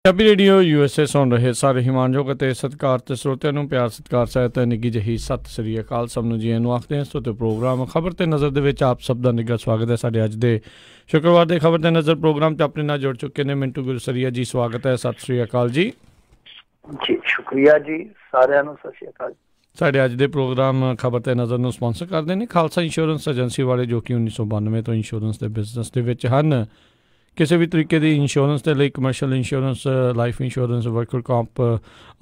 Punjabi radio USA ਸੁਣ ਰਹੇ ਸਾਰੇ ਹਿਮਾਨਯੋਗ ਅਤੇ ਸਤਿਕਾਰਤ ਸਰੋਤਿਆਂ ਨੂੰ ਪਿਆਰ ਸਤਿਕਾਰ ਸਹਿਤ ਨਿੱਘੀ ਜਿਹੀ ਸਤਿ ਸ੍ਰੀ ਅਕਾਲ। ਸਭ ਨੂੰ ਜੀ ਨੂੰ ਆਖਦੇ ਹਾਂ। ਸੋ ਤੇ ਪ੍ਰੋਗਰਾਮ ਖਬਰ ਤੇ ਨਜ਼ਰ ਦੇ ਵਿੱਚ ਆਪ ਸਭ ਦਾ ਨਿੱਘਾ ਸਵਾਗਤ ਹੈ। ਸਾਡੇ ਅੱਜ ਦੇ ਸ਼ੁੱਕਰਵਾਰ ਦੇ ਖਬਰ ਤੇ ਨਜ਼ਰ ਪ੍ਰੋਗਰਾਮ 'ਚ ਆਪਣੇ ਨਾਲ ਜੁੜ ਚੁੱਕੇ ਨੇ ਮਿੰਟੂ ਗੁਰਸਰੀਆ ਜੀ। ਸਵਾਗਤ ਹੈ, ਸਤਿ ਸ੍ਰੀ ਅਕਾਲ ਜੀ। ਜੀ ਸ਼ੁਕਰੀਆ ਜੀ, ਸਾਰਿਆਂ ਨੂੰ ਸਤਿ ਸ੍ਰੀ ਅਕਾਲ। ਸਾਡੇ ਅੱਜ ਦੇ ਪ੍ਰੋਗਰਾਮ ਖਬਰ ਤੇ ਨਜ਼ਰ ਨੂੰ ਸਪਾਂਸਰ ਕਰਦੇ ਨੇ ਖਾਲਸਾ ਇੰਸ਼ੋਰੈਂਸ ਏਜੰਸੀ ਵਾਲੇ, ਜੋ ਕਿ 1992 ਤੋਂ ਇੰਸ਼ੋਰੈਂਸ ਦੇ ਬਿਜ਼ਨਸ ਦੇ ਵਿੱਚ ਹਨ। ਕਿਸੇ ਵੀ ਤਰੀਕੇ ਦੀ ਇੰਸ਼ੋਰੈਂਸ ਦੇ ਲਈ, commercial insurance, life insurance, worker comp,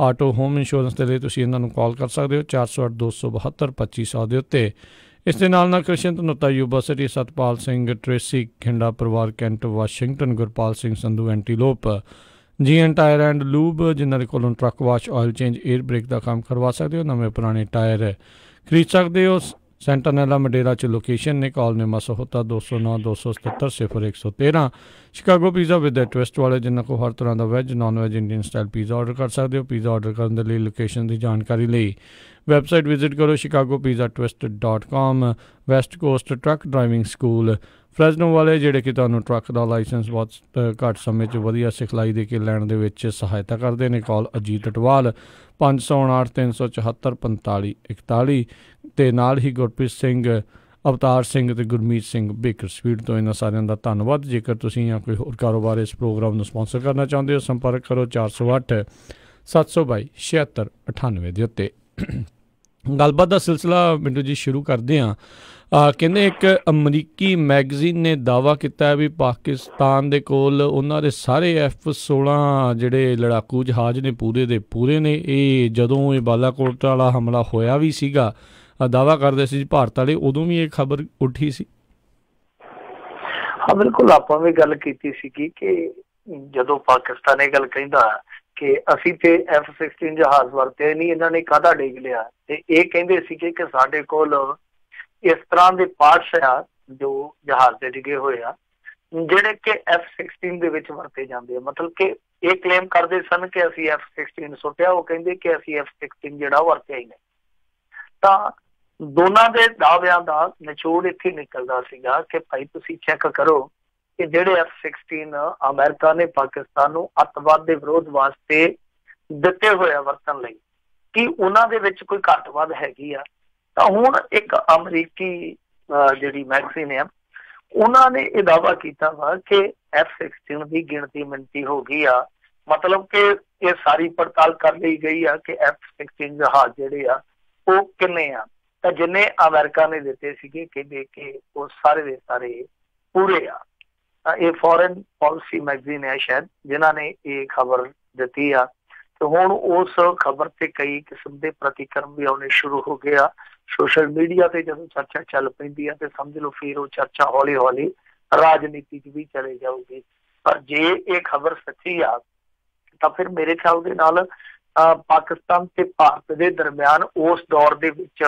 auto, home insurance ਦੇ ਲਈ ਤੁਸੀਂ ਇਹਨਾਂ ਨੂੰ ਕਾਲ ਕਰ ਸਕਦੇ ਹੋ 408 272 2500 ਦੇ ਉੱਤੇ। ਇਸ ਦੇ ਨਾਲ Krishan Dhanota, Yuba City, Satpal Singh, Tracy Khinda ਪਰਿਵਾਰ, Kent, Washington, Gurpal Singh Sandhu, Antelope, GN tire and lube, ਜਿਨ੍ਹਾਂ ਦੇ ਕੋਲੋਂ truck wash, oil change, air brake ਦਾ ਕੰਮ ਕਰਵਾ ਸਕਦੇ ਹੋ। ਨਵੇਂ ਪੁਰਾਣੇ ਟਾਇਰ ਖਰੀਦ ਸਕਦੇ ਹੋ। ਸੈਂਟਾਨੈਲਾ ਮਡੇਰਾ 'ਚ ਲੋਕੇਸ਼ਨ ਨੇ। ਕਾਲ ਨੇ Mashota 209 277 0113। Chicago pizza with twist ਵਾਲੇ, ਜਿਨ੍ਹਾਂ ਕੋਲ ਹਰ ਤਰ੍ਹਾਂ ਦਾ veg, non veg, Indian style pizza order ਕਰ ਸਕਦੇ ਹੋ। ਪੀਜ਼ਾ ਆਰਡਰ ਕਰਨ ਦੇ ਲਈ ਲੋਕੇਸ਼ਨ ਦੀ ਜਾਣਕਾਰੀ ਲਈ ਵੈਬਸਾਈਟ ਵਿਜ਼ਿਟ ਕਰੋ chicagopizzatwist.com। West Coast truck driving school Fresno ਵਾਲੇ, ਜਿਹੜੇ ਕਿ ਤੁਹਾਨੂੰ ਟਰੱਕ ਦਾ ਲਾਇਸੈਂਸ ਬਹੁਤ ਘੱਟ ਸਮੇਂ 'ਚ ਵਧੀਆ ਸਿਖਲਾਈ ਦੇ ਕੇ ਲੈਣ ਦੇ ਵਿੱਚ ਸਹਾਇਤਾ ਕਰਦੇ ਨੇ। ਕਾਲ ਅਜੀਤ ਅਟਵਾਲ 559 374 45 41 ਅਤੇ ਨਾਲ ਹੀ ਗੁਰਪ੍ਰੀਤ ਸਿੰਘ, ਅਵਤਾਰ ਸਿੰਘ ਅਤੇ ਗੁਰਮੀਤ ਸਿੰਘ ਬੇਕਰ ਸਪੀਡ ਤੋਂ। ਇਹਨਾਂ ਸਾਰਿਆਂ ਦਾ ਧੰਨਵਾਦ। ਜੇਕਰ ਤੁਸੀਂ ਜਾਂ ਕੋਈ ਹੋਰ ਕਾਰੋਬਾਰ ਇਸ ਪ੍ਰੋਗਰਾਮ ਨੂੰ ਸਪਾਂਸਰ ਕਰਨਾ ਚਾਹੁੰਦੇ ਹੋ, ਸੰਪਰਕ ਕਰੋ 408 722 7698 ਦੇ ਉੱਤੇ। ਗੱਲਬਾਤ ਦਾ ਸਿਲਸਿਲਾ ਮਿੰਟੂ ਜੀ ਸ਼ੁਰੂ ਕਰਦੇ ਹਾਂ। ਕਹਿੰਦੇ ਇੱਕ ਅਮਰੀਕੀ ਮੈਗਜ਼ੀਨ ਨੇ ਦਾਅਵਾ ਕੀਤਾ ਵੀ ਪਾਕਿਸਤਾਨ ਦੇ ਕੋਲ ਉਹਨਾਂ ਦੇ ਸਾਰੇ F-16 ਜਿਹੜੇ ਲੜਾਕੂ ਜਹਾਜ਼ ਨੇ ਪੂਰੇ ਦੇ ਪੂਰੇ ਨੇ। ਇਹ ਜਦੋਂ ਇਹ ਬਾਲਾਕੋਟ ਵਾਲਾ ਹਮਲਾ ਹੋਇਆ ਵੀ ਸੀਗਾ, ਦਾਅਵਾ ਕਰਦੇ ਸੀ ਭਾਰਤ ਵਾਲੇ, ਉਦੋਂ ਵੀ ਇਹ ਖਬਰ ਉੱਠੀ ਸੀ। ਹਾਂ ਬਿਲਕੁਲ, ਆਪਾਂ ਵੀ ਗੱਲ ਕੀਤੀ ਸੀਗੀ ਕਿ ਜਦੋਂ ਪਾਕਿਸਤਾਨ ਇਹ ਗੱਲ ਕਹਿੰਦਾ ਕਿ ਅਸੀਂ ਤੇ F-16 ਜਹਾਜ਼ ਵਰਤੇ ਨਹੀਂ, ਇਹਨਾਂ ਨੇ ਕਾਹਦਾ ਡੇਗ ਲਿਆ, ਤੇ ਇਹ ਕਹਿੰਦੇ ਸੀਗੇ ਕਿ ਸਾਡੇ ਕੋਲ ਇਸ ਤਰ੍ਹਾਂ ਦੇ ਪਾਰਟਸ ਆ ਜੋ ਜਹਾਜ਼ ਦੇ ਡਿੱਗੇ ਹੋਏ ਆ, ਜਿਹੜੇ ਕਿ F-16 ਦੇ ਵਿੱਚ ਵਰਤੇ ਜਾਂਦੇ ਆ। ਮਤਲਬ ਕਿ ਇਹ ਕਲੇਮ ਕਰਦੇ ਸਨ ਕਿ ਅਸੀਂ F-16 ਸੁੱਟਿਆ, ਉਹ ਕਹਿੰਦੇ ਕਿ ਅਸੀਂ F-16 ਜਿਹੜਾ ਵਰਤਿਆ ਹੀ ਨਹੀਂ। ਤਾਂ ਦੋਨਾਂ ਦੇ ਦਾਅਵਿਆਂ ਦਾ ਨਿਚੋੜ ਇੱਥੇ ਨਿਕਲਦਾ ਸੀਗਾ ਕਿ ਭਾਈ ਤੁਸੀਂ ਚੈੱਕ ਕਰੋ ਕਿ ਜਿਹੜੇ F-16 ਅਮਰੀਕਾ ਨੇ ਪਾਕਿਸਤਾਨ ਨੂੰ ਅੱਤਵਾਦ ਦੇ ਵਿਰੋਧ ਵਾਸਤੇ ਦਿੱਤੇ ਹੋਏ ਆ ਵਰਤਣ ਲਈ, ਕਿ ਉਹਨਾਂ ਦੇ ਵਿੱਚ ਕੋਈ ਘੱਟ ਵੱਧ ਹੈਗੀ ਆ। ਤਾਂ ਹੁਣ ਇੱਕ ਅਮਰੀਕੀ ਜਿਹੜੀ ਮੈਗਜ਼ੀਨ ਆ, ਉਹਨਾਂ ਨੇ ਇਹ ਦਾਅਵਾ ਕੀਤਾ ਵਾ ਕਿ F-16 ਦੀ ਗਿਣਤੀ ਮਿਣਤੀ ਹੋ ਗਈ ਆ। ਮਤਲਬ ਕਿ ਇਹ ਸਾਰੀ ਪੜਤਾਲ ਕਰ ਲਈ ਗਈ ਆ ਕਿ F-16 ਜਹਾਜ਼ ਜਿਹੜੇ ਆ ਉਹ ਕਿੰਨੇ ਆ। ਤਾਂ ਜਿੰਨੇ ਅਮਰੀਕਾ ਨੇ ਦਿੱਤੇ ਸੀਗੇ, ਕਹਿੰਦੇ ਕਿ ਉਹ ਸਾਰੇ ਦੇ ਸਾਰੇ ਪੂਰੇ ਆ। ਇਹ ਫੋਰਨ ਪਾਲਿਸੀ ਮੈਗਜ਼ੀਨ ਹੈ ਸ਼ਾਇਦ, ਜਿਨ੍ਹਾਂ ਨੇ ਇਹ ਖਬਰ ਦਿੱਤੀ ਆ। ਤੇ ਹੁਣ ਉਸ ਖਬਰ ਤੇ ਕਈ ਕਿਸਮ ਦੇ ਪ੍ਰਤੀਕਰਮ ਵੀ ਆਉਣੇ ਸ਼ੁਰੂ ਹੋ ਗਏ ਆ। ਸੋਸ਼ਲ ਮੀਡੀਆ ਤੇ ਜਦੋਂ ਚਰਚਾ ਚੱਲ ਪੈਂਦੀ ਆ ਤੇ ਸਮਝ ਲਓ ਫਿਰ ਉਹ ਚਰਚਾ ਹੌਲੀ ਹੌਲੀ ਰਾਜਨੀਤੀ 'ਚ ਵੀ ਚਲੇ ਜਾਊਗੀ। ਪਰ ਜੇ ਇਹ ਖਬਰ ਸੱਚੀ ਆ ਤਾਂ ਫਿਰ ਮੇਰੇ ਖਿਆਲ ਦੇ ਨਾਲ ਪਾਕਿਸਤਾਨ ਤੇ ਭਾਰਤ ਦੇ ਦਰਮਿਆਨ ਉਸ ਦੌਰ ਦੇ ਵਿੱਚ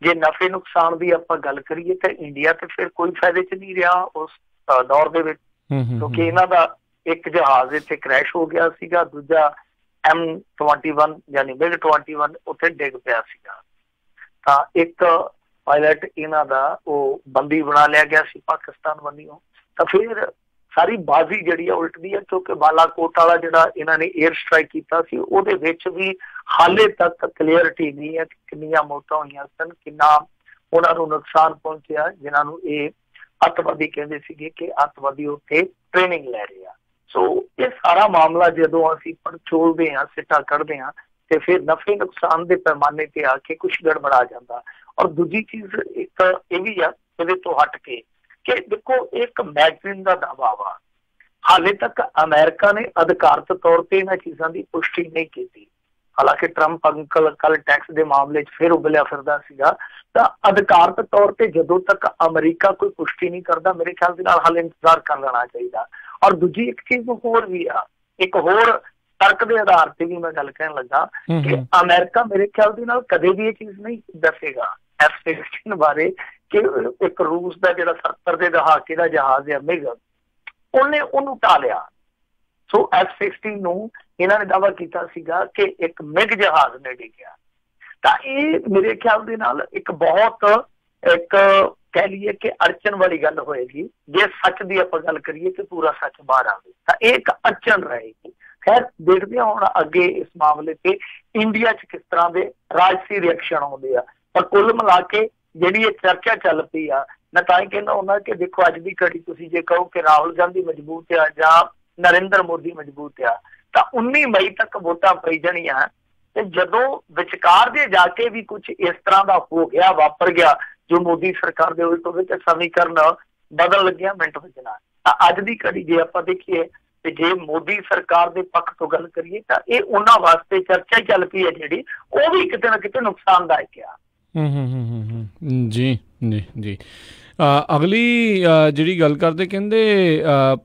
ਜੇ ਨਫੇ ਨੁਕਸਾਨ ਦੀ ਆਪਾਂ ਗੱਲ ਕਰੀਏ ਤਾਂ ਇੰਡੀਆ ਤੇ ਫਿਰ ਕੋਈ ਫਾਇਦੇ 'ਚ ਨਹੀਂ ਰਿਹਾ ਉਸ ਦੌਰ ਦੇ ਵਿੱਚ, ਕਿਉਂਕਿ ਇਹਨਾਂ ਦਾ ਇੱਕ ਜਹਾਜ਼ ਇੱਥੇ ਕ੍ਰੈਸ਼ ਹੋ ਗਿਆ ਸੀਗਾ, ਦੂਜਾ M21 ਯਾਨੀ MiG-21 ਉੱਥੇ ਡਿੱਗ ਪਿਆ ਸੀਗਾ। ਤਾਂ ਇੱਕ ਪਾਇਲਟ ਇਹਨਾਂ ਦਾ ਉਹ ਬੰਦੀ ਬਣਾ ਲਿਆ ਗਿਆ ਸੀ ਪਾਕਿਸਤਾਨ ਵੱਲੋਂ। ਤਾਂ ਫਿਰ ਸਾਰੀ ਬਾਜ਼ੀ ਜਿਹੜੀ ਆ ਉਲਟਦੀ ਆ, ਕਿਉਂਕਿ ਬਾਲਾਕੋਟ ਵਾਲਾ ਜਿਹੜਾ ਇਹਨਾਂ ਨੇ ਏਅਰ ਸਟ੍ਰਾਈਕ ਕੀਤਾ ਸੀ, ਉਹਦੇ ਵਿੱਚ ਵੀ ਹਾਲੇ ਤੱਕ ਕਲੀਅਰਿਟੀ ਨਹੀਂ ਹੈ ਕਿ ਕਿੰਨੀਆਂ ਮੌਤਾਂ ਹੋਈਆਂ ਸਨ, ਕਿੰਨਾ ਉਹਨਾਂ ਨੂੰ ਨੁਕਸਾਨ ਪਹੁੰਚਿਆ, ਜਿਨ੍ਹਾਂ ਨੂੰ ਇਹ ਅੱਤਵਾਦੀ ਕਹਿੰਦੇ ਸੀਗੇ ਕਿ ਅੱਤਵਾਦੀ ਉੱਥੇ ਟ੍ਰੇਨਿੰਗ ਲੈ ਰਹੇ ਆ। ਸੋ ਇਹ ਸਾਰਾ ਮਾਮਲਾ ਜਦੋਂ ਅਸੀਂ ਪੜਚੋਲਦੇ ਹਾਂ, ਸਿੱਟਾ ਕੱਢਦੇ ਹਾਂ, ਤੇ ਫਿਰ ਨਫੇ ਨੁਕਸਾਨ ਦੇ ਪੈਮਾਨੇ ਤੇ ਆ ਕੇ ਕੁਛ ਗੜਬੜਾ ਜਾਂਦਾ। ਔਰ ਦੂਜੀ ਚੀਜ਼ ਇੱਕ ਇਹ ਵੀ ਆ ਇਹਦੇ ਤੋਂ ਹਟ ਕੇ ਕਿ ਦੇਖੋ, ਇੱਕ ਮੈਗਜ਼ੀਨ ਦਾ ਦਾਅਵਾ ਵਾ, ਹਾਲੇ ਤੱਕ ਅਮਰੀਕਾ ਨੇ ਅਧਿਕਾਰਤ ਤੌਰ ਤੇ ਇਹਨਾਂ ਚੀਜ਼ਾਂ ਦੀ ਪੁਸ਼ਟੀ ਨਹੀਂ ਕੀਤੀ। ਹਾਲਾਂਕਿ ਟਰੰਪ ਅੰਕਲ ਕੱਲ ਟੈਕਸ ਦੇ ਮਾਮਲੇ 'ਚ ਫਿਰ ਉਬਲਿਆ ਫਿਰਦਾ ਸੀਗਾ। ਤਾਂ ਅਧਿਕਾਰਤ ਤੌਰ ਤੇ ਜਦੋਂ ਤੱਕ ਅਮਰੀਕਾ ਕੋਈ ਪੁਸ਼ਟੀ ਨਹੀਂ ਕਰਦਾ, ਮੇਰੇ ਖਿਆਲ ਦੇ ਨਾਲ ਹਾਲੇ ਇੰਤਜ਼ਾਰ ਕਰ ਲੈਣਾ ਚਾਹੀਦਾ। ਔਰ ਦੂਜੀ ਇੱਕ ਚੀਜ਼ ਹੋਰ ਵੀ ਆ, ਇੱਕ ਹੋਰ ਤਰਕ ਦੇ ਆਧਾਰ ਤੇ ਵੀ ਮੈਂ ਗੱਲ ਕਹਿਣ ਲੱਗਾ ਕਿ ਅਮਰੀਕਾ ਮੇਰੇ ਖਿਆਲ ਦੇ ਨਾਲ ਕਦੇ ਵੀ ਇਹ ਚੀਜ਼ ਨਹੀਂ ਦੱਸੇਗਾ F-16 ਬਾਰੇ ਕਿ ਇੱਕ ਰੂਸ ਦਾ ਜਿਹੜਾ 70 ਦੇ ਦਹਾਕੇ ਦਾ ਜਹਾਜ਼ ਹੈ MiG, ਉਹਨੇ ਉਹਨੂੰ ਟਾਲਿਆ। ਸੋ F-16 ਨੂੰ ਇਹਨਾਂ ਨੇ ਦਾਅਵਾ ਕੀਤਾ ਸੀਗਾ ਕਿ ਇੱਕ MiG ਜਹਾਜ਼ ਨੇ ਡਿੱਗਿਆ। ਤਾਂ ਇਹ ਮੇਰੇ ਖਿਆਲ ਦੇ ਨਾਲ ਇੱਕ ਬਹੁਤ ਇੱਕ ਕਹਿ ਲਈਏ ਕਿ ਅੜਚਨ ਵਾਲੀ ਗੱਲ ਹੋਏਗੀ ਜੇ ਸੱਚ ਦੀ ਆਪਾਂ ਗੱਲ ਕਰੀਏ ਕਿ ਪੂਰਾ ਸੱਚ ਬਾਹਰ ਆਵੇ, ਤਾਂ ਇਹ ਇੱਕ ਅੜਚਨ ਰਹੇਗੀ। खैर देखते हैं हुण अगे इस मामले ते इंडिया च किस तरह के राजसी रिएक्शन आउंदे आ। पर कुल मिला के जिहड़ी ये चर्चा चल पई आ, मैं तां ही कहना हुंदा कि देखो अज दी घड़ी तुसीं जे कहो कि राहुल गांधी मजबूत आ जां नरेंद्र मोदी मजबूत आ, तां 19 मई तक वोटां पई जाणीआं ते जदों विचकार दे जाके भी कुछ इस तरह का हो गया, वापर गया जो मोदी सरकार दे उलट होवे ते समीकरण बदल लग्या मिंट वजना। तां अज दी घड़ी जे आपां देखीए ते जे मोदी सरकार दे पक्ष तो गल करिए तां इह उन्हां वास्ते चर्चा ही चल पई है जिहड़ी ਉਹ भी किते ना किते नुकसानदायक आ। जी जी जी। अगली ਜਿਹੜੀ ਗੱਲ ਕਰਦੇ ਕਹਿੰਦੇ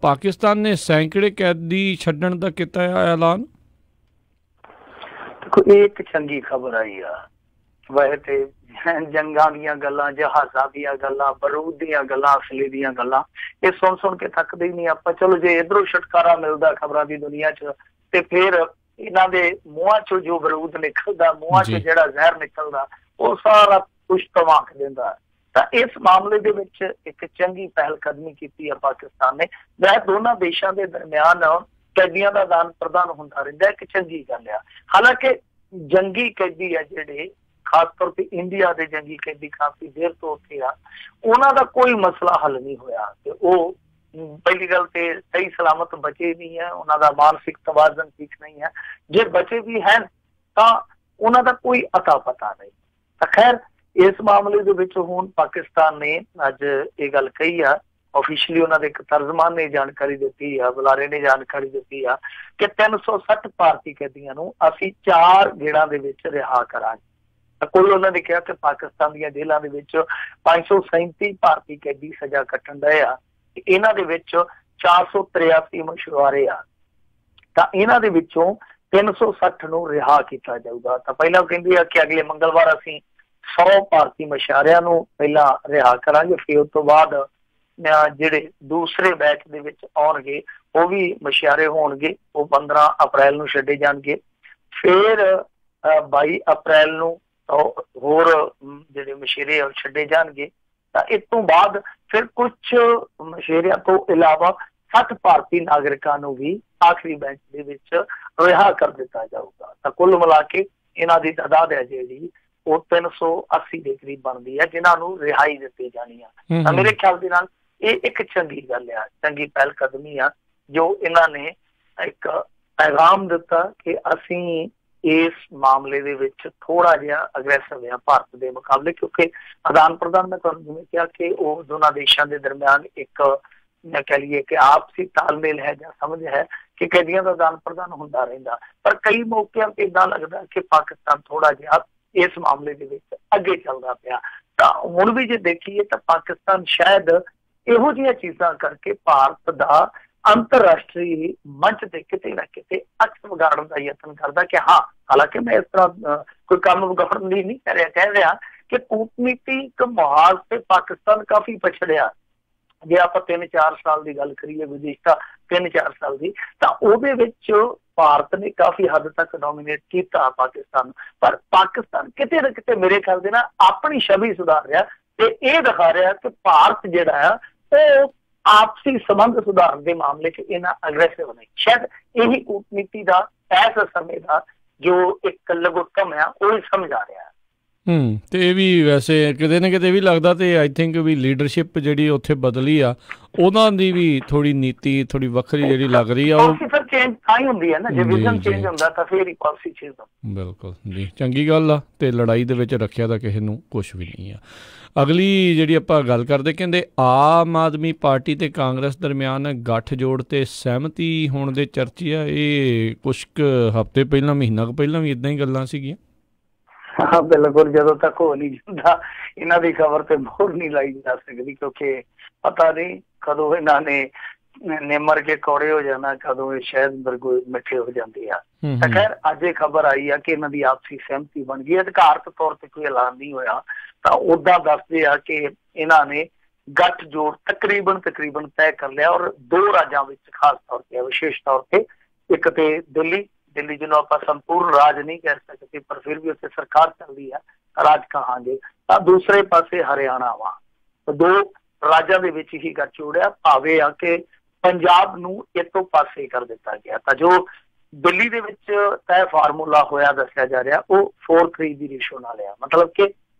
ਪਾਕਿਸਤਾਨ ਨੇ ਸੈਂਕੜੇ ਕੈਦੀ ਛੱਡਣ ਦਾ ਕੀਤਾ ਐਲਾਨ। ਦੇਖੋ ਇਹ ਇੱਕ ਚੰਗੀ ਖਬਰ ਆਈ ਆ। ਵੈਸੇ ਤੇ ਜੰਗਾਂ ਦੀਆਂ ਗੱਲਾਂ, ਜਹਾਜ਼ਾਂ ਦੀਆਂ ਗੱਲਾਂ, ਬਰੂਦ ਦੀਆਂ ਗੱਲਾਂ, ਅਸਲੇ ਦੀਆਂ ਗੱਲਾਂ ਇਹ ਸੁਣ ਕੇ ਥੱਕਦੇ ਹੀ ਨਹੀਂ ਆਪਾਂ। ਚਲੋ ਜੇ ਇਧਰੋਂ ਛੁਟਕਾਰਾ ਮਿਲਦਾ ਖਬਰਾਂ ਦੀ ਦੁਨੀਆ 'ਚ ਤੇ ਫਿਰ ਇਹਨਾਂ ਦੇ ਮੂੰਹਾਂ 'ਚੋਂ ਜੋ ਬਰੂਦ ਨਿਕਲਦਾ, ਮੂੰਹਾਂ 'ਚੋਂ ਜਿਹੜਾ ਜ਼ਹਿਰ ਨਿਕਲਦਾ ਉਹ ਸਾਰਾ ਕੁਛ ਧਮਾਕ ਦਿੰਦਾ। ਤਾਂ ਇਸ ਮਾਮਲੇ ਦੇ ਵਿੱਚ ਇੱਕ ਚੰਗੀ ਪਹਿਲ ਕਦਮੀ ਕੀਤੀ ਹੈ ਪਾਕਿਸਤਾਨ ਨੇ। ਵੈਸੇ ਦੋਨਾਂ ਦੇਸ਼ਾਂ ਦੇ ਦਰਮਿਆਨ ਕੈਦੀਆਂ ਦਾ ਆਦਾਨ ਪ੍ਰਦਾਨ ਹੁੰਦਾ ਰਹਿੰਦਾ, ਇੱਕ ਚੰਗੀ ਗੱਲ ਆ। ਹਾਲਾਂਕਿ ਜੰਗੀ ਕੈਦੀ ਆ ਜਿਹੜੇ, ਖਾਸ ਤੌਰ ਤੇ ਇੰਡੀਆ ਦੇ ਜੰਗੀ ਕੈਦੀ ਕਾਫੀ ਦੇਰ ਤੋਂ ਉੱਥੇ ਆ, ਉਹਨਾਂ ਦਾ ਕੋਈ ਮਸਲਾ ਹੱਲ ਨਹੀਂ ਹੋਇਆ ਤੇ ਉਹ ਪਹਿਲੀ ਗੱਲ ਤੇ ਸਹੀ ਸਲਾਮਤ ਬਚੇ ਨਹੀਂ ਹੈ, ਉਹਨਾਂ ਦਾ ਮਾਨਸਿਕ ਤਵਾਜ਼ਨ ਠੀਕ ਨਹੀਂ ਹੈ। ਜੇ ਬਚੇ ਵੀ ਹਨ ਤਾਂ ਉਹਨਾਂ ਦਾ ਕੋਈ ਅਤਾ ਪਤਾ ਨਹੀਂ। ਤਾਂ ਖੈਰ ਇਸ ਮਾਮਲੇ ਦੇ ਵਿੱਚ ਹੁਣ ਪਾਕਿਸਤਾਨ ਨੇ ਅੱਜ ਇਹ ਗੱਲ ਕਹੀ ਆ, ऑफिशियली उन्होंने एक तर्जमान ने जानकारी दी है, बुलारे ने जानकारी दी है कि 360 भारतीय कैदियों को असी 4 गेड़ां दे विच रिहा करांगे। कुल उन्होंने कहा कि पाकिस्तान दी जेलों दे विच 537 भारतीय कैदी सजा कट्टण दे आ, इन्हां दे विच 483 मछुआरे आ, तां इन्हां दे विचों 360 नूं रिहा किया जाऊगा। तां पहिलां कहंदे आ कि अगले मंगलवार असीं 100 भारतीय मछुआरिਆਂ ਨੂੰ ਪਹਿਲਾਂ रिहा करांगे, फिर उस तो बाद ਜਿਹੜੇ ਦੂਸਰੇ ਬੈਚ ਦੇ ਵਿੱਚ ਆਉਣਗੇ ਉਹ ਵੀ ਮਛਿਆਰੇ ਹੋਣਗੇ, ਉਹ 15 ਅਪ੍ਰੈਲ ਨੂੰ ਛੱਡੇ ਜਾਣਗੇ। ਫਿਰ 22 ਅਪ੍ਰੈਲ ਨੂੰ ਹੋਰ ਜਿਹੜੇ ਮਛੇਰੇ ਛੱਡੇ ਜਾਣਗੇ। ਤਾਂ ਇਸ ਤੋਂ ਬਾਅਦ ਫਿਰ ਕੁਛ ਮਛੇਰਿਆਂ ਤੋਂ ਇਲਾਵਾ 60 ਭਾਰਤੀ ਨਾਗਰਿਕਾਂ ਨੂੰ ਵੀ ਆਖਰੀ ਬੈਂਚ ਦੇ ਵਿੱਚ ਰਿਹਾ ਕਰ ਦਿੱਤਾ ਜਾਊਗਾ। ਤਾਂ ਕੁੱਲ ਮਿਲਾ ਕੇ ਇਹਨਾਂ ਦੀ ਤਾਦਾਦ ਹੈ ਜਿਹੜੀ ਉਹ 380 ਦੇ ਕਰੀਬ ਬਣਦੀ ਹੈ ਜਿਨ੍ਹਾਂ ਨੂੰ ਰਿਹਾਈ ਦਿੱਤੀ ਜਾਣੀ ਆ। ਤਾਂ ਮੇਰੇ ਖਿਆਲ ਦੇ ਨਾਲ ਇਹ ਇੱਕ ਚੰਗੀ ਗੱਲ ਆ, ਚੰਗੀ ਪਹਿਲ ਕਦਮੀ ਆ ਜੋ ਇਹਨਾਂ ਨੇ ਇੱਕ ਪੈਗਾਮ ਦਿੱਤਾ ਕਿ ਅਸੀਂ ਇਸ ਮਾਮਲੇ ਦੇ ਵਿੱਚ ਥੋੜਾ ਜਿਹਾ ਅਗਰੈਸਿਵ ਆ ਭਾਰਤ ਦੇ ਮੁਕਾਬਲੇ, ਕਿਉਂਕਿ ਆਦਾਨ ਪ੍ਰਦਾਨ ਮੈਂ ਤੁਹਾਨੂੰ ਜਿਵੇਂ ਕਿਹਾ ਕਿ ਉਹ ਦੋਨਾਂ ਦੇਸ਼ਾਂ ਦੇ ਦਰਮਿਆਨ ਇੱਕ ਮੈਂ ਕਹਿ ਲਈਏ ਕਿ ਆਪਸੀ ਤਾਲਮੇਲ ਹੈ ਜਾਂ ਸਮਝ ਹੈ ਕਿ ਕੈਦੀਆਂ ਦਾ ਆਦਾਨ ਪ੍ਰਦਾਨ ਹੁੰਦਾ ਰਹਿੰਦਾ। ਪਰ ਕਈ ਮੌਕਿਆਂ ਤੇ ਏਦਾਂ ਲੱਗਦਾ ਕਿ ਪਾਕਿਸਤਾਨ ਥੋੜਾ ਜਿਹਾ ਇਸ ਮਾਮਲੇ ਦੇ ਵਿੱਚ ਅੱਗੇ ਚੱਲਦਾ ਪਿਆ। ਤਾਂ ਹੁਣ ਵੀ ਜੇ ਦੇਖੀਏ ਤਾਂ ਪਾਕਿਸਤਾਨ ਸ਼ਾਇਦ ਇਹੋ ਜਿਹੀਆਂ ਚੀਜ਼ਾਂ ਕਰਕੇ ਭਾਰਤ ਦਾ ਅੰਤਰਰਾਸ਼ਟਰੀ ਮੰਚ ਤੇ ਕਿਤੇ ਨਾ ਕਿਤੇ ਅਕਸ ਵਿਗਾੜਨ ਦਾ ਯਤਨ ਕਰਦਾ ਕਿ ਹਾਂ, ਹਾਲਾਂਕਿ ਮੈਂ ਇਸ ਤਰ੍ਹਾਂ ਕੋਈ ਕੰਮ ਵਿਗਾੜਨ ਲਈ ਨਹੀਂ ਕਹਿ ਰਿਹਾ ਕਿ ਕੂਟਨੀਤਿਕ ਮੁਹਾਜ਼ ਤੇ ਪਾਕਿਸਤਾਨ ਕਾਫੀ ਪਛੜਿਆ। ਜੇ ਆਪਾਂ 3-4 ਸਾਲ ਦੀ ਗੱਲ ਕਰੀਏ, ਗੁਜ਼ਸ਼ਤਾ 3-4 ਸਾਲ ਦੀ, ਤਾਂ ਉਹਦੇ ਵਿੱਚ ਭਾਰਤ ਨੇ ਕਾਫੀ ਹੱਦ ਤੱਕ ਡੋਮੀਨੇਟ ਕੀਤਾ ਪਾਕਿਸਤਾਨ। ਪਰ ਪਾਕਿਸਤਾਨ ਕਿਤੇ ਨਾ ਕਿਤੇ ਮੇਰੇ ਖਿਆਲ ਦੇ ਨਾਲ ਆਪਣੀ ਛਵੀ ਸੁਧਾਰ ਰਿਹਾ ਤੇ ਇਹ ਦਿਖਾ ਰਿਹਾ ਕਿ ਭਾਰਤ ਜਿਹੜਾ ਆ ਉਹ ਆਪਸੀ ਸੰਬੰਧ ਸੁਧਾਰਨ ਦੇ ਮਾਮਲੇ 'ਚ ਇੰਨਾ ਅਗਰੈਸਿਵ ਨਹੀਂ। ਸ਼ਾਇਦ ਇਹੀ ਕੂਟਨੀਤੀ ਦਾ ਇਸ ਸਮੇਂ ਦਾ ਜੋ ਇੱਕ ਲਗੋਤਮ ਆ ਉਹ ਸਮਝ ਆ ਰਿਹਾ। ਤੇ ਇਹ ਵੀ ਵੈਸੇ ਕਿਤੇ ਨਾ ਕਿਤੇ ਵੀ ਲੱਗਦਾ ਤੇ ਆਈ ਥਿੰਕ ਵੀ ਲੀਡਰਸ਼ਿਪ ਜਿਹੜੀ ਉੱਥੇ ਬਦਲੀ ਆ ਉਹਨਾਂ ਦੀ ਵੀ ਥੋੜੀ ਨੀਤੀ ਥੋੜੀ ਵੱਖਰੀ ਜਿਹੜੀ ਲੱਗ ਰਹੀ ਆ। ਉਹ ਫਿਰ ਚੇਂਜ ਤਾਂ ਹੀ ਹੁੰਦੀ ਹੈ ਨਾ, ਜੇ ਵਿਜ਼ਨ ਚੇਂਜ ਹੁੰਦਾ ਤਾਂ ਫਿਰ ਹੀ ਪਾਲਿਸੀ ਚੇਂਜ ਹੁੰਦੀ। ਬਿਲਕੁਲ ਜੀ, ਚੰਗੀ ਗੱਲ ਆ। ਤੇ ਲੜਾਈ ਦੇ ਵਿੱਚ ਰੱਖਿਆ ਤਾਂ ਕਿਸੇ ਨੂੰ ਕੁਛ ਵੀ ਨਹੀਂ ਆ। ਅਗਲੀ ਜਿਹੜੀ ਆਪਾਂ ਗੱਲ ਕਰਦੇ ਕਹਿੰਦੇ ਆਮ ਆਦਮੀ ਪਾਰਟੀ ਤੇ ਕਾਂਗਰਸ ਦਰਮਿਆਨ ਗੱਠਜੋੜ ਤੇ ਸਹਿਮਤੀ ਹੋਣ ਦੇ ਚਰਚੇ ਆ। ਇਹ ਕੁਛ ਕੁ ਹਫ਼ਤੇ ਪਹਿਲਾਂ, ਮਹੀਨਾ ਕੁ ਪਹਿਲਾਂ ਵੀ ਇੱਦਾਂ ਹੀ ਗੱਲਾਂ ਸੀਗੀਆਂ। ਹਾਂ ਬਿਲਕੁਲ, ਜਦੋਂ ਤੱਕ ਹੋ ਨਹੀਂ ਜਾਂਦਾ ਇਹਨਾਂ ਦੀ ਖਬਰ ਤੇ ਮੋਹਰ ਨਹੀਂ ਲਾਈ ਜਾ ਸਕਦੀ, ਕਿਉਂਕਿ ਪਤਾ ਨਹੀਂ ਕਦੋਂ ਇਹਨਾਂ ਨੇ ਨਿਮਰ ਕੇ ਕੌੜੇ ਹੋ ਜਾਣਾ, ਕਦੋਂ ਇਹ ਸ਼ਾਇਦ ਬਿਲਕੁਲ ਮਿੱਠੇ ਹੋ ਜਾਂਦੇ ਆ। ਤਾਂ ਖੈਰ ਅੱਜ ਇਹ ਖਬਰ ਆਈ ਆ ਕਿ ਇਹਨਾਂ ਦੀ ਆਪਸੀ ਸਹਿਮਤੀ ਬਣ ਗਈ। ਅਧਿਕਾਰਤ ਤੌਰ ਤੇ ਕੋਈ ਐਲਾਨ ਨਹੀਂ ਹੋਇਆ, ਤਾਂ ਓਦਾਂ ਦੱਸਦੇ ਆ ਕਿ ਇਹਨਾਂ ਨੇ ਗੱਠਜੋੜ ਤਕਰੀਬਨ ਤੈਅ ਕਰ ਲਿਆ। ਔਰ 2 ਰਾਜਾਂ ਵਿੱਚ ਖਾਸ ਤੌਰ ਤੇ, ਵਿਸ਼ੇਸ਼ ਤੌਰ ਤੇ, ਇੱਕ ਤੇ ਦਿੱਲੀ ਜਿਹਨੂੰ ਆਪਾਂ ਸੰਪੂਰਨ ਰਾਜ ਨਹੀਂ ਕਹਿ ਸਕਦੇ ਪਰ ਫਿਰ ਵੀ ਉੱਥੇ ਸਰਕਾਰ ਚੱਲਦੀ ਹੈ, ਰਾਜ ਕਹਾਂਗੇ, ਤਾਂ ਦੂਸਰੇ ਪਾਸੇ ਹਰਿਆਣਾ ਵਾ। 2 ਰਾਜਾਂ ਦੇ ਵਿੱਚ ਹੀ ਗੱਠਜੋੜ ਆ। ਭਾਵੇਂ ਆ ਕਿ ਪੰਜਾਬ ਨੂੰ ਇਹ ਤੋਂ ਪਾਸੇ ਕਰ ਦਿੱਤਾ ਗਿਆ। ਤਾਂ ਜੋ ਦਿੱਲੀ ਦੇ ਵਿੱਚ ਤੈਅ ਫਾਰਮੂਲਾ ਹੋਇਆ ਦੱਸਿਆ ਜਾ ਰਿਹਾ ਉਹ 4-3 ਦੀ ਰੇਸ਼ੋ ਨਾਲ ਆ। ਮਤਲਬ ਕਿ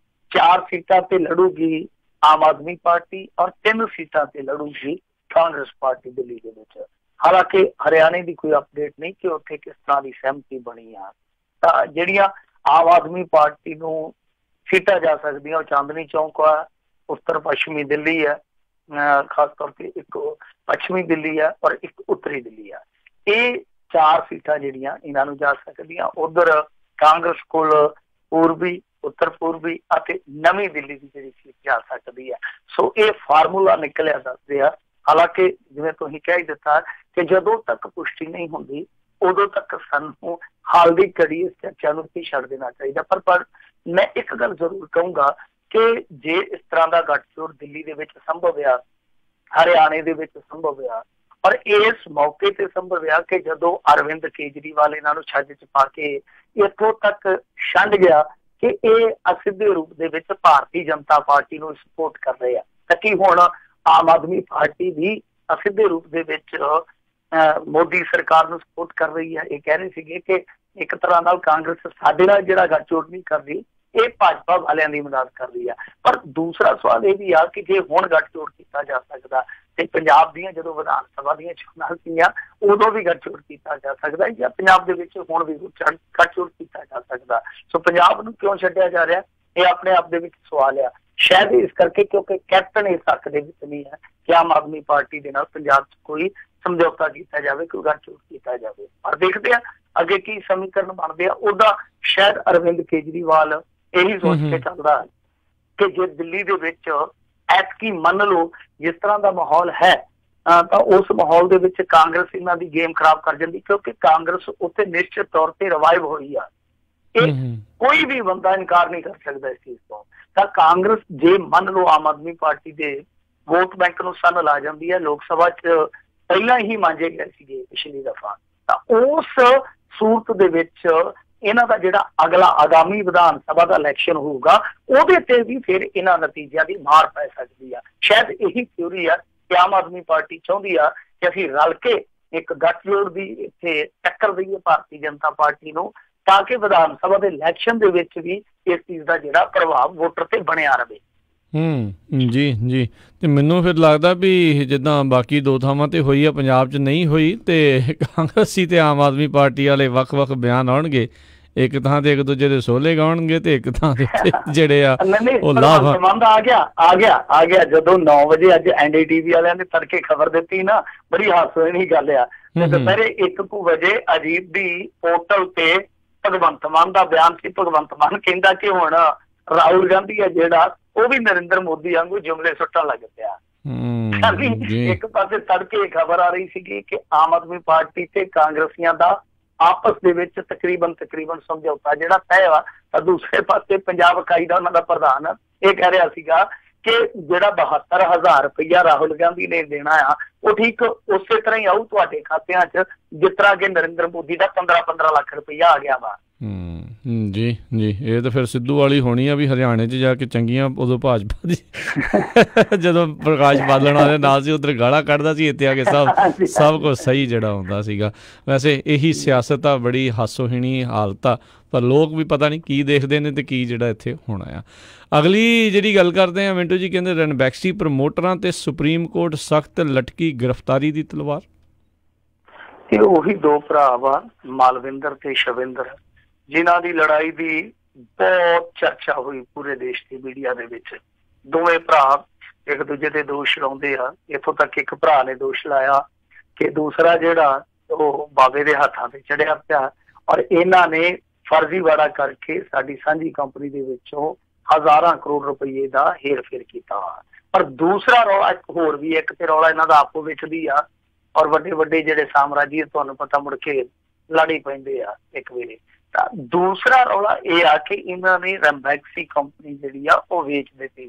4 ਸੀਟਾਂ ਤੇ ਲੜੂਗੀ ਆਮ ਆਦਮੀ ਪਾਰਟੀ ਔਰ 3 ਸੀਟਾਂ ਤੇ ਲੜੂਗੀ ਕਾਂਗਰਸ ਪਾਰਟੀ ਦਿੱਲੀ ਦੇ ਵਿੱਚ। ਹਾਲਾਂਕਿ ਹਰਿਆਣੇ ਦੀ ਕੋਈ ਅਪਡੇਟ ਨਹੀਂ ਕਿ ਉੱਥੇ ਕਿਸ ਤਰ੍ਹਾਂ ਦੀ ਸਹਿਮਤੀ ਬਣੀ ਆ। ਤਾਂ ਜਿਹੜੀਆਂ ਆਮ ਆਦਮੀ ਪਾਰਟੀ ਨੂੰ ਸੀਟਾਂ ਜਾ ਸਕਦੀਆਂ ਉਹ ਚਾਂਦਨੀ ਚੌਂਕ ਆ, ਉੱਤਰ ਪੱਛਮੀ ਦਿੱਲੀ ਹੈ, ਖਾਸ ਤੌਰ ਤੇ ਇੱਕ ਪੱਛਮੀ ਦਿੱਲੀ ਹੈ ਔਰ ਇੱਕ ਉੱਤਰੀ ਦਿੱਲੀ ਆ। ਇਹ 4 ਸੀਟਾਂ ਜਿਹੜੀਆਂ ਇਹਨਾਂ ਨੂੰ ਜਾ ਸਕਦੀਆਂ। ਉਧਰ ਕਾਂਗਰਸ ਕੋਲ ਪੂਰਬੀ, ਉੱਤਰ ਪੂਰਬੀ ਅਤੇ ਨਵੀਂ ਦਿੱਲੀ ਦੀ ਜਿਹੜੀ ਸੀਟ ਜਾ ਸਕਦੀ ਹੈ। ਸੋ ਇਹ ਫਾਰਮੂਲਾ ਨਿਕਲਿਆ ਦੱਸਦੇ ਆ। ਹਾਲਾਂਕਿ ਜਿਵੇਂ ਤੁਸੀਂ ਕਹਿ ਹੀ ਦਿੱਤਾ ਕਿ ਜਦੋਂ ਤੱਕ ਪੁਸ਼ਟੀ ਨਹੀਂ ਹੁੰਦੀ ਉਦੋਂ ਤੱਕ ਸਾਨੂੰ ਹਾਲ ਦੀ ਘੜੀ ਇਸ ਚਰਚਾ ਨੂੰ ਹੀ ਛੱਡ ਦੇਣਾ ਚਾਹੀਦਾ। ਪਰ ਮੈਂ ਇੱਕ ਗੱਲ ਜ਼ਰੂਰ ਕਹੂੰਗਾ ਕਿ ਜੇ ਇਸ ਤਰ੍ਹਾਂ ਦਾ ਗੱਠਜੋੜ ਦਿੱਲੀ ਦੇ ਵਿੱਚ ਸੰਭਵ ਆ, ਹਰਿਆਣੇ ਦੇ ਵਿੱਚ ਸੰਭਵ ਆ ਔਰ ਇਸ ਮੌਕੇ ਤੇ ਸੰਭਵ ਆ ਕਿ ਜਦੋਂ ਅਰਵਿੰਦ ਕੇਜਰੀਵਾਲ ਇਹਨਾਂ ਨੂੰ ਛੱਜ ਚ ਪਾ ਕੇ ਇੱਥੋਂ ਤੱਕ ਛੰਡ ਗਿਆ ਕਿ ਇਹ ਅਸਿੱਧੇ ਰੂਪ ਦੇ ਵਿੱਚ ਭਾਰਤੀ ਜਨਤਾ ਪਾਰਟੀ ਨੂੰ ਸਪੋਰਟ ਕਰ ਰਹੇ ਆ, ਤਾਂ ਕਿ ਹੁਣ ਆਮ ਆਦਮੀ ਪਾਰਟੀ ਵੀ ਅਸਿੱਧੇ ਰੂਪ ਦੇ ਵਿੱਚ ਮੋਦੀ ਸਰਕਾਰ ਨੂੰ ਸਪੋਰਟ ਕਰ ਰਹੀ ਹੈ। ਇਹ ਕਹਿ ਰਹੇ ਸੀਗੇ ਕਿ ਇੱਕ ਤਰ੍ਹਾਂ ਨਾਲ ਕਾਂਗਰਸ ਸਾਡੇ ਨਾਲ ਜਿਹੜਾ ਗੱਠਜੋੜ ਨਹੀਂ ਕਰ ਰਹੀ, ਇਹ ਭਾਜਪਾ ਵਾਲਿਆਂ ਦੀ ਮਦਦ ਕਰ ਰਹੀ ਆ। ਪਰ ਦੂਸਰਾ ਸਵਾਲ ਇਹ ਵੀ ਆ ਕਿ ਜੇ ਹੁਣ ਗੱਠਜੋੜ ਕੀਤਾ ਜਾ ਸਕਦਾ ਤੇ ਪੰਜਾਬ ਦੀਆਂ ਜਦੋਂ ਵਿਧਾਨ ਸਭਾ ਦੀਆਂ ਚੋਣਾਂ ਸੀਗੀਆਂ ਉਦੋਂ ਵੀ ਗੱਠਜੋੜ ਕੀਤਾ ਜਾ ਸਕਦਾ ਜਾਂ ਪੰਜਾਬ ਦੇ ਵਿੱਚ ਹੁਣ ਵੀ ਗੱਠਜੋੜ ਕੀਤਾ ਜਾ ਸਕਦਾ। ਸੋ ਪੰਜਾਬ ਨੂੰ ਕਿਉਂ ਛੱਡਿਆ ਜਾ ਰਿਹਾ, ਇਹ ਆਪਣੇ ਆਪ ਦੇ ਵਿੱਚ ਸਵਾਲ ਆ। ਸ਼ਾਇਦ ਇਸ ਕਰਕੇ ਕਿਉਂਕਿ ਕੈਪਟਨ ਇਸ ਹੱਕ ਦੇ ਵਿੱਚ ਨਹੀਂ ਹੈ ਕਿ ਆਮ ਆਦਮੀ ਪਾਰਟੀ ਦੇ ਨਾਲ ਪੰਜਾਬ 'ਚ ਕੋਈ ਸਮਝੌਤਾ ਕੀਤਾ ਜਾਵੇ, ਕੋਈ ਗੱਠਜੋੜ ਕੀਤਾ ਜਾਵੇ। ਪਰ ਦੇਖਦੇ ਆ ਅੱਗੇ ਕੀ ਸਮੀਕਰਨ ਬਣਦੇ ਆ। ਉਹਦਾ ਸ਼ਾਇਦ ਅਰਵਿੰਦ ਕੇਜਰੀਵਾਲ ਇਹੀ ਸੋਚ ਕੇ ਚੱਲਦਾ ਕਿ ਜੇ ਦਿੱਲੀ ਦੇ ਵਿੱਚ ਐਤਕੀ ਮੰਨ ਲਓ ਜਿਸ ਤਰ੍ਹਾਂ ਦਾ ਮਾਹੌਲ ਹੈ ਤਾਂ ਉਸ ਮਾਹੌਲ ਦੇ ਵਿੱਚ ਕਾਂਗਰਸ ਇਹਨਾਂ ਦੀ ਗੇਮ ਖਰਾਬ ਕਰ ਜਾਂਦੀ, ਕਿਉਂਕਿ ਕਾਂਗਰਸ ਉੱਥੇ ਨਿਸ਼ਚਿਤ ਤੌਰ ਤੇ ਰਿਵਾਈਵ ਹੋਈ ਆ। ਇਹ ਕੋਈ ਵੀ ਬੰਦਾ ਇਨਕਾਰ ਨਹੀਂ ਕਰ ਸਕਦਾ ਇਸ ਚੀਜ਼ ਤੋਂ। ਤਾਂ ਕਾਂਗਰਸ ਜੇ ਮੰਨ ਲਓ ਆਮ ਆਦਮੀ ਪਾਰਟੀ ਦੇ ਵੋਟ ਬੈਂਕ ਨੂੰ ਸੰਨ ਲਾ ਜਾਂਦੀ ਹੈ, ਲੋਕ ਸਭਾ 'ਚ ਪਹਿਲਾਂ ਹੀ ਮਾਂਜੇ ਗਏ ਸੀਗੇ ਪਿਛਲੀ ਦਫਾ, ਤਾਂ ਉਸ ਸੂਰਤ ਦੇ ਵਿੱਚ ਇਹਨਾਂ ਦਾ ਜਿਹੜਾ ਅਗਲਾ ਆਗਾਮੀ ਵਿਧਾਨ ਸਭਾ ਦਾ ਇਲੈਕਸ਼ਨ ਹੋਊਗਾ ਉਹਦੇ ਤੇ ਵੀ ਫਿਰ ਇਹਨਾਂ ਨਤੀਜਿਆਂ ਦੀ ਮਾਰ ਪੈ ਸਕਦੀ ਆ। ਸ਼ਾਇਦ ਇਹੀ ਥਿਊਰੀ ਆ ਕਿ ਆਮ ਆਦਮੀ ਪਾਰਟੀ ਚਾਹੁੰਦੀ ਆ ਕਿ ਅਸੀਂ ਰਲ ਕੇ ਇੱਕ ਗੱਠਜੋੜ ਦੀ ਇੱਥੇ ਟੱਕਰ ਦਈਏ ਭਾਰਤੀ ਜਨਤਾ ਪਾਰਟੀ ਨੂੰ, ਤਾਂ ਕਿ ਵਿਧਾਨ ਸਭਾ ਦੇ ਇਲੈਕਸ਼ਨ ਦੇ ਵਿੱਚ ਵੀ ਇਸ ਚੀਜ਼ ਦਾ ਜਿਹੜਾ ਪ੍ਰਭਾਵ ਵੋਟਰ ਤੇ ਬਣਿਆ ਰਹੇ। ਜੀ ਤੇ ਮੈਨੂੰ ਫਿਰ ਲੱਗਦਾ ਵੀ ਜਿੱਦਾਂ ਬਾਕੀ 2 ਥਾਵਾਂ ਤੇ ਹੋਈ ਆ ਪੰਜਾਬ 'ਚ ਨਹੀਂ ਹੋਈ ਤੇ ਕਾਂਗਰਸੀ ਤੇ ਆਮ ਆਦਮੀ ਪਾਰਟੀ ਵਾਲੇ ਵੱਖ-ਵੱਖ ਬਿਆਨ ਆਉਣਗੇ। ਇੱਕ ਥਾਂ ਤੇ ਇੱਕ ਦੂਜੇ ਦੇ ਸੋਲੇ ਗਾਉਣਗੇ ਤੇ ਇੱਕ ਥਾਂ ਤੇ ਜਿਹੜੇ ਆ ਉਹ ਲਾਭ ਆ ਗਿਆ। ਜਦੋਂ 9 ਵਜੇ ਅੱਜ NDTV ਵਾਲਿਆਂ ਨੇ ਤੜਕੇ ਖਬਰ ਦਿੱਤੀ ਨਾ, ਬੜੀ ਹਾਸੋਹੀਣੀ ਗੱਲ ਆ। ਤੇ ਦੁਪਹਿਰੇ 1 ਵਜੇ ਅਜੀਤ ਦੀ ਪੋਰਟਲ ਤੇ ਭਗਵੰਤ ਮਾਨ ਦਾ ਬਿਆਨ ਸੀ। ਭਗਵੰਤ ਮਾਨ ਕਹਿੰਦਾ ਕਿ ਹੁਣ ਰਾਹੁਲ ਗਾਂਧੀ ਆ ਜਿਹੜਾ ਉਹ ਵੀ ਨਰਿੰਦਰ ਮੋਦੀ ਵਾਂਗੂ ਜੁਮਲੇ ਸੁੱਟਣ ਲੱਗ ਪਿਆ। ਇੱਕ ਪਾਸੇ ਤੜਕੇ ਖਬਰ ਆ ਰਹੀ ਸੀਗੀ ਕਿ ਆਮ ਆਦਮੀ ਪਾਰਟੀ ਤੇ ਕਾਂਗਰਸੀਆਂ ਦਾ ਆਪਸ ਦੇ ਵਿੱਚ ਤਕਰੀਬਨ ਸਮਝੌਤਾ ਜਿਹੜਾ ਤੈਅ ਆ, ਤਾਂ ਦੂਸਰੇ ਪਾਸੇ ਪੰਜਾਬ ਇਕਾਈ ਦਾ ਉਹਨਾਂ ਦਾ ਪ੍ਰਧਾਨ ਇਹ ਕਹਿ ਰਿਹਾ ਸੀਗਾ ਕਿ ਜਿਹੜਾ 72,000 ਰੁਪਇਆ ਰਾਹੁਲ ਗਾਂਧੀ ਨੇ ਦੇਣਾ ਆ ਉਹ ਠੀਕ ਉਸੇ ਤਰ੍ਹਾਂ ਹੀ ਆਊ ਤੁਹਾਡੇ ਖਾਤਿਆਂ 'ਚ ਜਿਸ ਤਰ੍ਹਾਂ ਕਿ ਨਰਿੰਦਰ ਮੋਦੀ ਦਾ 15 ਲੱਖ ਰੁਪਇਆ ਆ ਗਿਆ ਵਾ। ਜੀ ਇਹ ਤਾਂ ਫਿਰ ਸਿੱਧੂ ਵਾਲੀ ਹੋਣੀ ਆ ਵੀ ਹਰਿਆਣੇ 'ਚ ਜਾ ਕੇ ਚੰਗੀਆਂ ਉਦੋਂ ਭਾਜਪਾ ਦੀ ਜਦੋਂ ਪ੍ਰਕਾਸ਼ ਬਾਦਲ ਵਾਲੇ ਨਾਲ ਸੀ ਉੱਧਰ ਗਾਲਾਂ ਕੱਢਦਾ ਸੀ, ਇੱਥੇ ਆ ਕੇ ਸਭ ਕੁਝ ਸਹੀ ਜਿਹੜਾ ਹੁੰਦਾ ਸੀਗਾ। ਵੈਸੇ ਇਹੀ ਸਿਆਸਤ ਆ, ਬੜੀ ਹਾਸੋਹੀਣੀ ਹਾਲਤ ਆ, ਪਰ ਲੋਕ ਵੀ ਪਤਾ ਨਹੀਂ ਕੀ ਦੇਖਦੇ ਨੇ ਤੇ ਕੀ ਜਿਹੜਾ ਇੱਥੇ ਹੋਣਾ ਆ। ਅਗਲੀ ਜਿਹੜੀ ਗੱਲ ਕਰਦੇ ਆ ਮਿੰਟੂ ਜੀ, ਕਹਿੰਦੇ ਰਣਬੈਕਸੀ ਪ੍ਰਮੋਟਰਾਂ ਤੇ ਸੁਪਰੀਮ ਕੋਰਟ ਸਖਤ ਲਟਕੀ ਗ੍ਰਿਫਤਾਰੀ ਦੀ ਤਲਵਾਰ। ਇਹ ਉਹੀ 2 ਭਰਾ ਵਾ ਮਾਲਵਿੰਦਰ ਤੇ ਸ਼ਵਿੰਦਰ, ਜਿਨ੍ਹਾਂ ਦੀ ਲੜਾਈ ਦੀ ਬਹੁਤ ਚਰਚਾ ਹੋਈ ਪੂਰੇ ਦੇਸ਼ ਦੀ ਮੀਡੀਆ ਦੇ ਵਿੱਚ। ਦੋਵੇਂ ਭਰਾ ਇੱਕ ਦੂਜੇ ਤੇ ਦੋਸ਼ ਲਾਉਂਦੇ ਆ। ਇੱਥੋਂ ਤੱਕ ਇੱਕ ਭਰਾ ਨੇ ਦੋਸ਼ ਲਾਇਆ ਕਿ ਦੂਸਰਾ ਜਿਹੜਾ ਉਹ ਬਾਬੇ ਦੇ ਹੱਥਾਂ ਤੇ ਚੜਿਆ ਪਿਆ ਔਰ ਇਹਨਾਂ ਨੇ ਫਰਜ਼ੀਵਾੜਾ ਕਰਕੇ ਸਾਡੀ ਸਾਂਝੀ ਕੰਪਨੀ ਦੇ ਵਿੱਚੋਂ ਹਜ਼ਾਰਾਂ ਕਰੋੜ ਰੁਪਏ ਦਾ ਹੇਰ ਫੇਰ ਕੀਤਾ। ਪਰ ਦੂਸਰਾ ਰੌਲਾ ਇੱਕ ਹੋਰ ਵੀ, ਇੱਕ ਤੇ ਰੌਲਾ ਇਹਨਾਂ ਦਾ ਆਪੋ ਵਿੱਚ ਦੀ ਆ ਔਰ ਵੱਡੇ ਜਿਹੜੇ ਸਾਮਰਾਜੀ ਤੁਹਾਨੂੰ ਪਤਾ ਮੁੜ ਕੇ ਲੜੀ ਪੈਂਦੇ ਆ ਇੱਕ ਵੇਲੇ। ਤਾਂ ਦੂਸਰਾ ਰੌਲਾ ਇਹ ਆ ਕਿ ਇਹਨਾਂ ਨੇ ਰਣਬੈਕਸੀ ਕੰਪਨੀ ਜਿਹੜੀ ਆ ਉਹ ਵੇਚ ਦਿੱਤੀ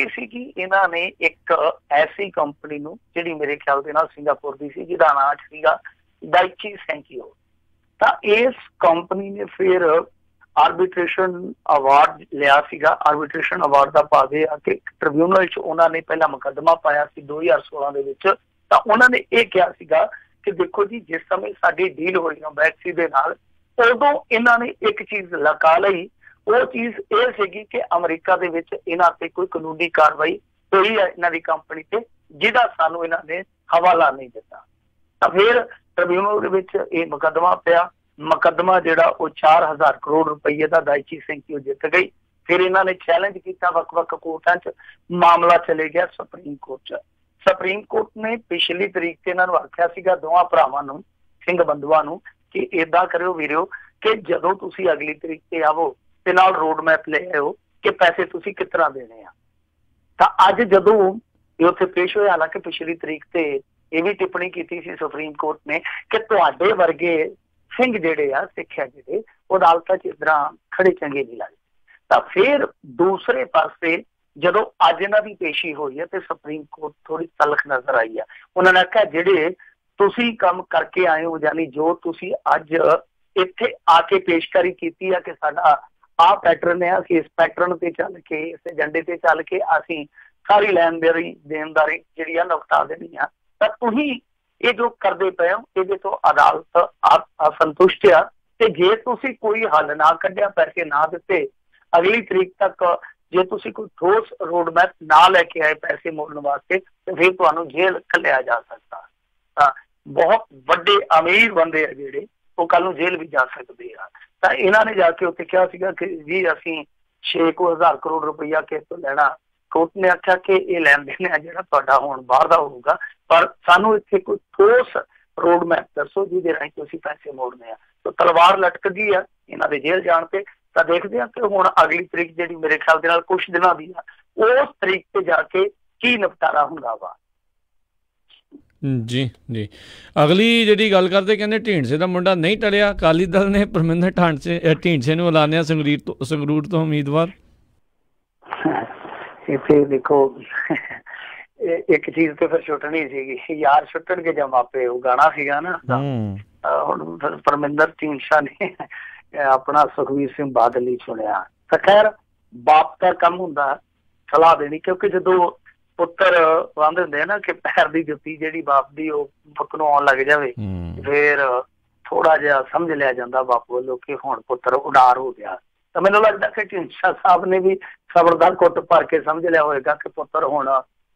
ਸੀਗੀ ਇਹਨਾਂ ਨੇ ਇੱਕ ਐਸੀ ਕੰਪਨੀ ਨੂੰ ਜਿਹੜੀ ਮੇਰੇ ਖਿਆਲ ਦੇ ਨਾਲ ਸਿੰਗਾਪੁਰ ਦੀ ਸੀ, ਜਿਹਦਾ ਨਾਂ ਸੀਗਾ ਡਾਈਚੀ ਸੈਂਕਿਓ। ਤਾਂ ਇਸ ਕੰਪਨੀ ਨੇ ਫਿਰ ਆਰਬਿਟ੍ਰੇਸ਼ਨ ਅਵਾਰਡ ਲਿਆ ਸੀਗਾ। ਆਰਬਿਟ੍ਰੇਸ਼ਨ ਅਵਾਰਡ ਦਾ ਭਾਵ ਇਹ ਆ ਕਿ ਟ੍ਰਿਬਿਊਨਲ 'ਚ ਉਹਨਾਂ ਨੇ ਪਹਿਲਾਂ ਮੁਕੱਦਮਾ ਪਾਇਆ ਸੀ 2016 ਦੇ ਵਿੱਚ। ਤਾਂ ਉਹਨਾਂ ਨੇ ਇਹ ਕਿਹਾ ਸੀਗਾ कि देखो जी जिस समय साडी डील होई बैक्सी दे नाल उदों इन्हां ने एक चीज लगा लई, वो चीज ये सीगी कि अमरीका दे विच इन्हां ते कोई कानूनी कार्रवाई होई है इन्हां दी कंपनी ते जिहदा सानू इन्हां ने हवाला नहीं दिता। तां फिर ट्रिब्यूनल दे विच ये मुकदमा पिया। मुकदमा जिहड़ा वो 4000 करोड़ रुपये का दाइची सिंह जित गई। फिर इन्होंने चैलेंज किया वख-वख कोर्टां च, मामला चले गया सुप्रीम कोर्ट च। सुप्रीम कोर्ट ने पिछली तरीक से इन्होंने आख्या सीगा दोवां भरावां नूं, सिंह बंधुआं नूं, कि इदां करियो वीरियो कि जदों तुसीं अगली तरीक ते आवो ते नाल रोड मैप ले आओ कि पैसे तुसीं किस तरह देने आ। तां अज जदों ये उत्थे पेश होया, हालांकि पिछली तरीक ते ये भी टिप्पणी की सी सुप्रीम कोर्ट ने कि तुहाडे वर्गे सिंह जिहड़े आ, सिख है जिहड़े, वो अदालतां च इस तरह खड़े चंगे नहीं लगदे। ਤਾਂ ਫਿਰ ਦੂਸਰੇ ਪਾਸੇ ਜਦੋਂ ਅੱਜ ਇਹਨਾਂ ਦੀ ਪੇਸ਼ੀ ਹੋਈ ਹੈ ਤੇ ਸੁਪਰੀਮ ਕੋਰਟ ਥੋੜੀ ਤਲਖ ਨਜ਼ਰ ਆਈ ਹੈ। ਉਹਨਾਂ ਨੇ ਆਖਿਆ ਜਿਹੜੇ ਤੁਸੀਂ ਕੰਮ ਕਰਕੇ ਆਏ ਹੋ, ਯਾਨੀ ਜੋ ਤੁਸੀਂ ਅੱਜ ਇੱਥੇ ਆ ਕੇ ਪੇਸ਼ਕਾਰੀ ਕੀਤੀ ਹੈ ਕਿ ਸਾਡਾ ਆਹ ਪੈਟਰਨ ਹੈ, ਅਸੀਂ ਇਸ ਪੈਟਰਨ ਤੇ ਚੱਲ ਕੇ, ਇਸ ਏਜੰਡੇ ਤੇ ਚੱਲ ਕੇ ਅਸੀਂ ਸਾਰੀ ਦੇਣਦਾਰੀ ਜਿਹੜੀ ਆ ਨਿਪਟਾ ਦੇਣੀ ਆ, ਤਾਂ ਤੁਸੀਂ ਇਹ ਜੋ ਕਰਦੇ ਪਏ ਹੋ ਇਹਦੇ ਤੋਂ ਅਦਾਲਤ ਅਸੰਤੁਸ਼ਟ ਆ ਤੇ ਜੇ ਤੁਸੀਂ ਕੋਈ ਹੱਲ ਨਾ ਕੱਢਿਆ, ਪੈਸੇ ਨਾ ਦਿੱਤੇ, अगली तरीक तक जे तुसी कोई ठोस रोड मैप ना लेके आए पैसे मोड़ने वास्ते, तो फिर तुहानू जेल घल्लिया जा सकता। बहुत बड़े अमीर बंदे है जिहड़े वो कल नू जेल भी जा सकते हैं। तो इन्हां ने जाके उत्थे कहा सीगा कि जी असीं 6000 करोड़ रुपया किस तो लेना। कोर्ट ने आख्या कि ये लैन देन है जिहड़ा तुहाडा हुण बाहर दा होऊगा, पर सानू इत्थे कोई ठोस रोड मैप दसो जिहदे राहीं तुसीं पैसे मोड़ने आ। तो तलवार लटक गई है इन्हां दे जेल जाण ते। ਤਾਂ ਦੇਖਦੇ ਹਾਂ ਕਿ ਹੁਣ ਅਗਲੀ ਤਰੀਕ ਜਿਹੜੀ ਮੇਰੇ ਖਿਆਲ ਦੇ ਨਾਲ ਕੁਝ ਦਿਨਾਂ ਦੀ ਆ, ਉਸ ਤਰੀਕ ਤੇ ਜਾ ਕੇ ਕੀ ਨਿਪਟਾਰਾ ਹੁੰਦਾ ਵਾ। ਜੀ ਜੀ, ਅਗਲੀ ਜਿਹੜੀ ਗੱਲ ਕਰਦੇ ਕਹਿੰਦੇ ਢੀਂਡਸੇ ਦਾ ਮੁੰਡਾ ਨਹੀਂ ਟਲਿਆ, ਅਕਾਲੀ ਦਲ ਨੇ ਪਰਮਿੰਦਰ ਢੀਂਡਸੇ ਨੂੰ ਐਲਾਨਿਆ ਸੰਗਰੂਰ ਤੋਂ ਉਮੀਦਵਾਰ। ਇੱਥੇ ਦੇਖੋ ਇੱਕ ਚੀਜ਼ ਤੇ ਫਿਰ ਛੁੱਟਣੀ ਸੀਗੀ, ਯਾਰ ਛੁੱਟਣਗੇ ਜਾਂ ਮਾਪੇ, ਉਹ ਗਾਣਾ ਸੀਗਾ ਨਾ। ਹੁਣ ਪਰਮਿੰਦਰ ਢੀਂਡਸਾ ਨੇ अपना सुखबीर सिंह बादल ही चुनिया। तो खैर बाप का कम हुंदा सलाह देनी, क्योंकि जो पुत्र आंदे हुंदे ना कि पैर दी जुत्ती जिहड़ी बाप दी वो पुत नूं आउण लग जावे, फिर थोड़ा जिहा समझ लिया जांदा बाप वालों कि हुण पुत्र उडार हो गया। तो मैनूं लगदा कि ढींडसा साहब ने भी सबर दा घुट भर के समझ लिया होएगा कि पुत्र हुण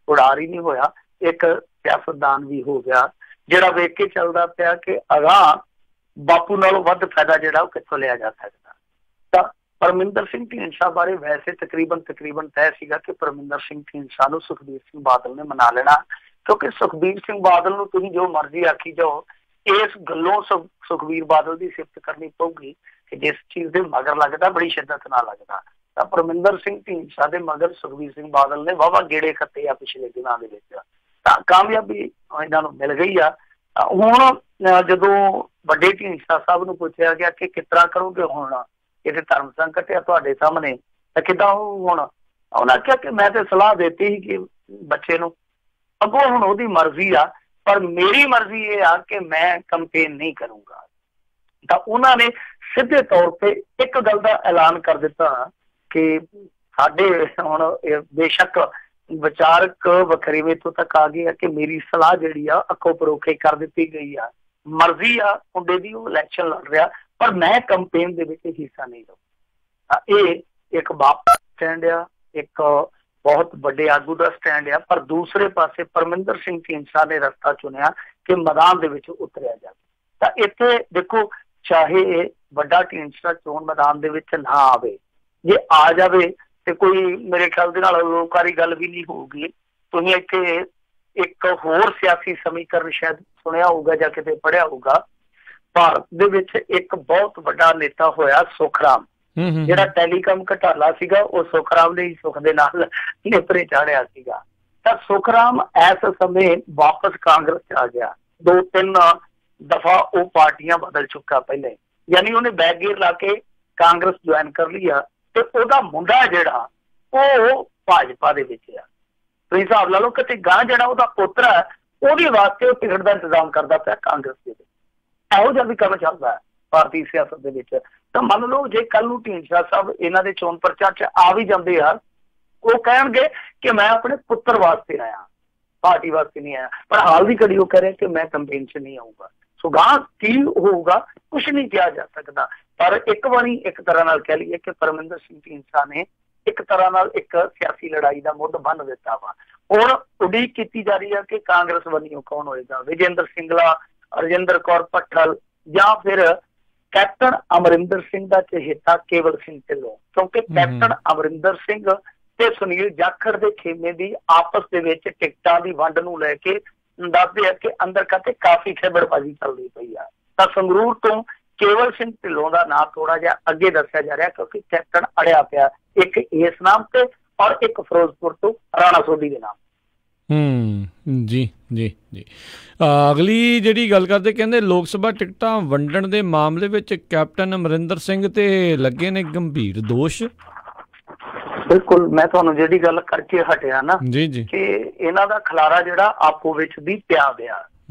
उडार ही नहीं होया, एक सियासतदान भी हो गया जिहड़ा वेख के चलदा पिया कि अगां बापू नालों वध फायदा जिहड़ा कित्थों लिया जा सकता। तो परमिंदर सिंह ढींडसा बारे वैसे तकरीबन तय सीगा कि परमिंदर सिंह ढींडसा नूं सुखबीर सिंह बादल ने मना लेना, क्योंकि सुखबीर सिंह बादल नूं तुसीं जो मर्जी आखी जाओ, इस गल्लों सुखबीर बादल की सिफत करनी पऊगी कि जिस चीज़ के मगर लगता बड़ी शिद्दत नाल लगता। तो परमिंदर सिंह ढींडसा के मगर सुखबीर सिंह बादल ने वाहवा गेड़े खत्ते आ पिछले दिनों के विच, तां कामयाबी इन्हां नूं मिल गई आ। हुण जदों ਵੱਡੇ ਢੀਂਡਸਾ ਸਾਹਿਬ ਨੂੰ ਪੁੱਛਿਆ ਗਿਆ ਕਿ ਕਿਸ ਤਰ੍ਹਾਂ ਕਰੋਗੇ ਹੁਣ ਇਹਦੇ ਧਰਮ ਸੰਕਟ ਆ ਤੁਹਾਡੇ ਸਾਹਮਣੇ, ਤਾਂ ਕਿੱਦਾਂ ਹੁਣ ਉਹਨਾਂ ਆਖਿਆ ਕਿ ਮੈਂ ਤੇ ਸਲਾਹ ਦਿੱਤੀ ਸੀ ਕਿ ਬੱਚੇ ਨੂੰ, ਅੱਗੋਂ ਹੁਣ ਉਹਦੀ ਮਰਜ਼ੀ ਆ, ਪਰ ਮੇਰੀ ਮਰਜ਼ੀ ਇਹ ਆ ਕਿ ਮੈਂ ਕੰਪੇਨ ਨਹੀਂ ਕਰੂੰਗਾ। ਤਾਂ ਉਹਨਾਂ ਨੇ ਸਿੱਧੇ ਤੌਰ ਤੇ ਇੱਕ ਗੱਲ ਦਾ ਐਲਾਨ ਕਰ ਦਿੱਤਾ ਕਿ ਸਾਡੇ ਹੁਣ ਬੇਸ਼ੱਕ ਵਿਚਾਰਕ ਵਖਰੇਵੇਂ ਤੋਂ ਤੱਕ ਆ ਗਏ ਕਿ ਮੇਰੀ ਸਲਾਹ ਜਿਹੜੀ ਆ ਅੱਖੋਂ ਪਰੋਖੇ ਕਰ ਦਿੱਤੀ ਗਈ ਆ, ਮਰਜ਼ੀ ਆ ਮੁੰਡੇ ਦੀ, ਉਹ ਇਲੈਕਸ਼ਨ ਲੜ ਰਿਹਾ, ਪਰ ਮੈਂ ਕੰਪੇਨ ਦੇ ਵਿੱਚ ਹਿੱਸਾ ਨਹੀਂ ਲਊਂ। ਇਹ ਇੱਕ ਬਾਪ ਦਾ ਸਟੈਂਡ ਆ, ਇੱਕ ਬਹੁਤ ਵੱਡੇ ਆਗੂ ਦਾ ਸਟੈਂਡ ਆ। ਪਰ ਦੂਸਰੇ ਪਾਸੇ ਪਰਮਿੰਦਰ ਸਿੰਘ ਢੀਂਡਸਾ ਨੇ ਰਸਤਾ ਚੁਣਿਆ ਕਿ ਮੈਦਾਨ ਦੇ ਵਿੱਚ ਉਤਰਿਆ ਜਾਵੇ। ਤਾਂ ਇੱਥੇ ਦੇਖੋ, ਚਾਹੇ ਵੱਡਾ ਢੀਂਡਸਾ ਚੋਣ ਮੈਦਾਨ ਦੇ ਵਿੱਚ ਨਾ ਆਵੇ, ਜੇ ਆ ਜਾਵੇ ਤੇ ਕੋਈ ਮੇਰੇ ਖਿਆਲ ਦੇ ਨਾਲ ਲੋਕਾਰੀ ਗੱਲ ਵੀ ਨਹੀਂ ਹੋਊਗੀ। ਤੁਸੀਂ ਇੱਥੇ ਇੱਕ ਹੋਰ ਸਿਆਸੀ ਸਮੀਕਰਨ ਸ਼ਾਇਦ ਸੁਣਿਆ ਹੋਊਗਾ ਜਾਂ ਕਿਤੇ ਪੜ੍ਹਿਆ ਹੋਊਗਾ, ਭਾਰਤ ਦੇ ਵਿੱਚ ਇੱਕ ਬਹੁਤ ਵੱਡਾ ਨੇਤਾ ਹੋਇਆ ਸੁਖਰਾਮ, ਜਿਹੜਾ ਟੈਲੀਕਾਮ ਘਟਾਲਾ ਸੀਗਾ, ਉਹ ਸੁਖਰਾਮ ਨੇ ਹੀ ਸੁਖ ਦੇ ਨਾਲ ਨੇਪਰੇ ਚਾੜਿਆ ਸੀਗਾ। ਤਾਂ ਸੁਖਰਾਮ ਇਸ ਸਮੇਂ ਵਾਪਸ ਕਾਂਗਰਸ ਚ ਆ ਗਿਆ, 2-3 ਦਫਾ ਉਹ ਪਾਰਟੀਆਂ ਬਦਲ ਚੁੱਕਾ ਪਹਿਲੇ, ਯਾਨੀ ਉਹਨੇ ਬੈਕ ਗੇਅਰ ਲਾ ਕੇ ਕਾਂਗਰਸ ਜੁਆਇਨ ਕਰ ਲਈ ਆ। ਤੇ ਉਹਦਾ ਮੁੰਡਾ ਜਿਹੜਾ ਉਹ ਭਾਜਪਾ ਦੇ ਵਿੱਚ ਆ। ਤੁਸੀਂ ਹਿਸਾਬ ਲਾ ਲਓ ਕਿ ਗਾਂ ਜਿਹੜਾ ਉਹਦਾ ਪੁੱਤਰ ਹੈ ਉਹਦੇ ਵਾਸਤੇ ਉਹ ਟਿਕਟ ਦਾ ਇੰਤਜ਼ਾਮ ਕਰਦਾ ਪਿਆ ਕਾਂਗਰਸ ਦੇ ਵਿੱਚ। ਇਹੋ ਜਿਹਾ ਵੀ ਕੰਮ ਚੱਲਦਾ ਹੈ ਭਾਰਤੀ ਸਿਆਸਤ ਦੇ ਵਿੱਚ। ਤਾਂ ਮੰਨ ਲਓ ਜੇ ਕੱਲ ਨੂੰ ਢੀਂਡਸਾ ਸਾਹਿਬ ਇਹਨਾਂ ਦੇ ਚੋਣ ਪ੍ਰਚਾਰ 'ਚ ਆ ਵੀ ਜਾਂਦੇ ਆ, ਉਹ ਕਹਿਣਗੇ ਕਿ ਮੈਂ ਆਪਣੇ ਪੁੱਤਰ ਵਾਸਤੇ ਆਇਆ, ਪਾਰਟੀ ਵਾਸਤੇ ਨਹੀਂ ਆਇਆ, ਪਰ ਹਾਲ ਦੀ ਘੜੀ ਉਹ ਕਹਿ ਰਿਹਾ ਕਿ ਮੈਂ ਕੰਪੇਨ 'ਚ ਨਹੀਂ ਆਊਗਾ। ਸੋ ਗਾਂ ਕੀ ਹੋਊਗਾ ਕੁਛ ਨਹੀਂ ਕਿਹਾ ਜਾ ਸਕਦਾ। ਪਰ ਇੱਕ ਵਾਰੀ ਇੱਕ ਤਰ੍ਹਾਂ ਨਾਲ ਕਹਿ ਲਈਏ ਕਿ ਪਰਮਿੰਦਰ ਸਿੰਘ ਢੀਂਡਸਾ ਨੇ ਇੱਕ ਤਰ੍ਹਾਂ ਨਾਲ ਇੱਕ ਸਿਆਸੀ ਲੜਾਈ ਦਾ ਮੁੱਢ ਬੰਨ੍ਹ ਦਿੱਤਾ ਵਾ। ਹੁਣ ਉਡੀਕ ਕੀਤੀ ਜਾ ਰਹੀ ਹੈ ਕਿ ਕਾਂਗਰਸ ਵੱਲੋਂ ਕੌਣ ਹੋਏਗਾ, ਵਿਜੇਂਦਰ ਸਿੰਗਲਾ, ਰਜਿੰਦਰ ਕੌਰ ਭੱਠਲ ਜਾਂ ਫਿਰ ਕੈਪਟਨ ਅਮਰਿੰਦਰ ਸਿੰਘ ਦਾ ਚਹੇਤਾ ਕੇਵਲ ਸਿੰਘ ਢਿੱਲੋਂ, ਕਿਉਂਕਿ ਕੈਪਟਨ ਅਮਰਿੰਦਰ ਸਿੰਘ ਤੇ ਸੁਨੀਲ ਜਾਖੜ ਦੇ ਖੇਮੇ ਦੀ ਆਪਸ ਦੇ ਵਿੱਚ ਟਿਕਟਾਂ ਦੀ ਵੰਡ ਨੂੰ ਲੈ ਕੇ ਦੱਸਦੇ ਆ ਕਿ ਅੰਦਰ ਖਾਤੇ ਕਾਫੀ ਖੇਬੜਬਾਜ਼ੀ ਚੱਲਦੀ ਪਈ ਆ। ਤਾਂ ਸੰਗਰੂਰ ਤੋਂ ਕੇਵਲ ਸਿੰਘ ਢਿੱਲੋਂ ਦਾ ਨਾਂ ਥੋੜਾ ਜਿਹਾ ਅੱਗੇ ਦੱਸਿਆ ਜਾ ਰਿਹਾ, ਕਿਉਂਕਿ ਕੈਪਟਨ ਅੜਿਆ ਪਿਆ ਇੱਕ ਇਸ ਨਾਮ ਤੇ ਔਰ ਇੱਕ ਫਿਰੋਜ਼ਪੁਰ ਤੋਂ ਰਾਣਾ ਸੋਢੀ ਦੇ ਨਾਮ। ਜੀ ਜੀ ਜੀ। ਅਗਲੀ ਜਿਹੜੀ ਗੱਲ ਕਰਦੇ, ਕਹਿੰਦੇ ਲੋਕ ਸਭਾ ਟਿਕਟਾਂ ਵੰਡਣ ਦੇ ਮਾਮਲੇ ਵਿੱਚ ਕੈਪਟਨ ਅਮਰਿੰਦਰ ਸਿੰਘ ਤੇ ਲੱਗੇ ਨੇ ਗੰਭੀਰ ਦੋਸ਼। ਬਿਲਕੁਲ, ਮੈਂ ਤੁਹਾਨੂੰ ਜਿਹੜੀ ਗੱਲ ਕਰਕੇ ਹਟਿਆ ਨਾ ਜੀ ਜੀ ਕਿ ਇਹਨਾਂ ਦਾ ਖਲਾਰਾ ਜਿਹੜਾ ਆਪੋ ਵਿੱਚ ਵੀ ਪਿਆ ਪਿਆ।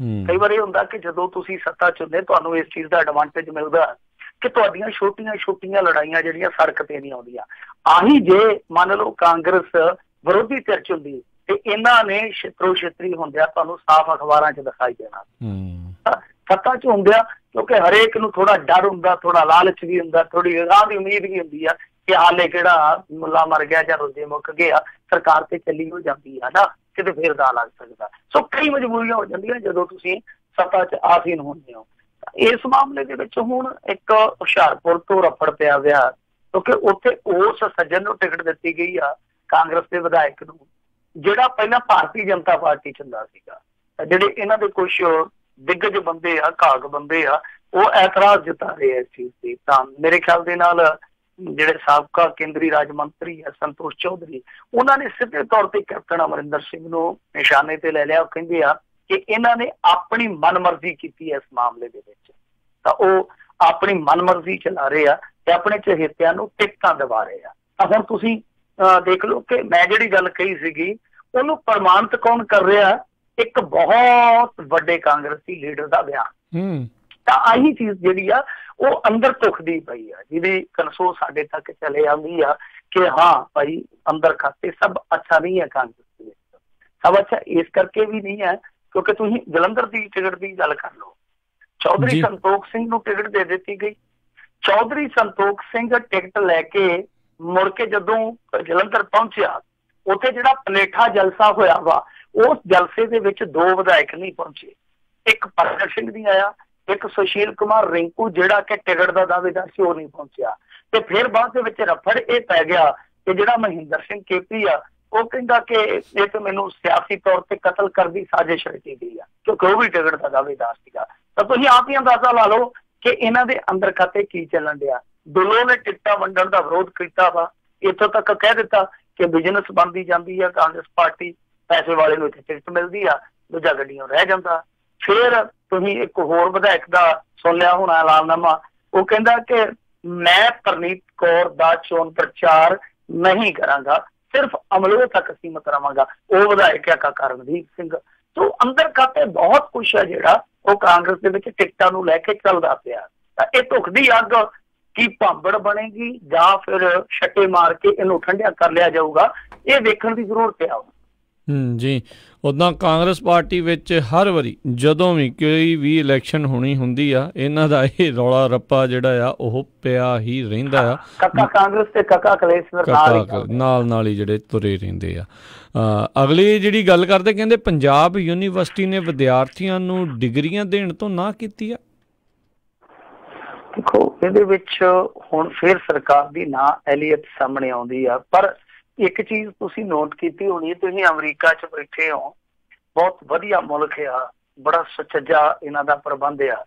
ਕਈ ਵਾਰ ਇਹ ਹੁੰਦਾ ਕਿ ਜਦੋਂ ਤੁਸੀਂ ਸੱਤਾ ਚ ਹੁੰਦੇ ਤੁਹਾਨੂੰ ਇਸ ਚੀਜ਼ ਦਾ ਐਡਵਾਂਟੇਜ ਮਿਲਦਾ ਕਿ ਤੁਹਾਡੀਆਂ ਛੋਟੀਆਂ ਛੋਟੀਆਂ ਲੜਾਈਆਂ ਜਿਹੜੀਆਂ ਸੜਕ ਤੇ ਨਹੀਂ ਆਉਂਦੀਆਂ। ਆਹੀ ਜੇ ਮੰਨ ਲਓ ਕਾਂਗਰਸ ਵਿਰੋਧੀ ਧਿਰ ਚ ਹੁੰਦੀ ਤੇ ਇਹਨਾਂ ਨੇ ਛਿੱਤਰੋ ਛਿੱਤਰੀ ਹੁੰਦਿਆ ਤੁਹਾਨੂੰ ਸਾਫ਼ ਅਖਬਾਰਾਂ 'ਚ ਦਿਖਾਈ ਦੇਣਾ। ਸੱਤਾ 'ਚ ਹੁੰਦਿਆ ਕਿਉਂਕਿ ਹਰੇਕ ਨੂੰ ਥੋੜਾ ਡਰ ਹੁੰਦਾ, ਥੋੜਾ ਲਾਲਚ ਵੀ ਹੁੰਦਾ, ਥੋੜੀ ਰਾਹ ਦੀ ਉਮੀਦ ਵੀ ਹੁੰਦੀ ਆ ਕਿ ਹਾਲੇ ਕਿਹੜਾ ਮੁੱਲਾ ਮਰ ਗਿਆ ਜਾਂ ਰੋਜੇ ਮੁੱਕ ਗਿਆ, ਸਰਕਾਰ ਤੇ ਚੱਲੀ ਹੋ ਜਾਂਦੀ ਆ ਨਾ, ਕਿਤੇ ਫੇਰ ਦਾ ਲੱਗ ਸਕਦਾ। ਸੋ ਕਈ ਮਜਬੂਰੀਆਂ ਹੋ ਜਾਂਦੀਆਂ ਜਦੋਂ ਤੁਸੀਂ ਸੱਤਾ 'ਚ ਆਸੀਨ ਹੁੰਦੇ ਹੋ। ਇਸ ਮਾਮਲੇ ਦੇ ਵਿੱਚ ਹੁਣ ਇੱਕ ਹੁਸ਼ਿਆਰਪੁਰ ਤੋਂ ਰਫੜ ਪਿਆ ਵਿਆ, ਕਿਉਂਕਿ ਉੱਥੇ ਉਸ ਸੱਜਣ ਨੂੰ ਟਿਕਟ ਦਿੱਤੀ ਗਈ ਆ, ਕਾਂਗਰਸ ਦੇ ਵਿਧਾਇਕ ਨੂੰ, ਜਿਹੜਾ ਪਹਿਲਾਂ ਭਾਰਤੀ ਜਨਤਾ ਪਾਰਟੀ ਚ ਹੁੰਦਾ ਸੀਗਾ। ਜਿਹੜੇ ਇਹਨਾਂ ਦੇ ਕੁਛ ਦਿੱਗਜ ਬੰਦੇ ਆ, ਘਾਗ ਬੰਦੇ ਆ, ਉਹ ਐਤਰਾਜ਼ ਜਤਾ ਰਹੇ ਇਸ ਚੀਜ਼ ਤੇ। ਤਾਂ ਮੇਰੇ ਖਿਆਲ ਦੇ ਨਾਲ ਜਿਹੜੇ ਸਾਬਕਾ ਕੇਂਦਰੀ ਰਾਜ ਮੰਤਰੀ ਆ ਸੰਤੋਸ਼ ਚੌਧਰੀ, ਉਹਨਾਂ ਨੇ ਸਿੱਧੇ ਤੌਰ ਤੇ ਕੈਪਟਨ ਅਮਰਿੰਦਰ ਸਿੰਘ ਨੂੰ ਨਿਸ਼ਾਨੇ ਤੇ ਲੈ ਲਿਆ। ਉਹ ਕਹਿੰਦੇ ਆ ਕਿ ਇਹਨਾਂ ਨੇ ਆਪਣੀ ਮਨਮਰਜ਼ੀ ਕੀਤੀ ਹੈ ਇਸ ਮਾਮਲੇ ਦੇ ਵਿੱਚ, ਤਾਂ ਉਹ ਆਪਣੀ ਮਨਮਰਜ਼ੀ ਚਲਾ ਰਹੇ ਆ ਤੇ ਆਪਣੇ ਚਹੇਤਿਆਂ ਨੂੰ ਟਿਕਟਾਂ ਦਿਵਾ ਰਹੇ ਆ। ਤਾਂ ਹੁਣ ਤੁਸੀਂ ਦੇਖ ਲਓ ਕਿ ਮੈਂ ਜਿਹੜੀ ਗੱਲ ਕਹੀ ਸੀਗੀ ਉਹਨੂੰ ਪ੍ਰਮਾਣਿਤ ਕੌਣ ਕਰ ਰਿਹਾ? ਇੱਕ ਬਹੁਤ ਵੱਡੇ ਕਾਂਗਰਸੀ ਲੀਡਰ ਦਾ ਬਿਆਨ। ਤਾਂ ਆਹੀ ਚੀਜ਼ ਜਿਹੜੀ ਆ ਉਹ ਅੰਦਰ ਧੁਖਦੀ ਪਈ ਆ, ਜਿਹਦੀ ਕਨਸੋ ਸਾਡੇ ਤੱਕ ਚਲੇ ਆਉਂਦੀ ਆ ਕਿ ਹਾਂ ਭਾਈ ਅੰਦਰ ਖਾਤੇ ਸਭ ਅੱਛਾ ਨਹੀਂ ਹੈ ਕਾਂਗਰਸ ਦੇ ਵਿੱਚ। ਸਭ ਅੱਛਾ ਇਸ ਕਰਕੇ ਵੀ ਨਹੀਂ ਹੈ ਕਿਉਂਕਿ ਤੁਸੀਂ ਜਲੰਧਰ ਦੀ ਟਿਕਟ ਦੀ ਗੱਲ ਕਰ ਲਓ, ਚੌਧਰੀ ਸੰਤੋਖ ਸਿੰਘ ਨੂੰ ਟਿਕਟ ਦੇ ਦਿੱਤੀ ਗਈ। ਚੌਧਰੀ ਸੰਤੋਖ ਸਿੰਘ ਟਿਕਟ ਲੈ ਕੇ ਮੁੜ ਕੇ ਜਦੋਂ ਜਲੰਧਰ ਪਹੁੰਚਿਆ, ਉੱਥੇ ਜਿਹੜਾ ਪਲੇਠਾ ਜਲਸਾ ਹੋਇਆ ਵਾ, ਉਸ ਜਲਸੇ ਦੇ ਵਿੱਚ ਦੋ ਵਿਧਾਇਕ ਨਹੀਂ ਪਹੁੰਚੇ। ਇੱਕ ਪ੍ਰਗਟ ਸਿੰਘ ਨਹੀਂ ਆਇਆ, ਇੱਕ ਸੁਸ਼ੀਲ ਕੁਮਾਰ ਰਿੰਕੂ ਜਿਹੜਾ ਕਿ ਟਿਕਟ ਦਾ ਦਾਅਵੇਦਾਰ ਸੀ ਉਹ ਨਹੀਂ ਪਹੁੰਚਿਆ। ਤੇ ਫਿਰ ਬਾਅਦ ਦੇ ਵਿੱਚ ਰਫੜ ਇਹ ਪੈ ਗਿਆ ਕਿ ਜਿਹੜਾ ਮਹਿੰਦਰ ਸਿੰਘ ਕੇਪੀ ਆ ਉਹ ਕਹਿੰਦਾ ਕਿ ਇਹ ਤਾਂ ਮੈਨੂੰ ਸਿਆਸੀ ਤੌਰ ਤੇ ਕਤਲ ਕਰਨ ਦੀ ਸਾਜ਼ਿਸ਼ ਰਚੀ ਗਈ ਆ, ਕਿਉਂਕਿ ਉਹ ਵੀ ਟਿਕਟ ਦਾ ਦਾਅਵੇਦਾਰ ਸੀਗਾ। ਤਾਂ ਤੁਸੀਂ ਆਪ ਹੀ ਅੰਦਾਜ਼ਾ ਲਾ ਲਓ ਕਿ ਇਹਨਾਂ ਦੇ ਅੰਦਰ ਖਾਤੇ ਕੀ ਚੱਲਣ ਡਿਆ। ਦੁੱਲੋਂ ਨੇ ਟਿਕਟਾਂ ਵੰਡਣ ਦਾ ਵਿਰੋਧ ਕੀਤਾ ਵਾ, ਇੱਥੋਂ ਤੱਕ ਕਹਿ ਦਿੱਤਾ ਕਿ ਬਿਜ਼ਨਸ ਬਣਦੀ ਜਾਂਦੀ ਆ ਕਾਂਗਰਸ ਪਾਰਟੀ, ਪੈਸੇ ਵਾਲੇ ਨੂੰ ਇੱਥੇ ਟਿਕਟ ਮਿਲਦੀ ਆ, ਦੂਜਾ ਗੱਡੀਆਂ ਰਹਿ ਜਾਂਦਾ। ਫਿਰ ਤੁਸੀਂ ਇੱਕ ਹੋਰ ਵਿਧਾਇਕ ਦਾ ਸੁਣ ਲਿਆ ਹੋਣਾ ਐਲਾਨਨਾਮਾ, ਉਹ ਕਹਿੰਦਾ ਕਿ ਮੈਂ ਪਰਨੀਤ ਕੌਰ ਦਾ ਚੋਣ ਪ੍ਰਚਾਰ ਨਹੀਂ ਕਰਾਂਗਾ, ਸਿਰਫ ਅਮਲੋਂ ਤੱਕ ਸੀਮਤ ਰਵਾਂਗਾ। ਉਹ ਵਿਧਾਇਕ ਆ ਕਾਕਾ ਰਣਦੀਪ ਸਿੰਘ। ਸੋ ਅੰਦਰ ਖਾਤੇ ਬਹੁਤ ਕੁਛ ਆ ਜਿਹੜਾ ਉਹ ਕਾਂਗਰਸ ਦੇ ਵਿੱਚ ਟਿਕਟਾਂ ਨੂੰ ਲੈ ਕੇ ਚੱਲਦਾ ਪਿਆ। ਤਾਂ ਇਹ ਧੁਖਦੀ ਅੱਗ ਕੀ ਭਾਂਬੜ ਬਣੇਗੀ ਜਾਂ ਫਿਰ ਛੱਟੇ ਮਾਰ ਕੇ ਇਹਨੂੰ ਠੰਡਿਆ ਕਰ ਲਿਆ ਜਾਊਗਾ, ਇਹ ਵੇਖਣ ਦੀ ਜ਼ਰੂਰਤ ਆ। ਜੀ, ਉੱਦਾਂ ਕਾਂਗਰਸ ਪਾਰਟੀ ਵਿੱਚ ਹਰ ਵਾਰੀ ਜਦੋਂ ਵੀ ਕੋਈ ਵੀ ਇਲੈਕਸ਼ਨ ਹੋਣੀ ਹੁੰਦੀ ਆ, ਇਹਨਾਂ ਦਾ ਇਹ ਰੌਲਾ ਰੱਪਾ ਜਿਹੜਾ ਆ ਉਹ ਪਿਆ ਹੀ ਰਹਿੰਦਾ ਆ। ਕਾਕਾ ਕਾਂਗਰਸ ਤੇ ਕਾਕਾ ਕਲੇਸ਼ ਨਾਲ ਹੀ ਜਿਹੜੇ ਤੁਰੇ ਰਹਿੰਦੇ ਆ। ਅਗਲੀ ਜਿਹੜੀ ਗੱਲ ਕਰਦੇ, ਕਹਿੰਦੇ ਪੰਜਾਬ ਯੂਨੀਵਰਸਿਟੀ ਨੇ ਵਿਦਿਆਰਥੀਆਂ ਨੂੰ ਡਿਗਰੀਆਂ ਦੇਣ ਤੋਂ ਨਾਂਹ ਕੀਤੀ ਆ। ਦੇਖੋ ਇਹਦੇ ਵਿੱਚ ਹੁਣ ਫਿਰ ਸਰਕਾਰ ਦੀ ਨਾਅਹਲੀਅਤ ਸਾਹਮਣੇ ਆਉਂਦੀ ਆ। ਪਰ ਇੱਕ ਚੀਜ਼ ਤੁਸੀਂ ਨੋਟ ਕੀਤੀ ਹੋਣੀ, ਤੁਸੀਂ ਅਮਰੀਕਾ 'ਚ ਬੈਠੇ ਹੋ, ਬਹੁਤ ਵਧੀਆ ਮੁਲਕ ਆ, ਬੜਾ ਸੁਚੱਜਾ ਇਹਨਾਂ ਦਾ ਪ੍ਰਬੰਧ ਆ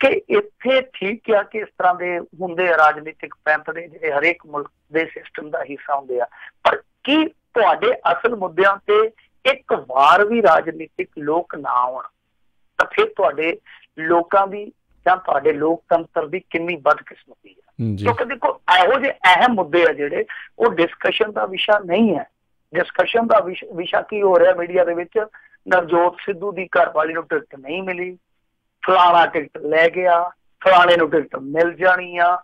ਕਿ ਇੱਥੇ ਠੀਕ ਆ ਕਿ ਇਸ ਤਰ੍ਹਾਂ ਦੇ ਹੁੰਦੇ ਆ ਰਾਜਨੀਤਿਕ ਪੈਂਤੜੇ ਜਿਹੜੇ ਹਰੇਕ ਮੁਲਕ ਦੇ ਸਿਸਟਮ ਦਾ ਹਿੱਸਾ ਹੁੰਦੇ ਆ। ਪਰ ਕੀ ਤੁਹਾਡੇ ਅਸਲ ਮੁੱਦਿਆਂ ਤੇ ਇੱਕ ਵਾਰ ਵੀ ਰਾਜਨੀਤਿਕ ਲੋਕ ਨਾ ਆਉਣ ਤਾਂ ਫਿਰ ਤੁਹਾਡੇ ਲੋਕਾਂ ਦੀ ਜਾਂ ਤੁਹਾਡੇ ਲੋਕਤੰਤਰ ਦੀ ਕਿੰਨੀ ਬਦਕਿਸਮਤੀ ਆ। ਕਿਉਂਕਿ ਦੇਖੋ ਇਹੋ ਜਿਹੇ ਅਹਿਮ ਮੁੱਦੇ ਆ ਜਿਹੜੇ ਉਹ ਡਿਸਕਸ਼ਨ ਦਾ ਵਿਸ਼ਾ ਨਹੀਂ ਹੈ। ਡਿਸਕਸ਼ਨ ਦਾ ਵਿਸ਼ਾ ਕੀ ਹੋ ਰਿਹਾ ਮੀਡੀਆ ਦੇ ਵਿੱਚ? ਨਵਜੋਤ ਸਿੱਧੂ ਦੀ ਘਰਵਾਲੀ ਨੂੰ ਟਿਕਟ ਨਹੀਂ ਮਿਲੀ, ਫਲਾਣਾ ਟਿਕਟ ਲੈ ਗਿਆ, ਫਲਾਣੇ ਨੂੰ ਟਿਕਟ ਮਿਲ ਜਾਣੀ ਆ,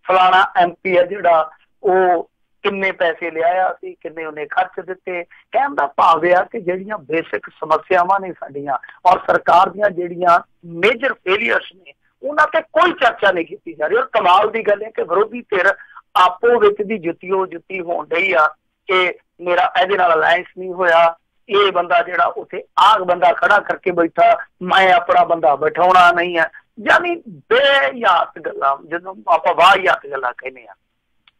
ਫਲਾਣਾ MP ਆ ਜਿਹੜਾ ਉਹ ਕਿੰਨੇ ਪੈਸੇ ਲਿਆਇਆ ਸੀ, ਕਿੰਨੇ ਉਹਨੇ ਖਰਚ ਦਿੱਤੇ। ਕਹਿਣ ਦਾ ਭਾਵ ਆ ਕਿ ਜਿਹੜੀਆਂ ਬੇਸਿਕ ਸਮੱਸਿਆਵਾਂ ਨੇ ਸਾਡੀਆਂ ਔਰ ਸਰਕਾਰ ਦੀਆਂ ਜਿਹੜੀਆਂ ਮੇਜਰ ਫੇਲੀਅਰਸ ਨੇ ਉਹਨਾਂ ਤੇ ਕੋਈ ਚਰਚਾ ਨਹੀਂ ਕੀਤੀ ਜਾ ਰਹੀ। ਔਰ ਕਮਾਲ ਦੀ ਗੱਲ ਹੈ ਕਿ ਵਿਰੋਧੀ ਧਿਰ ਆਪੋ ਵਿੱਚ ਦੀ ਜੁੱਤੀ ਹੋਣ ਡਈ ਆ ਕਿ ਮੇਰਾ ਇਹਦੇ ਨਾਲ ਅਲਾਇੰਸ ਨਹੀਂ ਹੋਇਆ, ਇਹ ਬੰਦਾ ਜਿਹੜਾ ਉੱਥੇ ਆਹ ਬੰਦਾ ਖੜਾ ਕਰਕੇ ਬੈਠਾ, ਮੈਂ ਆਪਣਾ ਬੰਦਾ ਬਿਠਾਉਣਾ ਨਹੀਂ ਹੈ। ਯਾਨੀ ਬੇਯਾਤ ਗੱਲਾਂ, ਜਦੋਂ ਆਪਾਂ ਵਾਹਿਯਾਤ ਗੱਲਾਂ ਕਹਿੰਦੇ ਆ।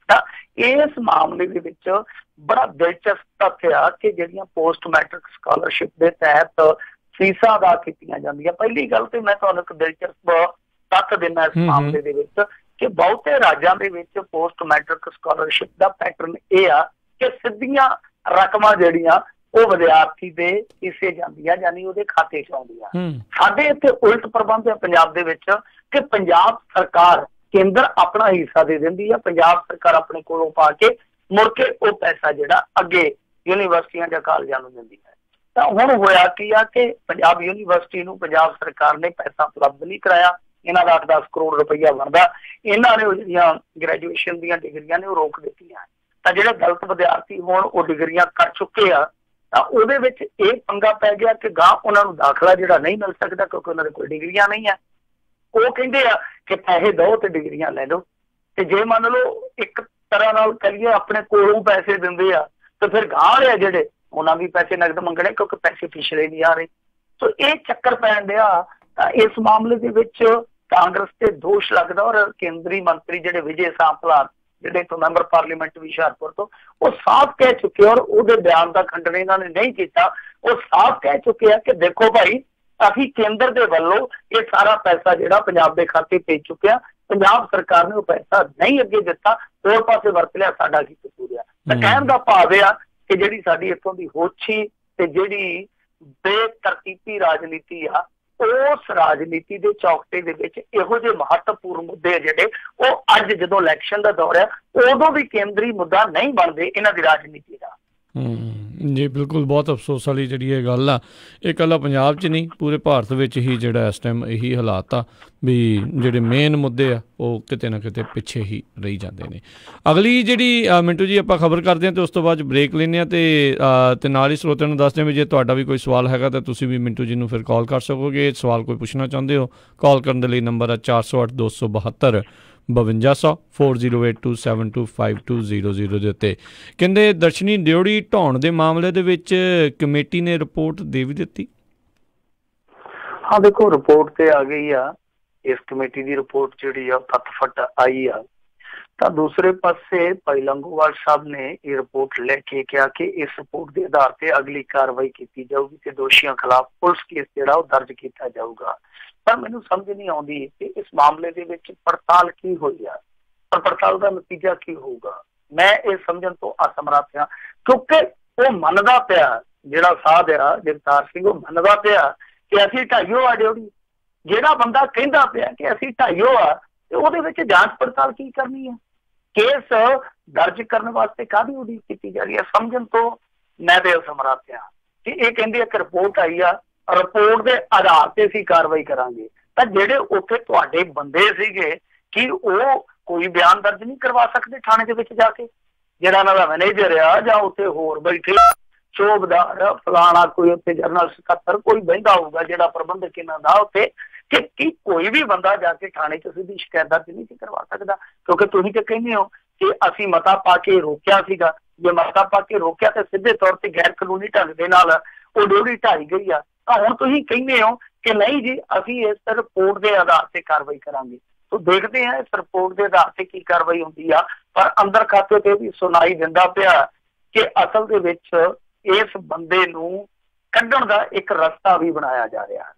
ਤਾਂ ਇਸ ਮਾਮਲੇ ਦੇ ਵਿੱਚ ਬੜਾ ਦਿਲਚਸਪ ਤੱਥ ਆ ਕਿ ਜਿਹੜੀਆਂ ਪੋਸਟ ਮੈਟ੍ਰਿਕ ਸਕਾਲਰਸ਼ਿਪ ਦੇ ਤਹਿਤ ਫੀਸਾਂ ਅਦਾ ਕੀਤੀਆਂ ਜਾਂਦੀਆਂ। ਪਹਿਲੀ ਗੱਲ ਤੇ ਮੈਂ ਤੁਹਾਨੂੰ ਇੱਕ ਦਿਲਚਸਪ ਤੱਥ ਦਿੰਦਾ ਇਸ ਮਾਮਲੇ ਦੇ ਵਿੱਚ ਕਿ ਬਹੁਤੇ ਰਾਜਾਂ ਦੇ ਵਿੱਚ ਪੋਸਟ ਮੈਟ੍ਰਿਕ ਸਕਾਲਰਸ਼ਿਪ ਦਾ ਪੈਟਰਨ ਇਹ ਆ ਕਿ ਸਿੱਧੀਆਂ ਰਕਮਾਂ ਜਿਹੜੀਆਂ ਉਹ ਵਿਦਿਆਰਥੀ ਦੇ ਹਿੱਸੇ ਜਾਂਦੀਆਂ, ਯਾਨੀ ਉਹਦੇ ਖਾਤੇ 'ਚ ਆਉਂਦੀਆਂ। ਸਾਡੇ ਇੱਥੇ ਉਲਟ ਪ੍ਰਬੰਧ ਹੈ ਪੰਜਾਬ ਦੇ ਵਿੱਚ ਕਿ ਪੰਜਾਬ ਸਰਕਾਰ ਕੇਂਦਰ ਆਪਣਾ ਹਿੱਸਾ ਦੇ ਦਿੰਦੀ ਆ, ਪੰਜਾਬ ਸਰਕਾਰ ਆਪਣੇ ਕੋਲੋਂ ਪਾ ਕੇ ਮੁੜ ਕੇ ਉਹ ਪੈਸਾ ਜਿਹੜਾ ਅੱਗੇ ਯੂਨੀਵਰਸਿਟੀਆਂ ਜਾਂ ਕਾਲਜਾਂ ਨੂੰ ਦਿੰਦੀ ਹੈ। ਤਾਂ ਹੁਣ ਹੋਇਆ ਕੀ ਆ ਕਿ ਪੰਜਾਬ ਯੂਨੀਵਰਸਿਟੀ ਨੂੰ ਪੰਜਾਬ ਸਰਕਾਰ ਨੇ ਪੈਸਾ ਉਪਲਬਧ ਨਹੀਂ ਕਰਾਇਆ। ਇਹਨਾਂ ਦਾ 8-10 ਕਰੋੜ ਰੁਪਈਆ ਬਣਦਾ, ਇਹਨਾਂ ਨੇ ਉਹ ਜਿਹੜੀਆਂ ਗ੍ਰੈਜੂਏਸ਼ਨ ਦੀਆਂ ਡਿਗਰੀਆਂ ਨੇ ਉਹ ਰੋਕ ਦਿੱਤੀਆਂ। ਤਾਂ ਜਿਹੜੇ ਦਲਿਤ ਵਿਦਿਆਰਥੀ ਹੁਣ ਉਹ ਡਿਗਰੀਆਂ ਕਰ ਚੁੱਕੇ ਆ, ਤਾਂ ਉਹਦੇ ਵਿੱਚ ਇਹ ਪੰਗਾ ਪੈ ਗਿਆ ਕਿ ਗਾਂ ਉਹਨਾਂ ਨੂੰ ਦਾਖਲਾ ਜਿਹੜਾ ਨਹੀਂ ਮਿਲ ਸਕਦਾ ਕਿਉਂਕਿ ਉਹਨਾਂ ਦੇ ਕੋਈ ਡਿਗਰੀਆਂ ਨਹੀਂ ਹੈ। ਉਹ ਕਹਿੰਦੇ ਆ ਕਿ ਪੈਸੇ ਦਿਓ ਤੇ ਡਿਗਰੀਆਂ ਲੈ ਲਓ। ਤੇ ਜੇ ਮੰਨ ਲਓ ਇੱਕ ਤਰ੍ਹਾਂ ਨਾਲ ਕਰੀਏ ਆਪਣੇ ਕੋਲੋਂ ਪੈਸੇ ਦਿੰਦੇ ਆ ਤੇ ਫਿਰ ਗਾਂ ਵਾਲੇ ਜਿਹੜੇ ਉਹਨਾਂ ਵੀ ਪੈਸੇ ਨਗਦ ਮੰਗਣੇ ਕਿਉਂਕਿ ਪੈਸੇ ਪਿਛਲੇ ਨਹੀਂ ਆ ਰਹੇ। ਸੋ ਇਹ ਚੱਕਰ ਪੈਣ ਡਿਆ। ਤਾਂ ਇਸ ਮਾਮਲੇ ਦੇ ਵਿੱਚ ਕਾਂਗਰਸ ਤੇ ਦੋਸ਼ ਲੱਗਦਾ ਔਰ ਕੇਂਦਰੀ ਮੰਤਰੀ ਜਿਹੜੇ ਵਿਜੇ ਸਾਂਪਲਾ ਜਿਹੜੇ ਤੋਂ ਮੈਂਬਰ ਪਾਰਲੀਮੈਂਟ ਹੁਸ਼ਿਆਰਪੁਰ ਤੋਂ, ਉਹ ਸਾਫ਼ ਕਹਿ ਚੁੱਕੇ ਔਰ ਉਹਦੇ ਬਿਆਨ ਦਾ ਖੰਡਨ ਇਹਨਾਂ ਨੇ ਨਹੀਂ ਕੀਤਾ। ਉਹ ਸਾਫ਼ ਕਹਿ ਚੁੱਕੇ ਆ ਕਿ ਦੇਖੋ ਭਾਈ, ਅਸੀਂ ਕੇਂਦਰ ਦੇ ਵੱਲੋਂ ਇਹ ਸਾਰਾ ਪੈਸਾ ਜਿਹੜਾ ਪੰਜਾਬ ਦੇ ਖਾਤੇ ਭੇਜ ਚੁੱਕਿਆ, ਪੰਜਾਬ ਸਰਕਾਰ ਨੇ ਉਹ ਪੈਸਾ ਨਹੀਂ ਅੱਗੇ ਦਿੱਤਾ, ਹੋਰ ਪਾਸੇ ਵਰਤ ਲਿਆ, ਸਾਡਾ ਕੀ ਕਸੂਰ ਆ। ਤਾਂ ਕਹਿਣ ਦਾ ਭਾਵ ਆ ਕਿ ਜਿਹੜੀ ਸਾਡੀ ਇੱਥੋਂ ਦੀ ਹੋਛੀ ਤੇ ਜਿਹੜੀ ਬੇਤਰਤੀਬੀ ਰਾਜਨੀਤੀ ਆ, ਉਸ ਰਾਜਨੀਤੀ ਦੇ ਚੌਕਟੇ ਦੇ ਵਿੱਚ ਇਹੋ ਜਿਹੇ ਮਹੱਤਵਪੂਰਨ ਮੁੱਦੇ ਜਿਹੜੇ ਉਹ ਅੱਜ ਜਦੋਂ ਇਲੈਕਸ਼ਨ ਦਾ ਦੌਰ ਹੈ ਉਦੋਂ ਵੀ ਕੇਂਦਰੀ ਮੁੱਦਾ ਨਹੀਂ ਬਣਦੇ ਇਹਨਾਂ ਦੀ ਰਾਜਨੀਤੀ ਦਾ। ਜੀ ਬਿਲਕੁਲ, ਬਹੁਤ ਅਫਸੋਸ ਵਾਲੀ ਜਿਹੜੀ ਇਹ ਗੱਲ ਆ। ਇਹ ਇਕੱਲਾ ਪੰਜਾਬ 'ਚ ਨਹੀਂ, ਪੂਰੇ ਭਾਰਤ ਵਿੱਚ ਹੀ ਜਿਹੜਾ ਇਸ ਟਾਈਮ ਇਹੀ ਹਾਲਾਤ ਆ ਵੀ ਜਿਹੜੇ ਮੇਨ ਮੁੱਦੇ ਆ ਉਹ ਕਿਤੇ ਨਾ ਕਿਤੇ ਪਿੱਛੇ ਹੀ ਰਹੀ ਜਾਂਦੇ ਨੇ। ਅਗਲੀ ਜਿਹੜੀ ਮਿੰਟੂ ਜੀ ਆਪਾਂ ਖਬਰ ਕਰਦੇ ਹਾਂ ਅਤੇ ਉਸ ਤੋਂ ਬਾਅਦ ਬ੍ਰੇਕ ਲੈਂਦੇ ਹਾਂ ਅਤੇ ਨਾਲ ਹੀ ਸਰੋਤਿਆਂ ਨੂੰ ਦੱਸਦੇ ਹਾਂ ਵੀ ਜੇ ਤੁਹਾਡਾ ਵੀ ਕੋਈ ਸਵਾਲ ਹੈਗਾ ਤਾਂ ਤੁਸੀਂ ਵੀ ਮਿੰਟੂ ਜੀ ਨੂੰ ਫਿਰ ਕਾਲ ਕਰ ਸਕੋਗੇ। ਸਵਾਲ ਕੋਈ ਪੁੱਛਣਾ ਚਾਹੁੰਦੇ ਹੋ, ਕਾਲ ਕਰਨ ਦੇ ਲਈ ਨੰਬਰ ਹੈ 408 272 5200 4082725200 ਦੇ ਉੱਤੇ। ਕਹਿੰਦੇ ਦਰਸ਼ਨੀ ਡਿਊਟੀ ਢਾਉਣ ਦੇ ਮਾਮਲੇ ਦੇ ਵਿੱਚ ਕਮੇਟੀ ਨੇ ਰਿਪੋਰਟ ਦੇ ਵੀ ਦਿੱਤੀ। ਹਾਂ ਦੇਖੋ, ਰਿਪੋਰਟ ਤੇ ਆ ਗਈ ਆ। ਇਸ ਕਮੇਟੀ ਦੀ ਰਿਪੋਰਟ ਜਿਹੜੀ ਆ ਤੱਤ-ਫੱਟ ਆਈ ਆ। ਤਾਂ ਦੂਸਰੇ ਪਾਸੇ ਭਾਈ ਲੰਗੋਵਾਲ ਸਾਹਿਬ ਨੇ ਇਹ ਰਿਪੋਰਟ ਲੈ ਕੇ ਕਿਹਾ ਕਿ ਇਸ ਰਿਪੋਰਟ ਦੇ ਆਧਾਰ ਤੇ ਅਗਲੀ ਕਾਰਵਾਈ ਕੀਤੀ ਜਾਊਗੀ ਤੇ ਦੋਸ਼ੀਆਂ ਖਿਲਾਫ ਪੁਲਿਸ ਕੇਸ ਜਿਹੜਾ ਉਹ ਦਰਜ ਕੀਤਾ ਜਾਊਗਾ। ਪਰ ਮੈਨੂੰ ਸਮਝ ਨਹੀਂ ਆਉਂਦੀ ਕਿ ਇਸ ਮਾਮਲੇ ਦੇ ਵਿੱਚ ਪੜਤਾਲ ਕੀ ਹੋਈ ਆ, ਪਰ ਪੜਤਾਲ ਦਾ ਨਤੀਜਾ ਕੀ ਹੋਊਗਾ। ਮੈਂ ਇਹ ਸਮਝਣ ਤੋਂ ਅਸਮਰੱਥ ਹਾਂ ਕਿਉਂਕਿ ਉਹ ਮੰਨਦਾ ਪਿਆ, ਜਿਹੜਾ ਸਾਧ ਆ ਜਗਤਾਰ ਸਿੰਘ, ਉਹ ਮੰਨਦਾ ਪਿਆ ਕਿ ਅਸੀਂ ਢਾਈਓ ਆ ਡਿਊਟੀ। ਜਿਹੜਾ ਬੰਦਾ ਕਹਿੰਦਾ ਪਿਆ ਕਿ ਅਸੀਂ ਢਾਈਓ ਆ ਤੇ ਉਹਦੇ ਵਿੱਚ ਜਾਂਚ ਪੜਤਾਲ ਕੀ ਕਰਨੀ ਹੈ? ਕੇਸ ਦਰਜ ਕਰਨ ਵਾਸਤੇ ਕਾਹਦੀ ਉਡੀਕ ਕੀਤੀ ਜਾ ਰਹੀ ਹੈ? ਸਮਝਣ ਤੋਂ ਮੈਂ ਤੇ ਅਸਮਰੱਥ ਹਾਂ ਕਿ ਇਹ ਕਹਿੰਦੇ ਇੱਕ ਰਿਪੋਰਟ ਆਈ ਆ, ਰਿਪੋਰਟ ਦੇ ਆਧਾਰ ਤੇ ਅਸੀਂ ਕਾਰਵਾਈ ਕਰਾਂਗੇ। ਤਾਂ ਜਿਹੜੇ ਉੱਥੇ ਤੁਹਾਡੇ ਬੰਦੇ ਸੀਗੇ ਕੀ ਉਹ ਕੋਈ ਬਿਆਨ ਦਰਜ ਨਹੀਂ ਕਰਵਾ ਸਕਦੇ ਥਾਣੇ ਦੇ ਵਿੱਚ ਜਾ ਕੇ? ਜਿਹੜਾ ਇਹਨਾਂ ਦਾ ਮੈਨੇਜਰ ਆ ਜਾਂ ਉੱਥੇ ਹੋਰ ਬੈਠੇ ਸ਼ੋਭਦਾਰ ਫਲਾਣਾ ਕੋਈ ਉੱਥੇ ਜਨਰਲ ਸਕੱਤਰ ਕੋਈ ਬਹਿੰਦਾ ਹੋਊਗਾ ਜਿਹੜਾ ਪ੍ਰਬੰਧਕ ਇਹਨਾਂ ਦਾ ਉੱਥੇ, ਕਿ ਕੋਈ ਵੀ ਬੰਦਾ ਜਾ ਕੇ ਥਾਣੇ 'ਚ ਸਿੱਧੀ ਸ਼ਿਕਾਇਤ ਦਰਜ ਨਹੀਂ ਸੀ ਕਰਵਾ ਸਕਦਾ? ਕਿਉਂਕਿ ਤੁਸੀਂ ਤੇ ਕਹਿੰਦੇ ਹੋ ਕਿ ਅਸੀਂ ਮਤਾ ਪਾ ਕੇ ਰੋਕਿਆ ਸੀਗਾ। ਜੇ ਮਤਾ ਪਾ ਕੇ ਰੋਕਿਆ ਤਾਂ ਸਿੱਧੇ ਤੌਰ ਤੇ ਗੈਰ ਕਾਨੂੰਨੀ ਢੰਗ ਦੇ ਨਾਲ ਉਹ ਡਿਊਟੀ ਢਾਈ ਗਈ ਆ। ਤਾਂ ਹੁਣ ਤੁਸੀਂ ਕਹਿੰਦੇ ਹੋ ਕਿ ਨਹੀਂ ਜੀ ਅਸੀਂ ਇਸ ਰਿਪੋਰਟ ਦੇ ਆਧਾਰ ਤੇ ਕਾਰਵਾਈ ਕਰਾਂਗੇ। ਸੋ ਦੇਖਦੇ ਹਾਂ ਇਸ ਰਿਪੋਰਟ ਦੇ ਆਧਾਰ ਤੇ ਕੀ ਕਾਰਵਾਈ ਹੁੰਦੀ ਆ। ਪਰ ਅੰਦਰ ਖਾਤੇ ਤੇ ਵੀ ਸੁਣਾਈ ਦਿੰਦਾ ਪਿਆ ਕਿ ਅਸਲ ਦੇ ਵਿੱਚ ਇਸ ਬੰਦੇ ਨੂੰ ਕੱਢਣ ਦਾ ਇੱਕ ਰਸਤਾ ਵੀ ਬਣਾਇਆ ਜਾ ਰਿਹਾ ਹੈ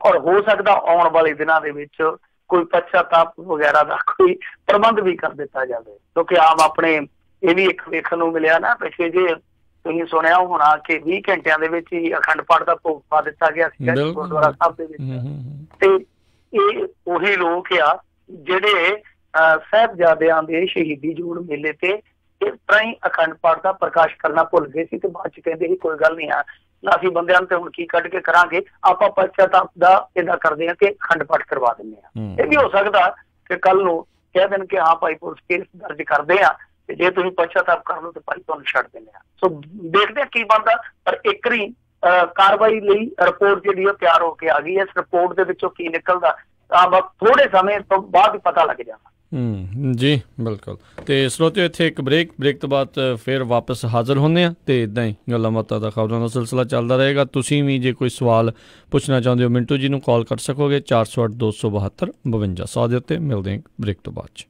ਔਰ ਹੋ ਸਕਦਾ ਆਉਣ ਵਾਲੇ ਦਿਨਾਂ ਦੇ ਵਿੱਚ ਕੋਈ ਪਛਤਾਪ ਵਗੈਰਾ ਦਾ ਕੋਈ ਪ੍ਰਬੰਧ ਵੀ ਕਰ ਦਿੱਤਾ ਜਾਵੇ। ਕਿਉਂਕਿ ਆਮ ਆਪਣੇ ਇਹ ਵੀ ਇੱਕ ਵੇਖਣ ਨੂੰ ਮਿਲਿਆ ਨਾ ਪਿੱਛੇ ਜੇ ਤੁਸੀਂ ਸੁਣਿਆ ਹੋਣਾ ਕਿ 20 ਘੰਟਿਆਂ ਦੇ ਵਿੱਚ ਹੀ ਅਖੰਡ ਪਾਠ ਦਾ ਭੋਗ ਪਾ ਦਿੱਤਾ ਗਿਆ ਸੀ ਗੁਰਦੁਆਰਾ ਸਾਹਿਬ ਦੇ ਵਿੱਚ। ਤੇ ਇਹ ਉਹੀ ਲੋਕ ਆ ਜਿਹੜੇ ਸਾਹਿਬਜ਼ਾਦਿਆਂ ਦੇ ਸ਼ਹੀਦੀ ਜੋੜ ਮੇਲੇ ਤੇ ਇਸ ਤਰ੍ਹਾਂ ਹੀ ਅਖੰਡ ਪਾਠ ਦਾ ਪ੍ਰਕਾਸ਼ ਕਰਨਾ ਭੁੱਲ ਗਏ ਸੀ ਤੇ ਬਾਅਦ ਚ ਕਹਿੰਦੇ ਸੀ ਕੋਈ ਗੱਲ ਨਹੀਂ ਆ ਨਾ, ਅਸੀਂ ਬੰਦਿਆਂ ਨੂੰ ਤੇ ਹੁਣ ਕੀ ਕੱਢ ਕੇ ਕਰਾਂਗੇ, ਆਪਾਂ ਪਛਤਾਪ ਦਾ ਏਦਾਂ ਕਰਦੇ ਹਾਂ ਕਿ ਅਖੰਡ ਪਾਠ ਕਰਵਾ ਦਿੰਦੇ ਹਾਂ। ਇਹ ਵੀ ਹੋ ਸਕਦਾ ਕਿ ਕੱਲ ਨੂੰ ਕਹਿ ਦੇਣ ਕਿ ਹਾਂ ਭਾਈ ਪੁਲਿਸ ਕੇਸ ਦਰਜ ਕਰਦੇ ਆ ਤੇ ਜੇ ਤੁਸੀਂ ਪਛਤਾਪ ਕਰ ਲਓ ਤੇ ਭਾਈ ਤੁਹਾਨੂੰ ਛੱਡ ਦਿੰਦੇ ਆ। ਸੋ ਦੇਖਦੇ ਆ ਕੀ ਬਣਦਾ, ਪਰ ਇੱਕ ਵਾਰੀ ਕਾਰਵਾਈ ਲਈ ਰਿਪੋਰਟ ਜਿਹੜੀ ਉਹ ਤਿਆਰ ਹੋ ਕੇ ਆ ਗਈ ਹੈ। ਇਸ ਰਿਪੋਰਟ ਦੇ ਵਿੱਚੋਂ ਕੀ ਨਿਕਲਦਾ ਤਾਂ ਬਸ ਥੋੜੇ ਸਮੇਂ ਤੋਂ ਬਾਅਦ ਹੀ ਪਤਾ ਲੱਗ ਜਾਣਾ। ਜੀ ਬਿਲਕੁਲ। ਤੇ ਸਰੋਤਿਓ ਇੱਥੇ ਇੱਕ ਬ੍ਰੇਕ ਤੋਂ ਬਾਅਦ ਫਿਰ ਵਾਪਸ ਹਾਜ਼ਰ ਹੁੰਦੇ ਹਾਂ ਤੇ ਇੱਦਾਂ ਹੀ ਗੱਲਾਂ ਬਾਤਾਂ ਦਾ ਖਬਰਾਂ ਦਾ ਸਿਲਸਿਲਾ ਚੱਲਦਾ ਰਹੇਗਾ। ਤੁਸੀਂ ਵੀ ਜੇ ਕੋਈ ਸਵਾਲ ਪੁੱਛਣਾ ਚਾਹੁੰਦੇ ਹੋ ਮਿੰਟੂ ਜੀ ਨੂੰ ਕਾਲ ਕਰ ਸਕੋਗੇ 408 272 5200 ਦੇ ਉੱਤੇ। ਮਿਲਦੇ ਹਾਂ ਬ੍ਰੇਕ ਤੋਂ ਬਾਅਦ 'ਚ।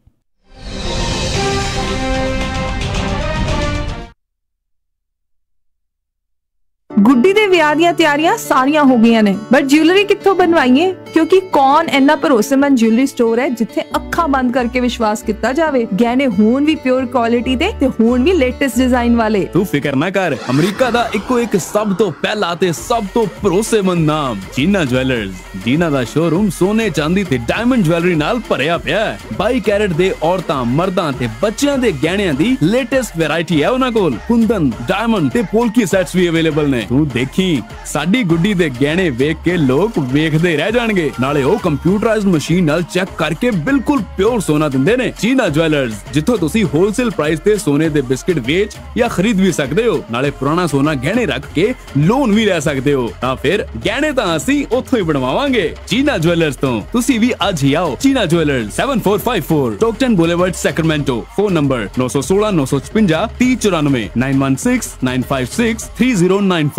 ਗੁੱਡੀ ਦੇ ਵਿਆਹ ਦੀਆਂ ਤਿਆਰੀਆਂ ਸਾਰੀਆਂ ਹੋ ਗਈਆਂ ਨੇ, ਬਟ ਜਿਊਲਰੀ ਕਿੱਥੋਂ ਬਣਵਾਈਏ? ਕਿਉਂਕਿ ਕੌਣ ਇੰਨਾ ਭਰੋਸੇਮੰਦ ਜਿਊਲਰੀ ਸਟੋਰ ਹੈ ਜਿੱਥੇ ਅੱਖਾਂ ਬੰਦ ਕਰਕੇ ਵਿਸ਼ਵਾਸ ਕੀਤਾ ਜਾਵੇ। ਗਹਿਣੇ ਹੋਣ ਵੀ ਪਿਓਰ ਕੁਆਲਿਟੀ ਦੇ ਤੇ ਹੋਣ ਵੀ ਲੇਟੈਸਟ ਡਿਜ਼ਾਈਨ ਵਾਲੇ। ਤੂੰ ਫਿਕਰ ਨਾ ਕਰ, ਅਮਰੀਕਾ ਦਾ ਇੱਕੋ ਇੱਕ ਸਭ ਤੋਂ ਪਹਿਲਾ ਤੇ ਸਭ ਤੋਂ ਭਰੋਸੇਮੰਦ ਨਾਮ ਜੀਨਾ ਜੁਐਲਰਸ। ਜੀਨਾ ਦਾ ਸ਼ੋਰੂਮ ਸੋਨੇ ਚਾਂਦੀ ਤੇ ਡਾਇਮੰਡ ਜੁਐਲਰੀ ਨਾਲ ਭਰਿਆ ਪਿਆ ਹੈ। 22 ਕੈਰਟ ਦੇ ਔਰਤਾਂ ਮਰਦਾਂ ਤੇ ਬੱਚਿਆਂ ਦੇ ਗਹਿਣਿਆਂ ਦੀ ਲੇਟੈਸਟ ਵੈਰਾਈਟੀ ਹੈ ਉਹਨਾਂ ਕੋਲ। ਕੁੰਦਨ, ਡਾਇਮੰਡ ਤੇ ਪੋਲਕੀ ਸੈਟਸ ਵੀ ਅਵੇਲੇਬਲ ਨੇ। ਤੂੰ ਦੇਖੀ ਸਾਡੀ ਗੁੱਡੀ ਦੇ ਗਹਿਣੇ ਵੇਖ ਕੇ ਲੋਕ ਵੇਖਦੇ ਰਹਿ ਜਾਣਗੇ। ਨਾਲੇ ਉਹ ਕੰਪਿਊਟਰਾਈਜ਼ਡ ਮਸ਼ੀਨ ਨਾਲ ਚੈੱਕ ਕਰਕੇ ਬਿਲਕੁਲ ਪਿਓਰ ਸੋਨਾ ਦਿੰਦੇ ਨੇ। ਜੀਨਾ ਜੁਐਲਰਸ, ਜਿੱਥੋਂ ਤੁਸੀਂ ਹੋਲਸੇਲ ਪ੍ਰਾਈਸ ਤੇ ਸੋਨੇ ਦੇ ਬਿਸਕਿਟ ਵੇਚ ਜਾਂ ਖਰੀਦ ਵੀ ਸਕਦੇ ਹੋ। ਨਾਲੇ ਪੁਰਾਣਾ ਸੋਨਾ ਗਹਿਣੇ ਰੱਖ ਕੇ ਲੋਨ ਵੀ ਲੈ ਸਕਦੇ ਹੋ। ਤਾਂ ਫਿਰ ਗਹਿਣੇ ਤਾਂ ਅਸੀਂ ਉੱਥੋਂ ਹੀ ਬਣਵਾਵਾਂਗੇ ਜੀਨਾ ਜੁਐਲਰਸ ਤੋਂ। ਤੁਸੀਂ ਵੀ ਅੱਜ ਹੀ ਆਓ। Jeena jewellers 7454 Stockton boulevard Sacramento. Phone number 916 956 3094 916 956 3094।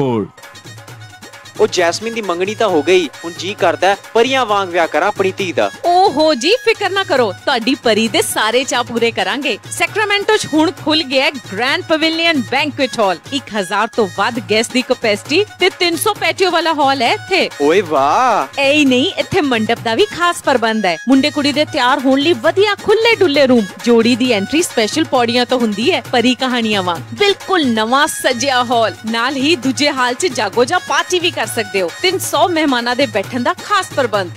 ਉਹ ਜੈਸਮੀਨ ਦੀ ਮੰਗਣੀ ਤਾਂ ਹੋ ਗਈ, ਹੁਣ ਜੀ ਕਰਦਾ ਪਰੀਆਂ ਵਾਂਗ ਵਿਆਹ ਕਰਾਂ ਆਪਣੀ ਧੀ ਦਾ। ਓਹੋ ਜੀ, ਫਿਕਰ ਨਾ ਕਰੋ, ਤੁਹਾਡੀ ਪਰੀ ਦੇ ਸਾਰੇ ਚਾਅ ਪੂਰੇ ਕਰਾਂਗੇ। ਸੈਕਰਾਮੈਂਟੋ 'ਚ ਹੁਣ ਖੁੱਲ ਗਿਆ ਗ੍ਰੈਂਡ ਪਵੇਲੀਅਨ ਬੈਂਕੁਏਟ ਹਾਲ। 1000 ਤੋਂ ਵੱਧ ਗੈਸਟ ਦੀ ਕੈਪੈਸਿਟੀ ਤੇ 300 ਪੈਟੀਓ ਵਾਲਾ ਹਾਲ ਹੈ ਇੱਥੇ। ਓਏ ਵਾਹ! ਐ ਹੀ ਨਹੀਂ, ਇੱਥੇ ਮੰਡਪ ਦਾ ਵੀ ਖਾਸ ਪ੍ਰਬੰਧ ਹੈ। ਮੁੰਡੇ ਕੁੜੀ ਦੇ ਤਿਆਰ ਹੋਣ ਲਈ ਵਧੀਆ ਖੁੱਲੇ ਡੁੱਲੇ ਰੂਮ। ਜੋੜੀ ਦੀ ਐਂਟਰੀ ਸਪੈਸ਼ਲ ਪੌੜੀਆਂ ਤੋਂ ਹੁੰਦੀ ਹੈ, ਪਰੀ ਕਹਾਣੀਆਂ ਵਾਂਗ। ਬਿਲਕੁਲ ਨਵਾਂ ਸਜਿਆ ਹਾਲ, ਨਾਲ ਹੀ ਦੂਜੇ ਹਾਲ 'ਚ ਜਾਗੋ ਜਾਂ ਪਾਰਟੀ ਵੀ ਕਰ ਸਕਦੇ ਹੋ। 300 ਮਹਿਮਾਨਾਂ ਦੇ ਬੈਠਣ ਦਾ ਖਾਸ ਪ੍ਰਬੰਧ।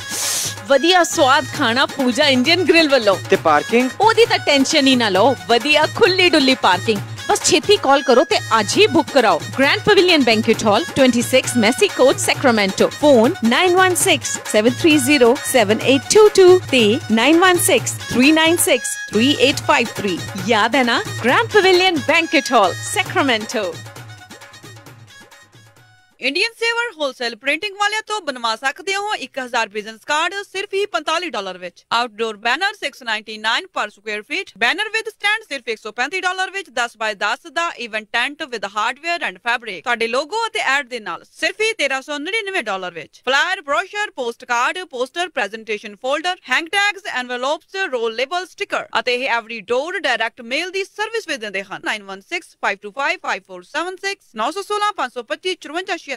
ਵਧੀਆ ਸਵਾਦ ਖਾਣਾ ਪੂਜਾ ਇੰਡੀਅਨ ਗ੍ਰਿਲ ਵੱਲੋਂ। ਤੇ ਪਾਰਕਿੰਗ? ਉਹਦੀ ਤਾਂ ਟੈਨਸ਼ਨ ਹੀ ਨਾ ਲਓ, ਵਧੀਆ ਖੁੱਲੀ ਡੁੱਲੀ ਪਾਰਕਿੰਗ। ਬਸ ਛੇਤੀ ਕਾਲ ਕਰੋ ਤੇ ਅੱਜ ਹੀ ਬੁੱਕ ਕਰਾਓ। ਗ੍ਰੈਂਡ ਪਵੇਲੀਅਨ ਬੈਂਕੁਏਟ ਹਾਲ 26 ਮੈਸੀ ਕੋਰਟ ਸੈਕਰਾਮੈਂਟੋ। ਫੋਨ 9167307822 ਤੇ 9163963853। ਯਾਦ ਹੈ ਨਾ? ਗ੍ਰੈਂਡ ਪਵੇਲੀਅਨ ਬੈਂਕੁਏਟ ਹਾਲ ਸੈਕਰਾਮੈਂਟੋ। ਇੰਡੀਅਨ ਸੇਵਰ ਹੋਲਸੇਲ ਪ੍ਰਿੰਟਿੰਗ ਵਾਲਿਆਂ ਤੋਂ ਬਣਵਾ ਸਕਦੇ ਹੋ 1000 ਬਿਜ਼ਨਸ ਕਾਰਡ ਸਿਰਫ ਹੀ $45 ਵਿੱਚ। Outdoor banner $699 per square feet. Banner with stand ਸਿਰਫ $135 ਵਿੱਚ। 10 ਬਾਏ 10 ਦਾ event tent with hardware and fabric ਤੁਹਾਡੇ ਲੋਗੋ ਅਤੇ ਐਡ ਦੇ ਨਾਲ ਸਿਰਫ ਹੀ $1399 ਵਿੱਚ। Flyer, brochure, post card, poster, presentation folder, hang tags, envelopes, roll label, sticker ਅਤੇ ਇਹ ਐਵਰੀ ਡੋਰ ਡਾਇਰੈਕਟ ਮੇਲ ਦੀ ਸਰਵਿਸ ਵੀ ਦਿੰਦੇ ਹਨ। 9165255476 916 525 54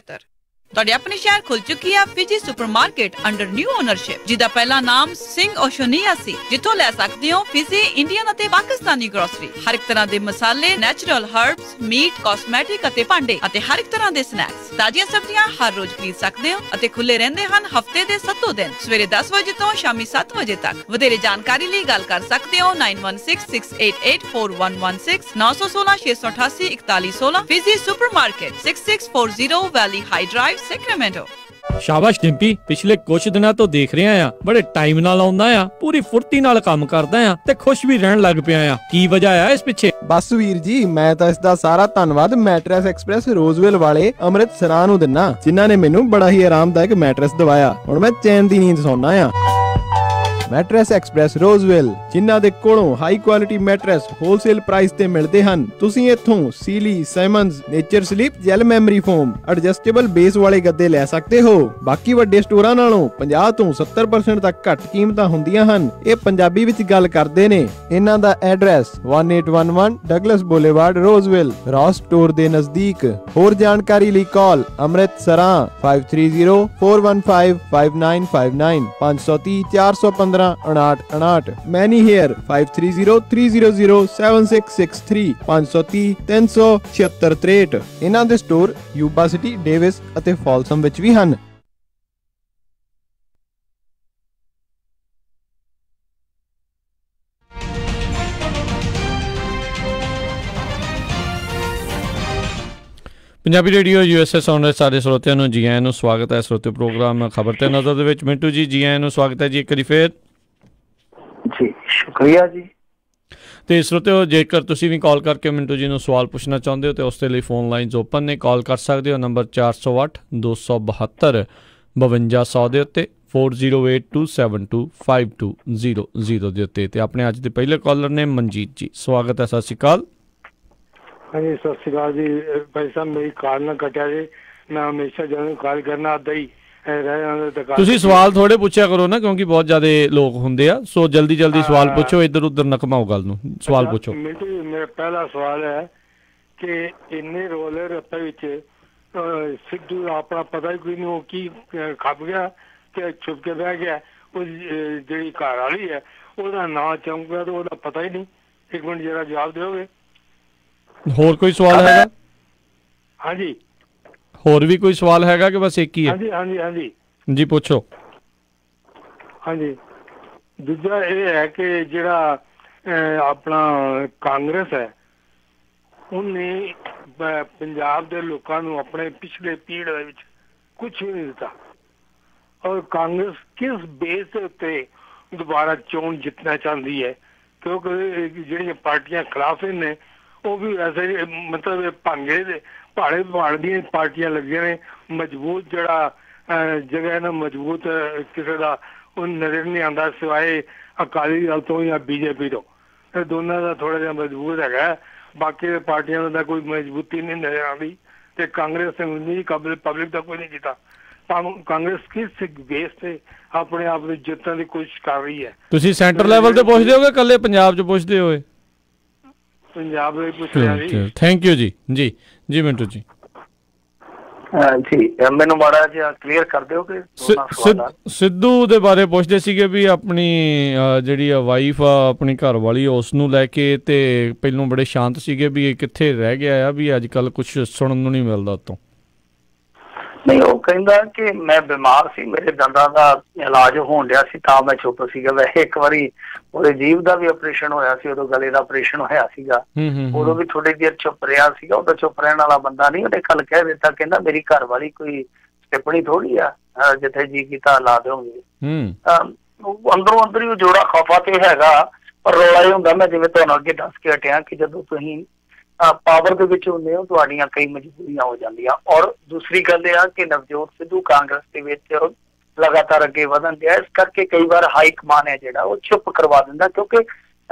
ਤੁਹਾਡੇ ਆਪਣੇ ਸ਼ਹਿਰ ਖੁੱਲ ਚੁੱਕੀ ਹੈ Fiji supermarket under new ownership, ਜਿਹਦਾ ਪਹਿਲਾ ਨਾਮ ਸਿੰਘ ਓਸ਼ੋਨੀਆ ਸੀ, ਜਿੱਥੋਂ ਲੈ ਸਕਦੇ ਹੋ ਫਿਜੀ, ਇੰਡੀਅਨ ਅਤੇ ਪਾਕਿਸਤਾਨੀ ਗਰੋਸਰੀ। ਹਰ ਇੱਕ ਤਰ੍ਹਾਂ ਦੇ ਮਸਾਲੇ, ਨੈਚੁਰਲ ਹਰਬਸ, ਮੀਟ, ਕਾਸਮੈਟਿਕ ਅਤੇ ਭਾਂਡੇ ਅਤੇ ਹਰ ਇੱਕ ਤਰ੍ਹਾਂ ਦੇ ਸਨੈਕਸ। ਤਾਜ਼ੀਆਂ ਸਬਜ਼ੀਆਂ ਹਰ ਰੋਜ਼ ਖਰੀਦ ਸਕਦੇ ਹੋ ਅਤੇ ਖੁੱਲੇ ਰਹਿੰਦੇ ਹਨ ਹਫਤੇ ਦੇ 7 ਦਿਨ, ਸਵੇਰੇ 10 ਵਜੇ ਤੋਂ ਸ਼ਾਮੀ 7 ਵਜੇ ਤੱਕ। ਵਧੇਰੇ ਜਾਣਕਾਰੀ ਲਈ ਗੱਲ ਕਰ ਸਕਦੇ ਹੋ 9166884116 916 688 4116। ਫਿਜੀ ਸੁਪਰਮਾਰਕੀਟ 6640 ਵੈਲੀ ਹਾਈ ਡਰਾਈਵ ਸੈਕਰਾਮੈਂਟੋ। ਸ਼ਾਬਾਸ਼ ਡਿੰਪੀ, ਪਿਛਲੇ ਕੁਝ ਦਿਨਾਂ ਤੋਂ ਦੇਖ ਰਿਹਾ ਆ ਬੜੇ ਟਾਈਮ ਨਾਲ ਆਉਂਦਾ ਆ, ਪੂਰੀ ਫੁਰਤੀ ਨਾਲ ਕੰਮ ਕਰਦਾ ਆ ਤੇ ਖੁਸ਼ ਵੀ ਰਹਿਣ ਲੱਗ ਪਿਆ ਆ। ਕੀ ਵਜ੍ਹਾ ਆ ਇਸ ਪਿੱਛੇ? ਬਸ ਵੀਰ ਜੀ, ਮੈਂ ਤਾਂ ਇਸ ਦਾ ਸਾਰਾ ਧੰਨਵਾਦ ਮੈਟਰੈਸ ਐਕਸਪ੍ਰੈਸ ਰੋਜ਼ਵੈਲ ਵਾਲੇ ਅੰਮ੍ਰਿਤਸਰਾਂ ਨੂੰ ਦਿੰਨਾ, ਜਿਨ੍ਹਾਂ ਨੇ ਮੈਨੂੰ ਬੜਾ ਹੀ ਆਰਾਮਦਾਇਕ ਮੈਟਰੈਸ ਦਵਾਇਆ। ਹੁਣ ਮੈਂ ਚੈਨ ਦੀ ਨੀਂਦ ਸੌਣਾ ਆ। ਮੈਟਰੈਸ ਐਕਸਪ੍ਰੈਸ ਰੋਜ਼ਵੈਲ, ਜਿਨ੍ਹਾਂ ਦੇ ਕੋਲੋਂ high quality mattress wholesale price ਤੇ ਮਿਲਦੇ ਹਨ। ਤੁਸੀਂ ਇੱਥੋਂ Sealy, Simmons, Nature Sleep, gel memory foam, adjustable base ਵਾਲੇ ਗੱਦੇ ਲੈ ਸਕਦੇ ਹੋ। ਬਾਕੀ ਵੱਡੇ ਸਟੋਰਾਂ ਨਾਲੋਂ 50 ਤੋਂ 70% ਤੱਕ ਘੱਟ ਕੀਮਤਾਂ ਹੁੰਦੀਆਂ ਹਨ। ਇਹ ਪੰਜਾਬੀ ਵਿੱਚ ਗੱਲ ਕਰਦੇ ਨੇ। ਇਹਨਾਂ ਦਾ address 1811 Douglas boulevard, Roswell, Ross store ਦੇ ਨਜ਼ਦੀਕ। ਹੋਰ ਜਾਣਕਾਰੀ ਲਈ ਕਾਲ ਅੰਮ੍ਰਿਤਸਰਾਂ 5304155959 530 415 5959। ਮੈਨੀ ਹੇਅਰ 5303007663 530 37663। ਇਹਨਾਂ ਦੇ ਸਟੋਰ ਯੂਬਾ ਸਿਟੀ, ਡੇਵਿਸ ਅਤੇ ਫਾਲਸਮ ਵਿੱਚ ਵੀ ਹਨ। ਪੰਜਾਬੀ ਰੇਡੀਓ USA ਸੁਣ ਰਹੇ ਸਾਰੇ ਸਰੋਤਿਆਂ ਨੂੰ ਜੀ ਆਇਆਂ ਨੂੰ ਸਵਾਗਤ ਹੈ। ਸਰੋਤੇ ਪ੍ਰੋਗਰਾਮ ਖਬਰ ਤੇ ਨਜ਼ਰ ਦੇ ਵਿੱਚ ਮਿੰਟੂ ਜੀ, ਜੀ ਆਇਆਂ ਨੂੰ ਸਵਾਗਤ ਹੈ ਜੀ ਇੱਕ ਵਾਰੀ ਫੇਰ। ਜੀ ਸ਼ੁਕਰੀਆ ਜੀ। ਤੇ ਸਰੋਤਿਓ ਜੇਕਰ ਤੁਸੀਂ ਵੀ ਕਾਲ ਕਰਕੇ ਮਿੰਟੂ ਜੀ ਨੂੰ ਸਵਾਲ ਪੁੱਛਣਾ ਚਾਹੁੰਦੇ ਹੋ ਤੇ ਉਸ ਦੇ ਲਈ ਫੋਨ ਲਾਈਨਸ ਓਪਨ ਨੇ। ਕਾਲ ਕਰ ਸਕਦੇ ਹੋ ਨੰਬਰ 408 272 5200 ਦੇ ਉੱਤੇ 4082725200 ਦੇ ਉੱਤੇ। ਤੇ ਆਪਣੇ ਅੱਜ ਦੇ ਪਹਿਲੇ ਕਾਲਰ ਨੇ ਮਨਜੀਤ ਜੀ, ਸਵਾਗਤ ਹੈ, ਸਤਿ ਸ਼੍ਰੀ ਅਕਾਲ। ਹਾਂਜੀ ਸਤਿ ਸ਼੍ਰੀ ਅਕਾਲ ਜੀ। ਭਾਈ ਸਾਹਿਬ ਮੇਰੀ ਕਾਲ ਨਾ ਕੱਟਿਆ ਜੀ, ਮੈਂ ਹਮੇਸ਼ਾ ਜਦੋਂ ਕਾਲ ਕਰਨਾ ਆਦਾ ਹੀ ਤੁਸੀਂ ਸਵਾਲ ਥੋੜੇ ਪੁੱਛਿਆ ਕਰੋ ਨਾ, ਕਿਉਂਕਿ ਬਹੁਤ ਜ਼ਿਆਦਾ ਲੋਕ ਹੁੰਦੇ ਆ, ਸੋ ਜਲਦੀ ਸਵਾਲ ਪੁੱਛੋ, ਇੱਧਰ ਉੱਧਰ ਨਾ ਘਮਾਓ ਗੱਲ ਨੂੰ, ਸਵਾਲ ਪੁੱਛੋ। ਮੇਰਾ ਪਹਿਲਾ ਸਵਾਲ ਹੈ ਕਿ ਇੰਨੇ ਰੋਲੇ ਰੱਪੇ ਵਿੱਚ ਸਿੱਧੂ ਦਾ ਆਪਣਾ ਪਤਾ ਹੀ ਕੋਈ ਨਹੀਂ, ਉਹ ਕੀ ਖੱਪ ਗਿਆ ਕਿ ਛੁਪ ਕੇ ਬਹਿ ਗਿਆ। ਉਹ ਜਿਹੜੀ ਘਰ ਵਾਲੀ ਹੈ ਉਹਦਾ ਨਾਂ ਚਮਕਿਆ ਤੇ ਉਹਦਾ ਪਤਾ ਹੀ ਨਹੀਂ। ਇੱਕ ਮਿੰਟ ਜਰਾ ਜਵਾਬ ਦਿਓਗੇ? ਹੋਰ ਕੋਈ ਸਵਾਲ ਹੈਗਾ? ਹਾਂਜੀ ਹੋਰ ਵੀ ਕੋਈ ਸਵਾਲ ਹੈਗਾ ਕਿ ਬਸ ਇੱਕ ਹੀ ਹੈ? ਹਾਂਜੀ ਹਾਂਜੀ ਹਾਂਜੀ ਜੀ ਪੁੱਛੋ। ਹਾਂਜੀ ਦੂਜਾ ਇਹ ਹੈ ਕਿ ਜਿਹੜਾ ਆਪਣਾ ਕਾਂਗਰਸ ਹੈ ਉਹਨੇ ਪੰਜਾਬ ਦੇ ਲੋਕਾਂ ਨੂੰ ਆਪਣੇ ਪਿਛਲੇ ਪੀੜ ਦੇ ਵਿੱਚ ਕੁਛ ਵੀ ਨਹੀਂ ਦਿੱਤਾ, ਔਰ ਕਾਂਗਰਸ ਕਿਸ ਬੇਸ ਦੇ ਉੱਤੇ ਦੁਬਾਰਾ ਚੋਣ ਜਿੱਤਣਾ ਚਾਹੁੰਦੀ ਹੈ? ਕਿਉਂਕਿ ਜਿਹੜੀਆਂ ਪਾਰਟੀਆਂ ਖਿਲਾਫ ਨੇ ਉਹ ਵੀ ਵੈਸੇ ਮਤਲਬ ਭਾਂਗੇ ਦੇ ਪਹਾੜ ਦੀਆਂ ਪਾਰਟੀਆਂ ਲੱਗੀਆਂ ਨੇ। ਮਜ਼ਬੂਤ ਜਿਹੜਾ ਜਗ੍ਹਾ ਨਾ ਮਜ਼ਬੂਤ ਕਿਸੇ ਦਾ ਉਹ ਨਜ਼ਰ ਨਹੀਂ ਆਉਂਦਾ ਸਿਵਾਏ ਅਕਾਲੀ ਦਲ ਤੋਂ ਜਾਂ BJP ਤੋਂ। ਇਹ ਦੋਨਾਂ ਦਾ ਥੋੜਾ ਜਿਹਾ ਮਜ਼ਬੂਤ ਹੈਗਾ, ਬਾਕੀ ਪਾਰਟੀਆਂ ਦਾ ਕੋਈ ਮਜ਼ਬੂਤੀ ਨਹੀਂ ਨਜ਼ਰ ਆਉਂਦੀ। ਤੇ ਕਾਂਗਰਸ ਨੇ ਪਬਲਿਕ ਦਾ ਕੋਈ ਨਹੀਂ ਕੀਤਾ। ਕਾਂਗਰਸ ਕਿਸ ਬੇਸ ਤੇ ਆਪਣੇ ਆਪ ਨੂੰ ਜਿੱਤਣ ਦੀ ਕੋਸ਼ਿਸ਼ ਕਰ ਰਹੀ ਹੈ? ਤੁਸੀਂ ਸੈਂਟਰ ਲੈਵਲ ਤੇ ਪੁੱਛਦੇ ਹੋਗੇ, ਇਕੱਲੇ ਪੰਜਾਬ 'ਚ ਪੁੱਛਦੇ ਹੋਏ? ਪੰਜਾਬ ਦੇ ਪੁੱਛ ਰਿਹਾ ਜੀ। ਥੈਂਕ ਯੂ ਜੀ। ਜੀ ਜੀ ਮਿੰਟੂ ਜੀ ਜੀ ਮੈਨੂੰ ਮਾੜਾ ਜਿਹਾ ਕਲੀਅਰ ਕਰ ਦਿਓ ਕਿ ਸਿੱਧੂ ਦੇ ਬਾਰੇ ਪੁੱਛਦੇ ਸੀਗੇ ਵੀ ਆਪਣੀ ਜਿਹੜੀ ਵਾਈਫ ਆ ਆਪਣੀ ਘਰ ਵਾਲੀ ਉਸ ਨੂੰ ਲੈ ਕੇ, ਤੇ ਪਹਿਲੋਂ ਬੜੇ ਸ਼ਾਂਤ ਸੀਗੇ ਵੀ ਇਹ ਕਿੱਥੇ ਰਹਿ ਗਿਆ ਆ, ਵੀ ਅੱਜ ਕੱਲ ਕੁਛ ਸੁਣਨ ਨੂੰ ਨਹੀਂ ਮਿਲਦਾ ਉਤੋਂ। ਨਹੀਂ, ਉਹ ਕਹਿੰਦਾ ਕਿ ਮੈਂ ਬਿਮਾਰ ਸੀ, ਮੇਰੇ ਦੰਦਾਂ ਦਾ ਇਲਾਜ ਹੋਣ ਡਿਆ ਸੀ ਤਾਂ ਮੈਂ ਚੁੱਪ ਸੀਗਾ। ਵੈਸੇ ਇੱਕ ਵਾਰੀ ਉਹਦੇ ਜੀਭ ਦਾ ਵੀ ਆਪਰੇਸ਼ਨ ਹੋਇਆ ਸੀ, ਉਦੋਂ ਗਲੇ ਦਾ ਆਪਰੇਸ਼ਨ ਹੋਇਆ ਸੀਗਾ, ਉਦੋਂ ਵੀ ਥੋੜੀ ਦੇਰ ਚੁੱਪ ਰਿਹਾ ਸੀਗਾ। ਉਦੋਂ ਚੁੱਪ ਰਹਿਣ ਵਾਲਾ ਬੰਦਾ ਨਹੀਂ। ਉਹਨੇ ਕੱਲ ਕਹਿ ਦਿੱਤਾ, ਕਹਿੰਦਾ ਮੇਰੀ ਘਰ ਵਾਲੀ ਕੋਈ ਟਿੱਪਣੀ ਥੋੜੀ ਆ, ਜਿੱਥੇ ਜੀ ਕੀਤਾ ਲਾ ਦਿਓਗੇ। ਅੰਦਰੋਂ ਅੰਦਰ ਹੀ ਉਹ ਜੋੜਾ ਖੌਫਾ ਤੇ ਹੈਗਾ, ਪਰ ਰੌਲਾ ਇਹ ਹੁੰਦਾ, ਮੈਂ ਜਿਵੇਂ ਤੁਹਾਨੂੰ ਅੱਗੇ ਦੱਸ ਕੇ ਹਟਿਆ ਕਿ ਜਦੋਂ ਤੁਸੀਂ ਪਾਵਰ ਦੇ ਵਿੱਚ ਹੁੰਦੇ ਹੋ ਤੁਹਾਡੀਆਂ ਕਈ ਮਜਬੂਰੀਆਂ ਹੋ ਜਾਂਦੀਆਂ। ਔਰ ਦੂਸਰੀ ਗੱਲ ਇਹ ਆ ਕਿ ਨਵਜੋਤ ਸਿੱਧੂ ਕਾਂਗਰਸ ਦੇ ਵਿੱਚ ਲਗਾਤਾਰ ਅੱਗੇ ਵਧਣ ਡਿਆ, ਇਸ ਕਰਕੇ ਕਈ ਵਾਰ ਹਾਈ ਕਮਾਨ ਹੈ ਜਿਹੜਾ ਉਹ ਚੁੱਪ ਕਰਵਾ ਦਿੰਦਾ, ਕਿਉਂਕਿ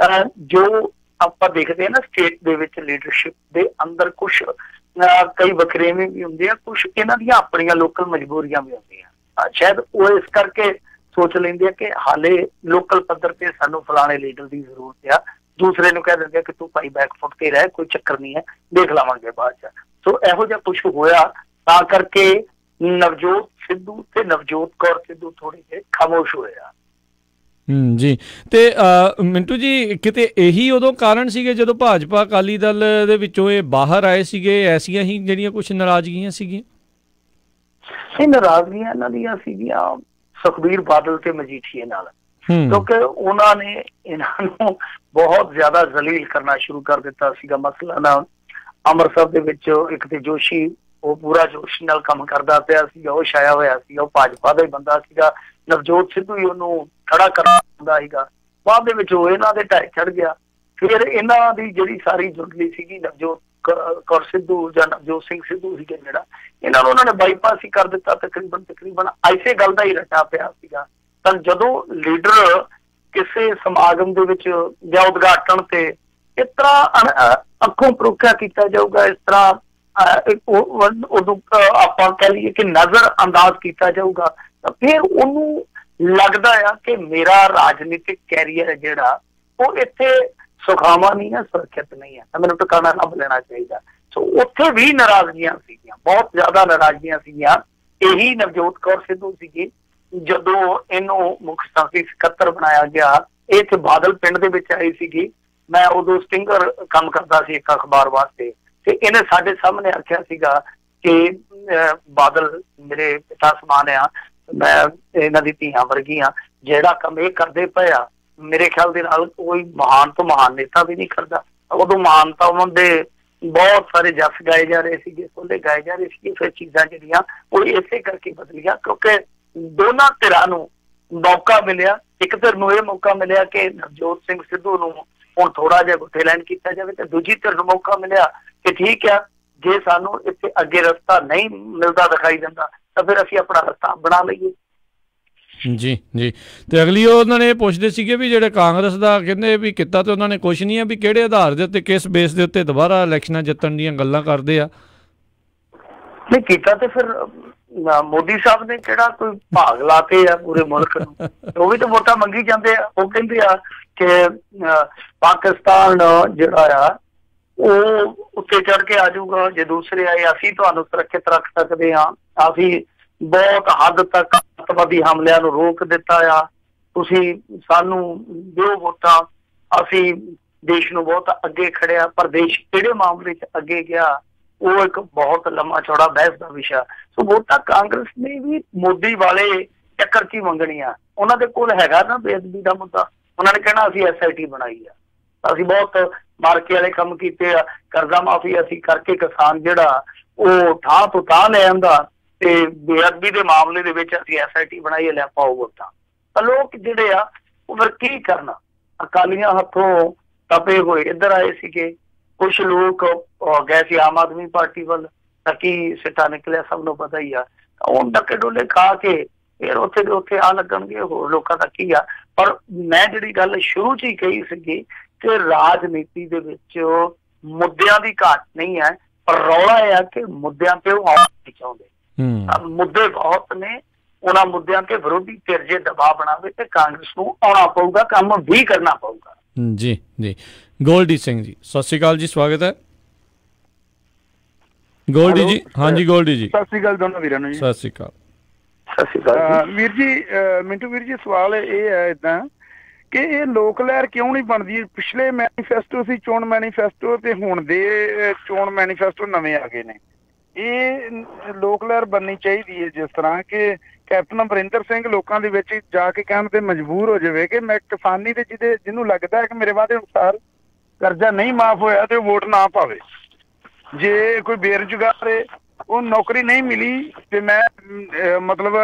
ਜੋ ਆਪਾਂ ਦੇਖਦੇ ਹਾਂ ਨਾ ਸਟੇਟ ਦੇ ਵਿੱਚ ਲੀਡਰਸ਼ਿਪ ਦੇ ਅੰਦਰ ਕੁਛ ਕਈ ਵਖਰੇਵੇਂ ਵੀ ਹੁੰਦੇ ਆ, ਕੁਛ ਇਹਨਾਂ ਦੀਆਂ ਆਪਣੀਆਂ ਲੋਕਲ ਮਜਬੂਰੀਆਂ ਵੀ ਹੁੰਦੀਆਂ। ਸ਼ਾਇਦ ਉਹ ਇਸ ਕਰਕੇ ਸੋਚ ਲੈਂਦੇ ਆ ਕਿ ਹਾਲੇ ਲੋਕਲ ਪੱਧਰ ਤੇ ਸਾਨੂੰ ਫਲਾਣੇ ਲੀਡਰ ਦੀ ਜ਼ਰੂਰਤ ਆ, ਦੂਸਰੇ ਨੂੰ ਕਹਿ ਦਿੰਦੇ ਕਿ ਤੂੰ ਭਾਈ ਬੈਕਫੁੱਟ ਤੇ ਰਹਿ, ਕੋਈ ਚੱਕਰ ਨਹੀਂ ਹੈ, ਦੇਖ ਲਵਾਂਗੇ ਬਾਅਦ ਚ। ਸੋ ਇਹੋ ਜਿਹਾ ਕੁਛ ਹੋਇਆ, ਤਾਂ ਕਰਕੇ ਨਵਜੋਤ ਸਿੱਧੂ ਤੇ ਨਵਜੋਤ ਕੌਰ ਸਿੱਧੂ ਥੋੜੇ ਜਿਹੇ ਖਾਮੋਸ਼ ਹੋਏ ਆ। ਜੀ ਤੇ ਮਿੰਟੂ ਜੀ ਕਿਤੇ ਇਹੀ ਉਦੋਂ ਕਾਰਨ ਸੀਗੇ ਜਦੋਂ ਭਾਜਪਾ ਅਕਾਲੀ ਦਲ ਦੇ ਵਿੱਚੋਂ ਇਹ ਬਾਹਰ ਆਏ ਸੀਗੇ, ਐਸੀਆਂ ਹੀ ਜਿਹੜੀਆਂ ਕੁਛ ਨਾਰਾਜ਼ਗੀਆਂ ਸੀਗੀਆਂ? ਇਹ ਨਾਰਾਜ਼ਗੀਆਂ ਇਹਨਾਂ ਦੀਆਂ ਸੀਗੀਆਂ ਸੁਖਬੀਰ ਬਾਦਲ ਤੇ ਮਜੀਠੀਏ ਨਾਲ, ਕਿਉਂਕਿ ਉਹਨਾਂ ਨੇ ਇਹਨਾਂ ਨੂੰ ਬਹੁਤ ਜ਼ਿਆਦਾ ਜ਼ਲੀਲ ਕਰਨਾ ਸ਼ੁਰੂ ਕਰ ਦਿੱਤਾ ਸੀਗਾ। ਮਸਲਾ ਅੰਮ੍ਰਿਤਸਰ ਦੇ ਵਿੱਚ ਇੱਕ ਤੇ ਜੋਸ਼ੀ, ਉਹ ਪੂਰਾ ਜੋਸ਼ ਨਾਲ ਕੰਮ ਕਰਦਾ ਪਿਆ ਸੀਗਾ, ਉਹ ਛਾਇਆ ਹੋਇਆ ਸੀਗਾ, ਉਹ ਭਾਜਪਾ ਦਾ ਹੀ ਬੰਦਾ ਸੀਗਾ। ਨਵਜੋਤ ਸਿੱਧੂ ਹੀ ਉਹਨੂੰ ਖੜਾ ਕਰਦਾ ਸੀਗਾ। ਬਾਅਦ ਦੇ ਵਿੱਚ ਉਹ ਇਹਨਾਂ ਦੇ ਢਾਈ ਚੜ ਗਿਆ। ਫਿਰ ਇਹਨਾਂ ਦੀ ਜਿਹੜੀ ਸਾਰੀ ਜੁੰਡਲੀ ਸੀਗੀ ਨਵਜੋਤ ਕੌਰ ਸਿੱਧੂ ਜਾਂ ਨਵਜੋਤ ਸਿੰਘ ਸਿੱਧੂ ਸੀਗੇ, ਜਿਹੜਾ ਇਹਨਾਂ ਨੂੰ ਉਹਨਾਂ ਨੇ ਬਾਈਪਾਸ ਹੀ ਕਰ ਦਿੱਤਾ ਤਕਰੀਬਨ ਐਸੇ ਗੱਲ ਦਾ ਹੀ ਰੱਟਾ ਪਿਆ ਸੀਗਾ। ਤਾਂ ਜਦੋਂ ਲੀਡਰ ਕਿਸੇ ਸਮਾਗਮ ਦੇ ਵਿੱਚ ਜਾਂ ਉਦਘਾਟਨ ਤੇ ਇਸ ਤਰ੍ਹਾਂ ਅੱਖੋਂ ਪਰੋਖਿਆ ਕੀਤਾ ਜਾਊਗਾ, ਇਸ ਤਰ੍ਹਾਂ ਉਦੋਂ ਆਪਾਂ ਕਹਿ ਲਈਏ ਕਿ ਨਜ਼ਰ ਅੰਦਾਜ਼ ਕੀਤਾ ਜਾਊਗਾ, ਤਾਂ ਫਿਰ ਉਹਨੂੰ ਲੱਗਦਾ ਆ ਕਿ ਮੇਰਾ ਰਾਜਨੀਤਿਕ ਕੈਰੀਅਰ ਹੈ ਜਿਹੜਾ ਉਹ ਇੱਥੇ ਸੁਖਾਵਾਂ ਨਹੀਂ ਹੈ, ਸੁਰੱਖਿਅਤ ਨਹੀਂ ਹੈ, ਤਾਂ ਮੈਨੂੰ ਟਿਕਾਣਾ ਲੱਭ ਲੈਣਾ ਚਾਹੀਦਾ। ਸੋ ਉੱਥੇ ਵੀ ਨਾਰਾਜ਼ਗੀਆਂ ਸੀਗੀਆਂ, ਬਹੁਤ ਜ਼ਿਆਦਾ ਨਾਰਾਜ਼ਗੀਆਂ ਸੀਗੀਆਂ। ਇਹੀ ਨਵਜੋਤ ਕੌਰ ਸਿੱਧੂ ਸੀਗੀ ਜਦੋਂ ਇਹਨੂੰ ਮੁੱਖ ਸੰਸਦੀ ਸਕੱਤਰ ਬਣਾਇਆ ਗਿਆ। ਇਹ ਇੱਥੇ ਬਾਦਲ ਪਿੰਡ ਦੇ ਵਿੱਚ ਆਈ ਸੀਗੀ, ਮੈਂ ਉਦੋਂ ਸਟਿੰਗਰ ਕੰਮ ਕਰਦਾ ਸੀ ਇੱਕ ਅਖਬਾਰ ਵਾਸਤੇ, ਤੇ ਇਹਨੇ ਸਾਡੇ ਸਾਹਮਣੇ ਆਖਿਆ ਸੀਗਾ ਕਿ ਬਾਦਲ ਮੇਰੇ ਪਿਤਾ ਸਮਾਨ ਆ, ਮੈਂ ਇਹਨਾਂ ਦੀ ਧੀਆਂ ਵਰਗੀ ਆ, ਜਿਹੜਾ ਕੰਮ ਇਹ ਕਰਦੇ ਪਏ ਆ ਮੇਰੇ ਖਿਆਲ ਦੇ ਨਾਲ ਕੋਈ ਮਹਾਨ ਤੋਂ ਮਹਾਨ ਨੇਤਾ ਵੀ ਨਹੀਂ ਕਰਦਾ। ਉਦੋਂ ਮਾਨਤਾ ਉਹਨਾਂ ਦੇ ਬਹੁਤ ਸਾਰੇ ਜਸ ਗਾਏ ਜਾ ਰਹੇ ਸੀਗੇ, ਸੋਲੇ ਗਾਏ ਜਾ ਰਹੇ ਸੀਗੇ। ਫਿਰ ਚੀਜ਼ਾਂ ਜਿਹੜੀਆਂ ਉਹ ਇਸੇ ਕਰਕੇ ਬਦਲੀਆਂ ਕਿਉਂਕਿ ਦੋਨਾਂ ਧਿਰਾਂ ਨੂੰ ਮੌਕਾ ਮਿਲਿਆ। ਇੱਕ ਧਿਰ ਨੂੰ ਇਹ ਮੌਕਾ ਮਿਲਿਆ ਕਿ ਨਵਜੋਤ ਸਿੰਘ ਸਿੱਧੂ ਨੂੰ ਹੁਣ ਥੋੜਾ ਜਿਹਾ ਗੁੱਠੇ ਲੈਣ ਕੀਤਾ ਜਾਵੇ ਤੇ ਦੂਜੀ ਧਿਰ ਨੂੰ ਮੌਕਾ ਮਿਲਿਆ ਕਿ ਠੀਕ ਆ, ਜੇ ਸਾਨੂੰ ਇੱਥੇ ਅੱਗੇ ਰਸਤਾ ਨਹੀਂ ਮਿਲਦਾ ਦਿਖਾਈ ਦਿੰਦਾ ਤਾਂ ਫਿਰ ਅਸੀਂ ਆਪਣਾ ਰਸਤਾ ਬਣਾ ਲਈਏ। ਜੀ ਜੀ। ਤੇ ਅਗਲੀ ਉਹਨਾਂ ਨੇ ਪੁੱਛਦੇ ਸੀਗੇ ਵੀ ਜਿਹੜੇ ਕਾਂਗਰਸ ਦਾ ਕਹਿੰਦੇ ਵੀ ਕੀਤਾ ਤੇ ਉਹਨਾਂ ਨੇ ਕੁਛ ਨਹੀਂ ਹੈ, ਵੀ ਕਿਹੜੇ ਆਧਾਰ ਦੇ ਉੱਤੇ, ਕਿਸ ਬੇਸ ਦੇ ਉੱਤੇ ਦੁਬਾਰਾ ਇਲੈਕਸ਼ਨਾਂ ਜਿੱਤਣ ਦੀਆਂ ਗੱਲਾਂ ਕਰਦੇ ਆ? ਨਹੀਂ ਕੀਤਾ ਤੇ ਫਿਰ ਮੋਦੀ ਸਾਹਿਬ ਨੇ ਕਿਹੜਾ ਕੋਈ ਭਾਗ ਲਾਤੇ ਆ ਪੂਰੇ ਮੁਲਕ ਨੂੰ, ਉਹ ਵੀ ਤਾਂ ਵੋਟਾਂ ਮੰਗੀ ਜਾਂਦੇ ਆ। ਉਹ ਕਹਿੰਦੇ ਆ ਕਿ ਪਾਕਿਸਤਾਨ ਜਿਹੜਾ ਆ ਉਹ ਉੱਤੇ ਚੜ ਕੇ ਆ ਜਾਊਗਾ ਜੇ ਦੂਸਰੇ ਆਏ, ਅਸੀਂ ਤੁਹਾਨੂੰ ਸੁਰੱਖਿਅਤ ਰੱਖ ਸਕਦੇ ਹਾਂ, ਅਸੀਂ ਬਹੁਤ ਹੱਦ ਤੱਕ ਅੱਤਵਾਦੀ ਹਮਲਿਆਂ ਨੂੰ ਰੋਕ ਦਿੱਤਾ ਆ, ਤੁਸੀਂ ਸਾਨੂੰ ਦਿਓ ਵੋਟਾਂ, ਅਸੀਂ ਦੇਸ਼ ਨੂੰ ਬਹੁਤ ਅੱਗੇ ਖੜਿਆ। ਪਰ ਦੇਸ਼ ਕਿਹੜੇ ਮਾਮਲੇ 'ਚ ਅੱਗੇ ਗਿਆ ਉਹ ਇੱਕ ਬਹੁਤ ਲੰਮਾ ਚੌੜਾ ਬਹਿਸ ਦਾ ਵਿਸ਼ਾ। ਸੋ ਵੋਟਾਂ ਕਾਂਗਰਸ ਨੇ ਵੀ ਮੋਦੀ ਵਾਲੇ ਚੱਕਰ 'ਚ ਹੀ ਮੰਗਣੀਆਂ। ਉਹਨਾਂ ਦੇ ਕੋਲ ਹੈਗਾ ਨਾ ਬੇਅਦਬੀ ਦਾ ਮੁੱਦਾ, ਉਹਨਾਂ ਨੇ ਕਹਿਣਾ ਅਸੀਂ SIT ਬਣਾਈ ਆ, ਅਸੀਂ ਬਹੁਤ ਮਾਰਕੇ ਵਾਲੇ ਕੰਮ ਕੀਤੇ ਆ, ਕਰਜ਼ਾ ਮਾਫੀ ਅਸੀਂ ਕਰਕੇ ਕਿਸਾਨ ਜਿਹੜਾ ਉਹ ਥਾਂ ਤੋਂ ਥਾਂ ਲੈ ਆਂਦਾ, ਤੇ ਬੇਅਦਬੀ ਦੇ ਮਾਮਲੇ ਦੇ ਵਿੱਚ ਅਸੀਂ SIT ਬਣਾਈ, ਲੈ ਪਾਓ ਵੋਟਾਂ। ਤਾਂ ਲੋਕ ਜਿਹੜੇ ਆ ਉਹ ਫਿਰ ਕੀ ਕਰਨਾ, ਅਕਾਲੀਆਂ ਹੱਥੋਂ ਤਪੇ ਹੋਏ ਇੱਧਰ ਆਏ ਸੀਗੇ, ਕੁਛ ਲੋਕ ਗਏ ਸੀ ਆਮ ਆਦਮੀ ਪਾਰਟੀ ਵੱਲ, ਤਾਂ ਕੀ ਸਿੱਟਾ ਨਿਕਲਿਆ ਸਭ ਨੂੰ ਪਤਾ ਹੀ ਆ। ਹੁਣ ਡੱਕੇ ਡੋਲੇ ਖਾ ਕੇ ਫਿਰ ਉੱਥੇ ਦੇ ਉੱਥੇ ਆ ਲੱਗਣਗੇ, ਹੋਰ ਲੋਕਾਂ ਦਾ ਕੀ ਆ। ਪਰ ਮੈਂ ਜਿਹੜੀ ਗੱਲ ਸ਼ੁਰੂ 'ਚ ਹੀ ਕਹੀ ਸੀਗੀ ਕਿ ਰਾਜਨੀਤੀ ਦੇ ਵਿੱਚ ਮੁੱਦਿਆਂ ਦੀ ਘਾਟ ਨਹੀਂ ਹੈ, ਪਰ ਰੌਲਾ ਇਹ ਆ ਕਿ ਮੁੱਦਿਆਂ ਤੇ ਉਹ ਆਉਣਾ ਨਹੀਂ ਚਾਹੁੰਦੇ। ਮੁੱਦੇ ਬਹੁਤ ਨੇ, ਉਹਨਾਂ ਮੁੱਦਿਆਂ ਤੇ ਵਿਰੋਧੀ ਧਿਰ ਜੇ ਦਬਾਅ ਬਣਾਵੇ ਤੇ ਕਾਂਗਰਸ ਨੂੰ ਆਉਣਾ ਪਊਗਾ, ਕੰਮ ਵੀ ਕਰਨਾ ਪਊਗਾ। ਜੀ ਜੀ। ਗੋਲਡੀ ਸਿੰਘ ਜੀ ਸਤਿ ਸ਼੍ਰੀ ਅਕਾਲ ਜੀ, ਸਵਾਗਤ ਹੈ। ਗੋਲਡੀ ਜੀ, ਹਾਂਜੀ ਗੋਲਡੀ ਜੀ, ਸਤਿ ਸ਼੍ਰੀ ਅਕਾਲ ਦੋਨੋਂ ਵੀਰਾਂ ਨੂੰ ਜੀ। ਸਤਿ ਸ਼੍ਰੀ ਅਕਾਲ। ਸਤਿ ਸ਼੍ਰੀ ਅਕਾਲ ਵੀਰ ਜੀ। ਮਿੰਟੂ ਵੀਰ ਜੀ, ਸਵਾਲ ਇਹ ਹੈ ਏਦਾਂ ਕਿ ਇਹ ਲੋਕ ਲਹਿਰ ਕਿਉਂ ਨਹੀਂ ਬਣਦੀ? ਪਿਛਲੇ ਮੈਨੀਫੈਸਟੋ ਸੀ ਚੋਣ ਮੈਨੀਫੈਸਟੋ, ਤੇ ਹੁਣ ਦੇ ਚੋਣ ਮੈਨੀਫੈਸਟੋ ਨਵੇਂ ਆ ਗਏ ਨੇ। ਇਹ ਲੋਕ ਲਹਿਰ ਬਣਨੀ ਚਾਹੀਦੀ ਹੈ, ਜਿਸ ਤਰ੍ਹਾਂ ਕਿ ਕੈਪਟਨ ਅਮਰਿੰਦਰ ਸਿੰਘ ਲੋਕਾਂ ਦੇ ਵਿੱਚ ਜਾ ਕੇ ਕਹਿਣ ਤੇ ਮਜਬੂਰ ਹੋ ਜਾਵੇ ਕਿ ਮੈਂ ਕਿਸਾਨੀ ਦੇ ਜਿਹਨੂੰ ਲੱਗਦਾ ਹੈ ਕਿ ਮੇਰੇ ਵਾਅਦੇ ਅਨੁਸਾਰ ਕਰਜ਼ਾ ਨਹੀਂ ਮਾਫ ਹੋਇਆ ਤੇ ਉਹ ਵੋਟ ਨਾ ਪਾਵੇ। ਜੇ ਕੋਈ ਬੇਰੁਜ਼ਗਾਰ ਹੈ, ਉਹ ਨੌਕਰੀ ਨਹੀਂ ਮਿਲੀ, ਤੇ ਮੈਂ ਮਤਲਬ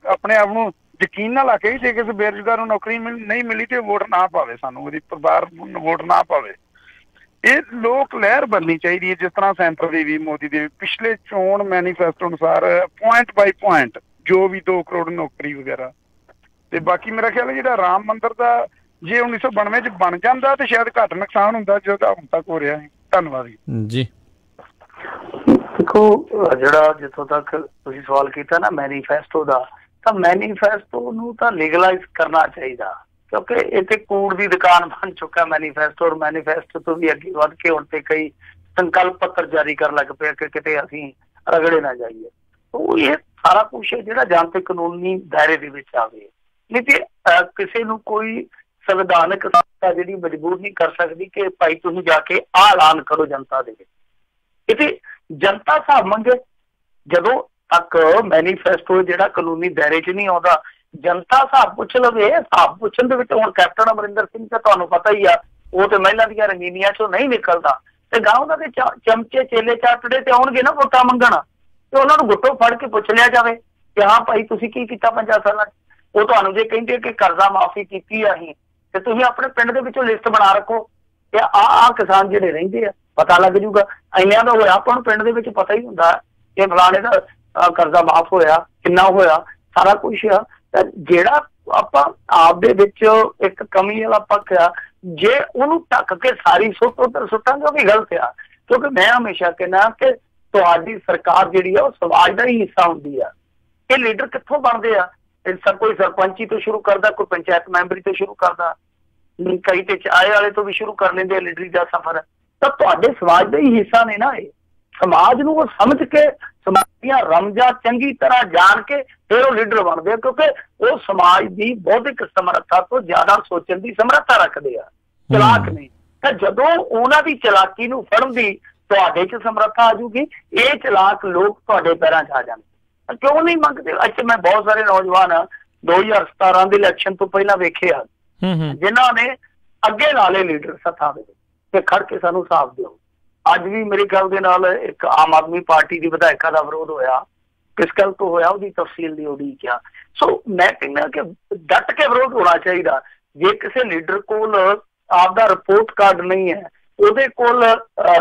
ਆਪਣੇ ਆਪ ਨੂੰ ਯਕੀਨ ਨਾਲ ਆ ਕੇ ਜੇ ਕਿਸੇ ਬੇਰੁਜ਼ਗਾਰ ਨੂੰ ਨੌਕਰੀ ਨਹੀਂ ਮਿਲੀ ਤੇ ਵੋਟ ਨਾ ਪਾਵੇ, ਸਾਨੂੰ ਉਹਦੀ ਪਰਿਵਾਰ ਨੂੰ ਵੋਟ ਨਾ ਪਾਵੇ। ਇਹ ਲੋਕ ਲਹਿਰ ਬਣਨੀ ਚਾਹੀਦੀ ਹੈ, ਜਿਸ ਤਰ੍ਹਾਂ ਸੈਂਟਰ ਦੀ ਵੀ ਮੋਦੀ ਦੇ ਪਿਛਲੇ ਚੋਣ ਮੈਨੀਫੈਸਟੋ ਅਨੁਸਾਰ ਪੁਆਇੰਟ ਬਾਈ ਪੁਆਇੰਟ ਜੋ ਵੀ 2 ਕਰੋੜ ਨੌਕਰੀ ਵਗੈਰਾ। ਤੇ ਬਾਕੀ ਮੇਰਾ ਖਿਆਲ ਹੈ ਜਿਹੜਾ ਰਾਮ ਮੰਦਿਰ ਦਾ ਜੇ 1992 ਚ ਬਣ ਜਾਂਦਾ ਤੇ ਸ਼ਾਇਦ ਘੱਟ ਨੁਕਸਾਨ ਹੁੰਦਾ ਜਿਹੜਾ ਹੁਣ ਤੱਕ ਹੋ ਰਿਹਾ ਹੈ। ਧੰਨਵਾਦ ਜੀ। ਦੇਖੋ, ਜਿਹੜਾ ਜਿੱਥੋਂ ਤੱਕ ਤੁਸੀਂ ਸਵਾਲ ਕੀਤਾ ਨਾ ਮੈਨੀਫੈਸਟੋ ਦਾ, ਤਾਂ ਮੈਨੀਫੈਸਟੋ ਨੂੰ ਤਾਂ ਲੀਗਲਾਈਜ਼ ਕਰਨਾ ਚਾਹੀਦਾ, ਕਿਉਂਕਿ ਇੱਥੇ ਕੂੜ ਦੀ ਦੁਕਾਨ ਬਣ ਚੁੱਕਾ ਮੈਨੀਫੈਸਟੋ। ਔਰ ਮੈਨੀਫੈਸਟੋ ਤੋਂ ਵੀ ਅੱਗੇ ਵੱਧ ਕੇ ਹੁਣ ਤੇ ਕਈ ਸੰਕਲਪ ਪੱਤਰ ਜਾਰੀ ਕਰਨ ਲੱਗ ਪਏ ਕਿ ਕਿਤੇ ਅਸੀਂ ਰਗੜੇ ਨਾ ਜਾਈਏ। ਉਹ ਇਹ ਸਾਰਾ ਕੁਛ ਜਿਹੜਾ ਜਾਂ ਤੇ ਕਾਨੂੰਨੀ ਦਾਇਰੇ ਦੇ ਵਿੱਚ ਆਵੇ, ਨਹੀਂ ਤੇ ਕਿਸੇ ਨੂੰ ਕੋਈ ਸੰਵਿਧਾਨਕ ਸੰਸਥਾ ਜਿਹੜੀ ਮਜਬੂਰ ਨਹੀਂ ਕਰ ਸਕਦੀ ਕਿ ਭਾਈ ਤੁਸੀਂ ਜਾ ਕੇ ਆਹ ਐਲਾਨ ਕਰੋ ਜਨਤਾ ਦੇ ਵਿੱਚ। ਇੱਥੇ ਜਨਤਾ ਹਿਸਾਬ ਮੰਗੇ, ਜਦੋਂ ਤੱਕ ਮੈਨੀਫੈਸਟੋ ਜਿਹੜਾ ਕਾਨੂੰਨੀ ਦਾਇਰੇ 'ਚ ਨਹੀਂ ਆਉਂਦਾ, ਜਨਤਾ ਹਿਸਾਬ ਪੁੱਛ ਲਵੇ। ਹਿਸਾਬ ਪੁੱਛਣ ਦੇ ਵਿੱਚ ਹੁਣ ਕੈਪਟਨ ਅਮਰਿੰਦਰ ਸਿੰਘ ਤਾਂ ਤੁਹਾਨੂੰ ਪਤਾ ਹੀ ਆ, ਉਹ ਤੇ ਮਹਿਲਾ ਦੀਆਂ ਰੰਗੀਨੀਆਂ 'ਚੋਂ ਨਹੀਂ ਨਿਕਲਦਾ, ਤੇ ਗਾਂ ਉਹਨਾਂ ਦੇ ਚਮਚੇ ਚੇਲੇ ਚਾਟੜੇ ਤੇ ਆਉਣਗੇ ਨਾ ਵੋਟਾਂ ਮੰਗਣ, ਤੇ ਉਹਨਾਂ ਨੂੰ ਗੁੱਟੋਂ ਫੜ ਕੇ ਪੁੱਛ ਲਿਆ ਜਾਵੇ ਕਿ ਹਾਂ ਭਾਈ ਤੁਸੀਂ ਕੀ ਕੀਤਾ 50 ਸਾਲਾਂ 'ਚ। ਉਹ ਤੁਹਾਨੂੰ ਜੇ ਕਹਿੰਦੇ ਕਿ ਕਰਜ਼ਾ ਮਾਫੀ ਕੀਤੀ ਆ ਅਸੀਂ, ਤੇ ਤੁਸੀਂ ਆਪਣੇ ਪਿੰਡ ਦੇ ਵਿੱਚੋਂ ਲਿਸਟ ਬਣਾ ਰੱਖੋ ਕਿ ਆਹ ਕਿਸਾਨ ਜਿਹੜੇ ਰਹਿੰਦੇ ਆ, ਪਤਾ ਲੱਗ ਜੂਗਾ। ਇੰਨਿਆਂ ਦਾ ਹੋਇਆ, ਆਪਾਂ ਨੂੰ ਪਿੰਡ ਦੇ ਵਿੱਚ ਪਤਾ ਹੀ ਹੁੰਦਾ ਕਿ ਫਲਾਣੇ ਦਾ ਕਰਜ਼ਾ ਮਾਫ ਹੋਇਆ, ਕਿੰਨਾ ਹੋਇਆ, ਸਾਰਾ ਕੁਛ ਆ। ਤਾਂ ਜਿਹੜਾ ਆਪਾਂ ਆਪ ਦੇ ਵਿੱਚ ਇੱਕ ਕਮੀ ਵਾਲਾ ਪੱਖ ਆ, ਜੇ ਉਹਨੂੰ ਢੱਕ ਕੇ ਸਾਰੀ ਸੁੱਟ ਉੱਧਰ ਸੁੱਟਾਂਗੇ ਉਹ ਵੀ ਗਲਤ ਆ। ਕਿਉਂਕਿ ਮੈਂ ਹਮੇਸ਼ਾ ਕਹਿੰਦਾ ਕਿ ਤੁਹਾਡੀ ਸਰਕਾਰ ਜਿਹੜੀ ਆ ਉਹ ਸਮਾਜ ਦਾ ਹੀ ਹਿੱਸਾ ਹੁੰਦੀ ਆ। ਇਹ ਲੀਡਰ ਕਿੱਥੋਂ ਬਣਦੇ ਆ? ਕੋਈ ਸਰਪੰਚੀ ਤੋਂ ਸ਼ੁਰੂ ਕਰਦਾ, ਕੋਈ ਪੰਚਾਇਤ ਮੈਂਬਰੀ ਤੋਂ ਸ਼ੁਰੂ ਕਰਦਾ, ਕਈ ਤੇ ਚਾਏ ਵਾਲੇ ਤੋਂ ਵੀ ਸ਼ੁਰੂ ਕਰ ਲੈਂਦੇ ਆ ਲੀਡਰੀ ਦਾ ਸਫ਼ਰ। ਤਾਂ ਤੁਹਾਡੇ ਸਮਾਜ ਦਾ ਹੀ ਹਿੱਸਾ ਨੇ ਨਾ ਇਹ। ਸਮਾਜ ਨੂੰ ਉਹ ਸਮਝ ਕੇ, ਸਮਾਜ ਦੀਆਂ ਰਮਜਾਂ ਚੰਗੀ ਤਰ੍ਹਾਂ ਜਾਣ ਕੇ ਫਿਰ ਉਹ ਲੀਡਰ ਬਣਦੇ ਆ, ਕਿਉਂਕਿ ਉਹ ਸਮਾਜ ਦੀ ਬੌਧਿਕ ਸਮਰੱਥਾ ਤੋਂ ਜ਼ਿਆਦਾ ਸੋਚਣ ਦੀ ਸਮਰੱਥਾ ਰੱਖਦੇ ਆ, ਚਲਾਕ ਨੇ। ਤਾਂ ਜਦੋਂ ਉਹਨਾਂ ਦੀ ਚਲਾਕੀ ਨੂੰ ਫੜਨ ਦੀ ਤੁਹਾਡੇ 'ਚ ਸਮਰੱਥਾ ਆ ਜੂਗੀ, ਇਹ ਚਲਾਕ ਲੋਕ ਤੁਹਾਡੇ ਪੈਰਾਂ 'ਚ ਆ ਜਾਣਗੇ। ਕਿਉਂ ਨਹੀਂ ਮੰਗਦੇ? ਅੱਛਾ, ਮੈਂ ਬਹੁਤ ਸਾਰੇ ਨੌਜਵਾਨ 2017 ਦੇ ਇਲੈਕਸ਼ਨ ਤੋਂ ਪਹਿਲਾਂ ਵੇਖੇ ਆ ਜਿਨ੍ਹਾਂ ਨੇ ਅੱਗੇ ਲਾ ਲਏ ਲੀਡਰ ਸੱਥਾਂ ਦੇ ਵਿੱਚ ਤੇ ਖੜ ਕੇ ਸਾਨੂੰ ਹਿਸਾਬ ਦਿਓ। ਅੱਜ ਵੀ ਮੇਰੇ ਖਿਆਲ ਦੇ ਨਾਲ ਇੱਕ ਆਮ ਆਦਮੀ ਪਾਰਟੀ ਦੀ ਵਿਧਾਇਕਾ ਦਾ ਵਿਰੋਧ ਹੋਇਆ, ਕਿਸ ਗੱਲ ਤੋਂ ਹੋਇਆ ਉਹਦੀ ਤਫਸੀਲ ਦੀ ਉਡੀਕ ਆ। ਸੋ ਮੈਂ ਕਹਿੰਦਾ ਕਿ ਡਟ ਕੇ ਵਿਰੋਧ ਹੋਣਾ ਚਾਹੀਦਾ। ਜੇ ਕਿਸੇ ਲੀਡਰ ਕੋਲ ਆਪਦਾ ਰਿਪੋਰਟ ਕਾਰਡ ਨਹੀਂ ਹੈ, ਉਹਦੇ ਕੋਲ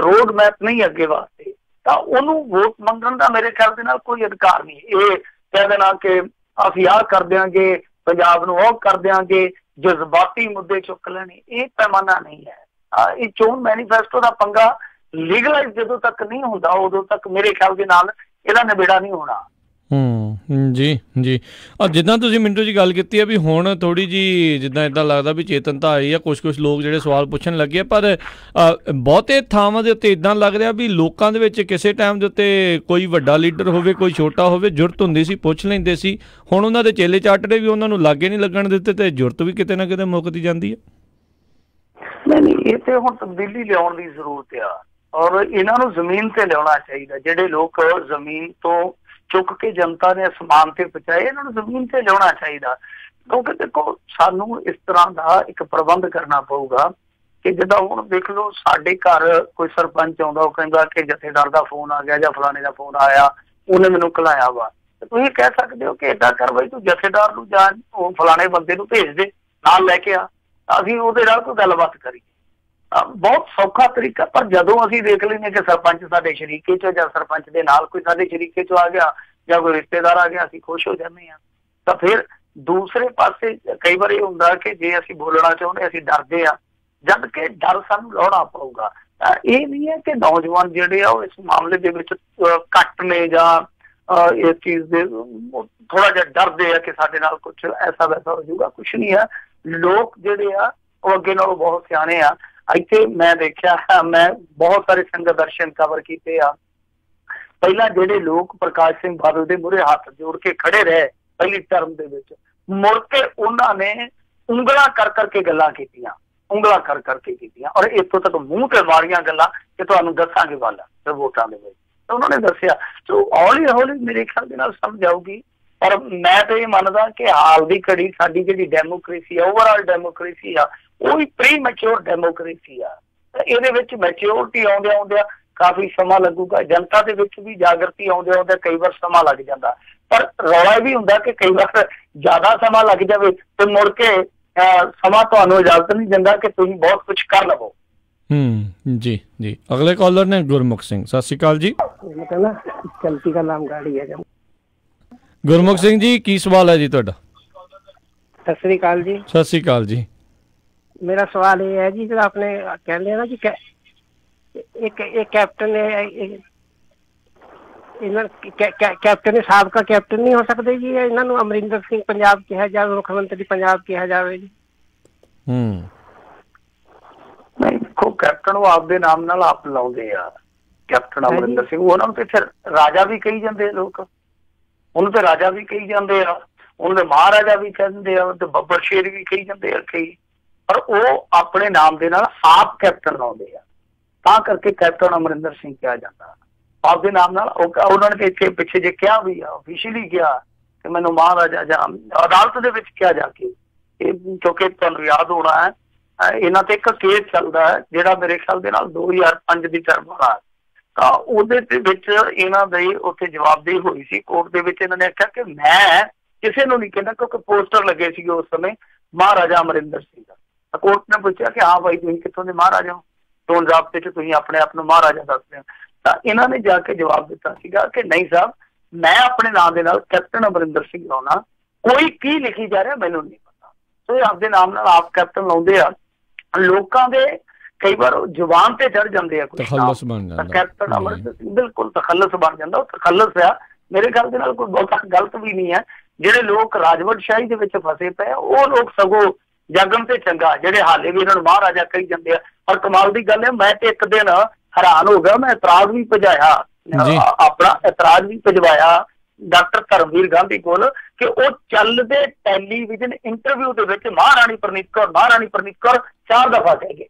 ਰੋਡ ਮੈਪ ਨਹੀਂ ਅੱਗੇ ਵਾਸਤੇ, ਤਾਂ ਉਹਨੂੰ ਵੋਟ ਮੰਗਣ ਦਾ ਮੇਰੇ ਖਿਆਲ ਦੇ ਨਾਲ ਕੋਈ ਅਧਿਕਾਰ ਨਹੀਂ। ਇਹ ਕਹਿ ਦੇਣਾ ਕਿ ਅਸੀਂ ਆਹ ਕਰ ਦਿਆਂਗੇ, ਪੰਜਾਬ ਨੂੰ ਉਹ ਕਰ ਦਿਆਂਗੇ, ਜਜ਼ਬਾਤੀ ਮੁੱਦੇ ਚੁੱਕ ਲੈਣੇ, ਇਹ ਪੈਮਾਨਾ ਨਹੀਂ ਹੈ। ਇਹ ਚੋਣ ਮੈਨੀਫੈਸਟੋ ਦਾ ਪੰਗਾ ਲੀਗਲਾਈਜ਼ ਜਦੋਂ ਤੱਕ ਨਹੀਂ ਹੁੰਦਾ ਉਦੋਂ ਤੱਕ ਮੇਰੇ ਖਿਆਲ ਦੇ ਨਾਲ ਇਹਦਾ ਨਿਬੇੜਾ ਨਹੀਂ ਹੋਣਾ। ਜੀ ਜੀ। ਜਿੱਦਾਂ ਤੁਸੀਂ ਮਿੰਟੂ ਜੀ ਗੱਲ ਕੀਤੀ ਹੈ ਵੀ ਹੁਣ ਥੋੜ੍ਹੀ ਜਿਹੀ ਜਿੱਦਾਂ ਇੱਦਾਂ ਲੱਗਦਾ ਵੀ ਚੇਤਨਤਾ ਆਈ ਆ, ਕੁਛ ਲੋਕ ਜਿਹੜੇ ਸਵਾਲ ਪੁੱਛਣ ਲੱਗੇ, ਪਰ ਬਹੁਤੇ ਥਾਵਾਂ ਦੇ ਉੱਤੇ ਇੱਦਾਂ ਲੱਗ ਰਿਹਾ ਵੀ ਲੋਕਾਂ ਦੇ ਵਿੱਚ ਕਿਸੇ ਟਾਈਮ ਦੇ ਉੱਤੇ ਕੋਈ ਵੱਡਾ ਲੀਡਰ ਹੋਵੇ ਕੋਈ ਛੋਟਾ ਹੋਵੇ, ਜੁਰਤ ਹੁੰਦੀ ਸੀ, ਪੁੱਛ ਲੈਂਦੇ ਸੀ। ਹੁਣ ਉਹਨਾਂ ਦੇ ਚੇਲੇ ਚਾਟੜੇ ਵੀ ਉਹਨਾਂ ਨੂੰ ਲਾਗੇ ਨਹੀਂ ਲੱਗਣ ਦਿੱਤੇ ਤੇ ਜੁਰਤ ਵੀ ਕਿਤੇ ਨਾ ਕਿਤੇ ਮੁੱਕਦੀ ਜਾਂਦੀ ਹੈ। ਨਹੀਂ, ਇਹ ਤੇ ਹੁਣ ਤਬਦੀਲੀ ਲਿਆਉਣ ਦੀ ਜ਼ਰੂਰਤ ਆ ਔਰ ਇਹਨਾਂ ਨੂੰ ਜ਼ਮੀਨ ਤੇ ਲਿਆਉਣਾ ਚਾਹੀਦਾ। ਜਿਹੜੇ ਲੋਕ ਜ਼ਮੀਨ ਤੋਂ ਚੁੱਕ ਕੇ ਜਨਤਾ ਨੇ ਅਸਮਾਨ ਤੇ ਪਹੁੰਚਾਏ, ਇਹਨਾਂ ਨੂੰ ਜ਼ਮੀਨ ਤੇ ਲਿਆਉਣਾ ਚਾਹੀਦਾ। ਕਿਉਂਕਿ ਦੇਖੋ ਸਾਨੂੰ ਇਸ ਤਰ੍ਹਾਂ ਦਾ ਇੱਕ ਪ੍ਰਬੰਧ ਕਰਨਾ ਪਊਗਾ ਕਿ ਜਿੱਦਾਂ ਹੁਣ ਦੇਖ ਲਓ ਸਾਡੇ ਘਰ ਕੋਈ ਸਰਪੰਚ ਆਉਂਦਾ, ਉਹ ਕਹਿੰਦਾ ਕਿ ਜਥੇਦਾਰ ਦਾ ਫੋਨ ਆ ਗਿਆ ਜਾਂ ਫਲਾਣੇ ਦਾ ਫੋਨ ਆਇਆ, ਉਹਨੇ ਮੈਨੂੰ ਘਲਾਇਆ ਵਾ, ਤੁਸੀਂ ਕਹਿ ਸਕਦੇ ਹੋ ਕਿ ਏਦਾਂ ਕਰ ਬਈ ਤੂੰ ਜਥੇਦਾਰ ਨੂੰ ਜਾਂ ਉਹ ਫਲਾਣੇ ਬੰਦੇ ਨੂੰ ਭੇਜ ਦੇ, ਨਾਲ ਲੈ ਕੇ ਆ, ਅਸੀਂ ਉਹਦੇ ਨਾਲ ਕੋਈ ਗੱਲਬਾਤ ਕਰੀਏ। ਬਹੁਤ ਸੌਖਾ ਤਰੀਕਾ। ਪਰ ਜਦੋਂ ਅਸੀਂ ਦੇਖ ਲੈਂਦੇ ਕਿ ਸਰਪੰਚ ਸਾਡੇ ਸ਼ਰੀਕੇ ਚੋਂ ਜਾਂ ਸਰਪੰਚ ਦੇ ਨਾਲ ਕੋਈ ਸਾਡੇ ਸ਼ਰੀਕੇ ਚੋਂ ਆ ਗਿਆ ਜਾਂ ਕੋਈ ਰਿਸ਼ਤੇਦਾਰ ਆ ਗਿਆ, ਅਸੀਂ ਖੁਸ਼ ਹੋ ਜਾਂਦੇ ਹਾਂ। ਤਾਂ ਫਿਰ ਦੂਸਰੇ ਪਾਸੇ ਕਈ ਵਾਰ ਇਹ ਹੁੰਦਾ ਕਿ ਜੇ ਅਸੀਂ ਬੋਲਣਾ ਚਾਹੁੰਦੇ ਅਸੀਂ ਡਰਦੇ ਹਾਂ, ਜਦ ਕਿ ਡਰ ਸਾਨੂੰ ਲਾਉਣਾ ਪਊਗਾ। ਇਹ ਨਹੀਂ ਹੈ ਕਿ ਨੌਜਵਾਨ ਜਿਹੜੇ ਆ ਉਹ ਇਸ ਮਾਮਲੇ ਦੇ ਵਿੱਚ ਘੱਟ ਨੇ ਜਾਂ ਇਸ ਚੀਜ਼ ਦੇ ਥੋੜਾ ਜਿਹਾ ਡਰਦੇ ਆ ਕਿ ਸਾਡੇ ਨਾਲ ਕੁਛ ਐਸਾ ਵੈਸਾ ਹੋ ਜਾਊਗਾ, ਕੁਛ ਨਹੀਂ ਹੈ। ਲੋਕ ਜਿਹੜੇ ਆ ਉਹ ਅੱਗੇ ਨਾਲੋਂ ਬਹੁਤ ਸਿਆਣੇ ਆ। ਇੱਥੇ ਮੈਂ ਦੇਖਿਆ, ਮੈਂ ਬਹੁਤ ਸਾਰੇ ਸੰਗਤ ਦਰਸ਼ਨ ਕਵਰ ਕੀਤੇ ਆ। ਪਹਿਲਾਂ ਜਿਹੜੇ ਲੋਕ ਪ੍ਰਕਾਸ਼ ਸਿੰਘ ਬਾਦਲ ਦੇ ਮੂਹਰੇ ਹੱਥ ਜੋੜ ਕੇ ਖੜੇ ਰਹੇ ਪਹਿਲੀ ਟਰਮ ਦੇ ਵਿੱਚ, ਮੁੜ ਕੇ ਉਹਨਾਂ ਨੇ ਉਂਗਲਾਂ ਕਰ ਕਰਕੇ ਗੱਲਾਂ ਕੀਤੀਆਂ, ਉਂਗਲਾਂ ਕਰ ਕਰਕੇ ਕੀਤੀਆਂ ਔਰ ਇੱਥੋਂ ਤੱਕ ਮੂੰਹ ਤੇ ਮਾਰੀਆਂ ਗੱਲਾਂ ਕਿ ਤੁਹਾਨੂੰ ਦੱਸਾਂਗੇ ਵੱਲ ਵੋਟਾਂ ਦੇ ਵਿੱਚ। ਉਹਨਾਂ ਨੇ ਦੱਸਿਆ। ਸੋ ਹੌਲੀ ਹੌਲੀ ਮੇਰੇ ਖਿਆਲ ਦੇ ਨਾਲ ਸਮਝ ਆਊਗੀ। ਪਰ ਮੈਂ ਤਾਂ ਇਹ ਮੰਨਦਾ ਕਿ ਹਾਲ ਦੀ ਘੜੀ ਸਾਡੀ ਜਿਹੜੀ ਡੈਮੋਕ੍ਰੇਸੀ ਆ, ਓਵਰਆਲ ਡੈਮੋਕ੍ਰੇਸੀ ਆ, ਉਹ ਵੀ ਪ੍ਰੀ ਮੈਚੋਰ ਡੈਮੋਕ੍ਰੇਸੀ ਆ। ਇਹਦੇ ਵਿੱਚ ਮੈਚਿਓਰਿਟੀ ਆਉਂਦਿਆਂ ਕਾਫੀ ਸਮਾਂ ਲੱਗੂਗਾ। ਜਨਤਾ ਦੇ ਵਿੱਚ ਵੀ ਜਾਗਰਤੀ ਆਉਂਦਿਆਂ ਕਈ ਵਾਰ ਸਮਾਂ ਲੱਗ ਜਾਂਦਾ। ਪਰ ਰੌਲਾ ਵੀ ਹੁੰਦਾ ਕਿ ਕਈ ਵਾਰ ਜ਼ਿਆਦਾ ਸਮਾਂ ਲੱਗ ਜਾਵੇ ਤੇ ਮੁੜ ਕੇ ਸਮਾਂ ਤੁਹਾਨੂੰ ਇਜਾਜ਼ਤ ਨਹੀਂ ਦਿੰਦਾ ਕਿ ਤੁਸੀਂ ਬਹੁਤ ਕੁਝ ਕਰ ਲਵੋ। ਜੀ ਜੀ। ਅਗਲੇ ਕਾਲਰ ਨੇ ਗੁਰਮੁਖ ਸਿੰਘ। ਸਤਿ ਸ਼੍ਰੀ ਅਕਾਲ ਜੀ। ਚਲਤੀ ਦਾ ਨਾਮ ਗਾੜੀ ਹੈ। ਗੁਰਮੁਖ ਸਿੰਘ ਜੀ, ਕੀ ਸਵਾਲ ਹੈ ਜੀ ਤੁਹਾਡਾ? ਸਤਿ ਸ਼੍ਰੀ ਅਕਾਲ ਜੀ। ਸਤਿ ਸ਼੍ਰੀ ਅਕਾਲ ਜੀ। ਮੇਰਾ ਸਵਾਲ ਇਹ ਹੈ ਜੀ, ਜਿਹੜਾ ਆਪਣੇ ਕਹਿੰਦੇ ਆ ਨਾ ਜੀ ਇੱਕ ਕੈਪਟਨ ਇਹਨਾਂ ਕੈਪਟਨ ਸਾਬਕਾ ਕੈਪਟਨ ਨਹੀਂ ਹੋ ਸਕਦੇ ਜੀ, ਇਹਨਾਂ ਨੂੰ ਅਮਰਿੰਦਰ ਸਿੰਘ ਪੰਜਾਬ ਕਿਹਾ ਜਾਵੇ, ਮੁੱਖ ਮੰਤਰੀ ਪੰਜਾਬ ਕਿਹਾ ਜਾਵੇ ਜੀ। ਨਹੀਂ, ਦੇਖੋ ਕੈਪਟਨ ਉਹ ਆਪਦੇ ਨਾਮ ਨਾਲ ਆਪ ਲਾਉਂਦੇ ਆ, ਕੈਪਟਨ ਅਮਰਿੰਦਰ ਸਿੰਘ। ਉਹਨਾਂ ਨੂੰ ਤੇ ਫਿਰ ਰਾਜਾ ਵੀ ਕਹੀ ਜਾਂਦੇ ਲੋਕ, ਉਹਨੂੰ ਤੇ ਰਾਜਾ ਵੀ ਕਹੀ ਜਾਂਦੇ ਆ, ਉਹਨੂੰ ਤੇ ਮਹਾਰਾਜਾ ਵੀ ਕਹਿੰਦੇ ਆ ਤੇ ਬੱਬਰ ਸ਼ੇਰ ਵੀ ਕਹੀ ਜਾਂਦੇ ਆ ਕਈ। ਪਰ ਉਹ ਆਪਣੇ ਨਾਮ ਦੇ ਨਾਲ ਆਪ ਕੈਪਟਨ ਲਾਉਂਦੇ ਆ, ਤਾਂ ਕਰਕੇ ਕੈਪਟਨ ਅਮਰਿੰਦਰ ਸਿੰਘ ਕਿਹਾ ਜਾਂਦਾ ਆਪਦੇ ਨਾਮ ਨਾਲ। ਉਹਨਾਂ ਨੇ ਇੱਥੇ ਪਿੱਛੇ ਜੇ ਕਿਹਾ ਵੀ ਆ, ਆਫੀਸ਼ੀਅਲੀ ਕਿਹਾ ਕਿ ਮੈਨੂੰ ਮਹਾਰਾਜਾ ਜਾਂ ਅਦਾਲਤ ਦੇ ਵਿੱਚ ਕਿਹਾ ਜਾ ਕੇ, ਕਿਉਂਕਿ ਤੁਹਾਨੂੰ ਯਾਦ ਹੋਣਾ ਹੈ ਇਹਨਾਂ ਤੇ ਇੱਕ ਕੇਸ ਚੱਲਦਾ ਹੈ ਜਿਹੜਾ ਮੇਰੇ ਖਿਆਲ ਦੇ ਨਾਲ 2005 ਦੀ ਟਰਮ ਵਾਲਾ, ਤਾਂ ਉਹਦੇ ਦੇ ਵਿੱਚ ਇਹਨਾਂ ਦੀ ਉੱਥੇ ਜਵਾਬਦੇਹੀ ਹੋਈ ਸੀ ਕੋਰਟ ਦੇ ਵਿੱਚ। ਇਹਨਾਂ ਨੇ ਆਖਿਆ ਕਿ ਮੈਂ ਕਿਸੇ ਨੂੰ ਨਹੀਂ ਕਹਿੰਦਾ, ਕਿਉਂਕਿ ਪੋਸਟਰ ਲੱਗੇ ਸੀਗੇ ਉਸ ਸਮੇਂ ਮਹਾਰਾਜਾ ਅਮਰਿੰਦਰ ਸਿੰਘ ਦਾ। ਤਾਂ ਕੋਰਟ ਨੇ ਪੁੱਛਿਆ ਕਿ ਹਾਂ ਭਾਈ ਤੁਸੀਂ ਕਿੱਥੋਂ ਦੇ ਮਹਾਰਾਜਾ ਹੋ, ਚੋਣ ਜ਼ਾਬਤੇ 'ਚ ਤੁਸੀਂ ਆਪਣੇ ਆਪ ਨੂੰ ਮਹਾਰਾਜਾ ਦੱਸਦੇ ਹੋ। ਤਾਂ ਇਹਨਾਂ ਨੇ ਜਾ ਕੇ ਜਵਾਬ ਦਿੱਤਾ ਸੀਗਾ ਕਿ ਨਹੀਂ ਸਾਹਿਬ, ਮੈਂ ਆਪਣੇ ਨਾਂ ਦੇ ਨਾਲ ਕੈਪਟਨ ਅਮਰਿੰਦਰ ਸਿੰਘ ਲਾਉਣਾ, ਕੋਈ ਕੀ ਲਿਖੀ ਜਾ ਰਿਹਾ ਮੈਨੂੰ ਨਹੀਂ ਪਤਾ। ਸੋ ਇਹ ਆਪਦੇ ਨਾਮ ਨਾਲ ਆਪ ਕੈਪਟਨ ਲਾਉਂਦੇ ਆ। ਲੋਕਾਂ ਦੇ ਕਈ ਵਾਰ ਜ਼ੁਬਾਨ ਤੇ ਚੜ ਜਾਂਦੇ ਆ, ਤਖੱਲਸ ਬਣ ਜਾਂਦਾ ਕੈਪਟਨ ਅਮਰਿੰਦਰ ਸਿੰਘ, ਬਿਲਕੁਲ ਤਖੱਲਸ ਬਣ ਜਾਂਦਾ। ਉਹ ਤਖੱਲਸ ਆ, ਮੇਰੇ ਖਿਆਲ ਦੇ ਨਾਲ ਕੋਈ ਬਹੁਤਾ ਗਲਤ ਵੀ ਨਹੀਂ ਹੈ। ਜਿਹੜੇ ਲੋਕ ਰਾਜਵਟਸ਼ਾਹੀ ਦੇ ਵਿੱਚ ਫਸੇ ਪਏ ਆ ਉਹ ਲੋਕ ਸਗੋਂ ਜਾਗਣ ਤੇ ਚੰਗਾ, ਜਿਹੜੇ ਹਾਲੇ ਵੀ ਇਹਨਾਂ ਨੂੰ ਮਹਾਰਾਜਾ ਕਹੀ ਜਾਂਦੇ ਆ। ਪਰ ਕਮਾਲ ਦੀ ਗੱਲ ਹੈ, ਮੈਂ ਤੇ ਇੱਕ ਦਿਨ ਹੈਰਾਨ ਹੋ ਗਿਆ, ਮੈਂ ਇਤਰਾਜ਼ ਵੀ ਭਜਾਇਆ, ਆਪਣਾ ਇਤਰਾਜ਼ ਵੀ ਭਜਵਾਇਆ ਡਾਕਟਰ ਧਰਮਵੀਰ ਗਾਂਧੀ ਕੋਲ ਕਿ ਉਹ ਚੱਲਦੇ ਟੈਲੀਵਿਜ਼ਨ ਇੰਟਰਵਿਊ ਦੇ ਵਿੱਚ ਮਹਾਰਾਣੀ ਪ੍ਰਨੀਤ ਕੌਰ 4 ਦਫਾ ਕਹਿ ਗਏ।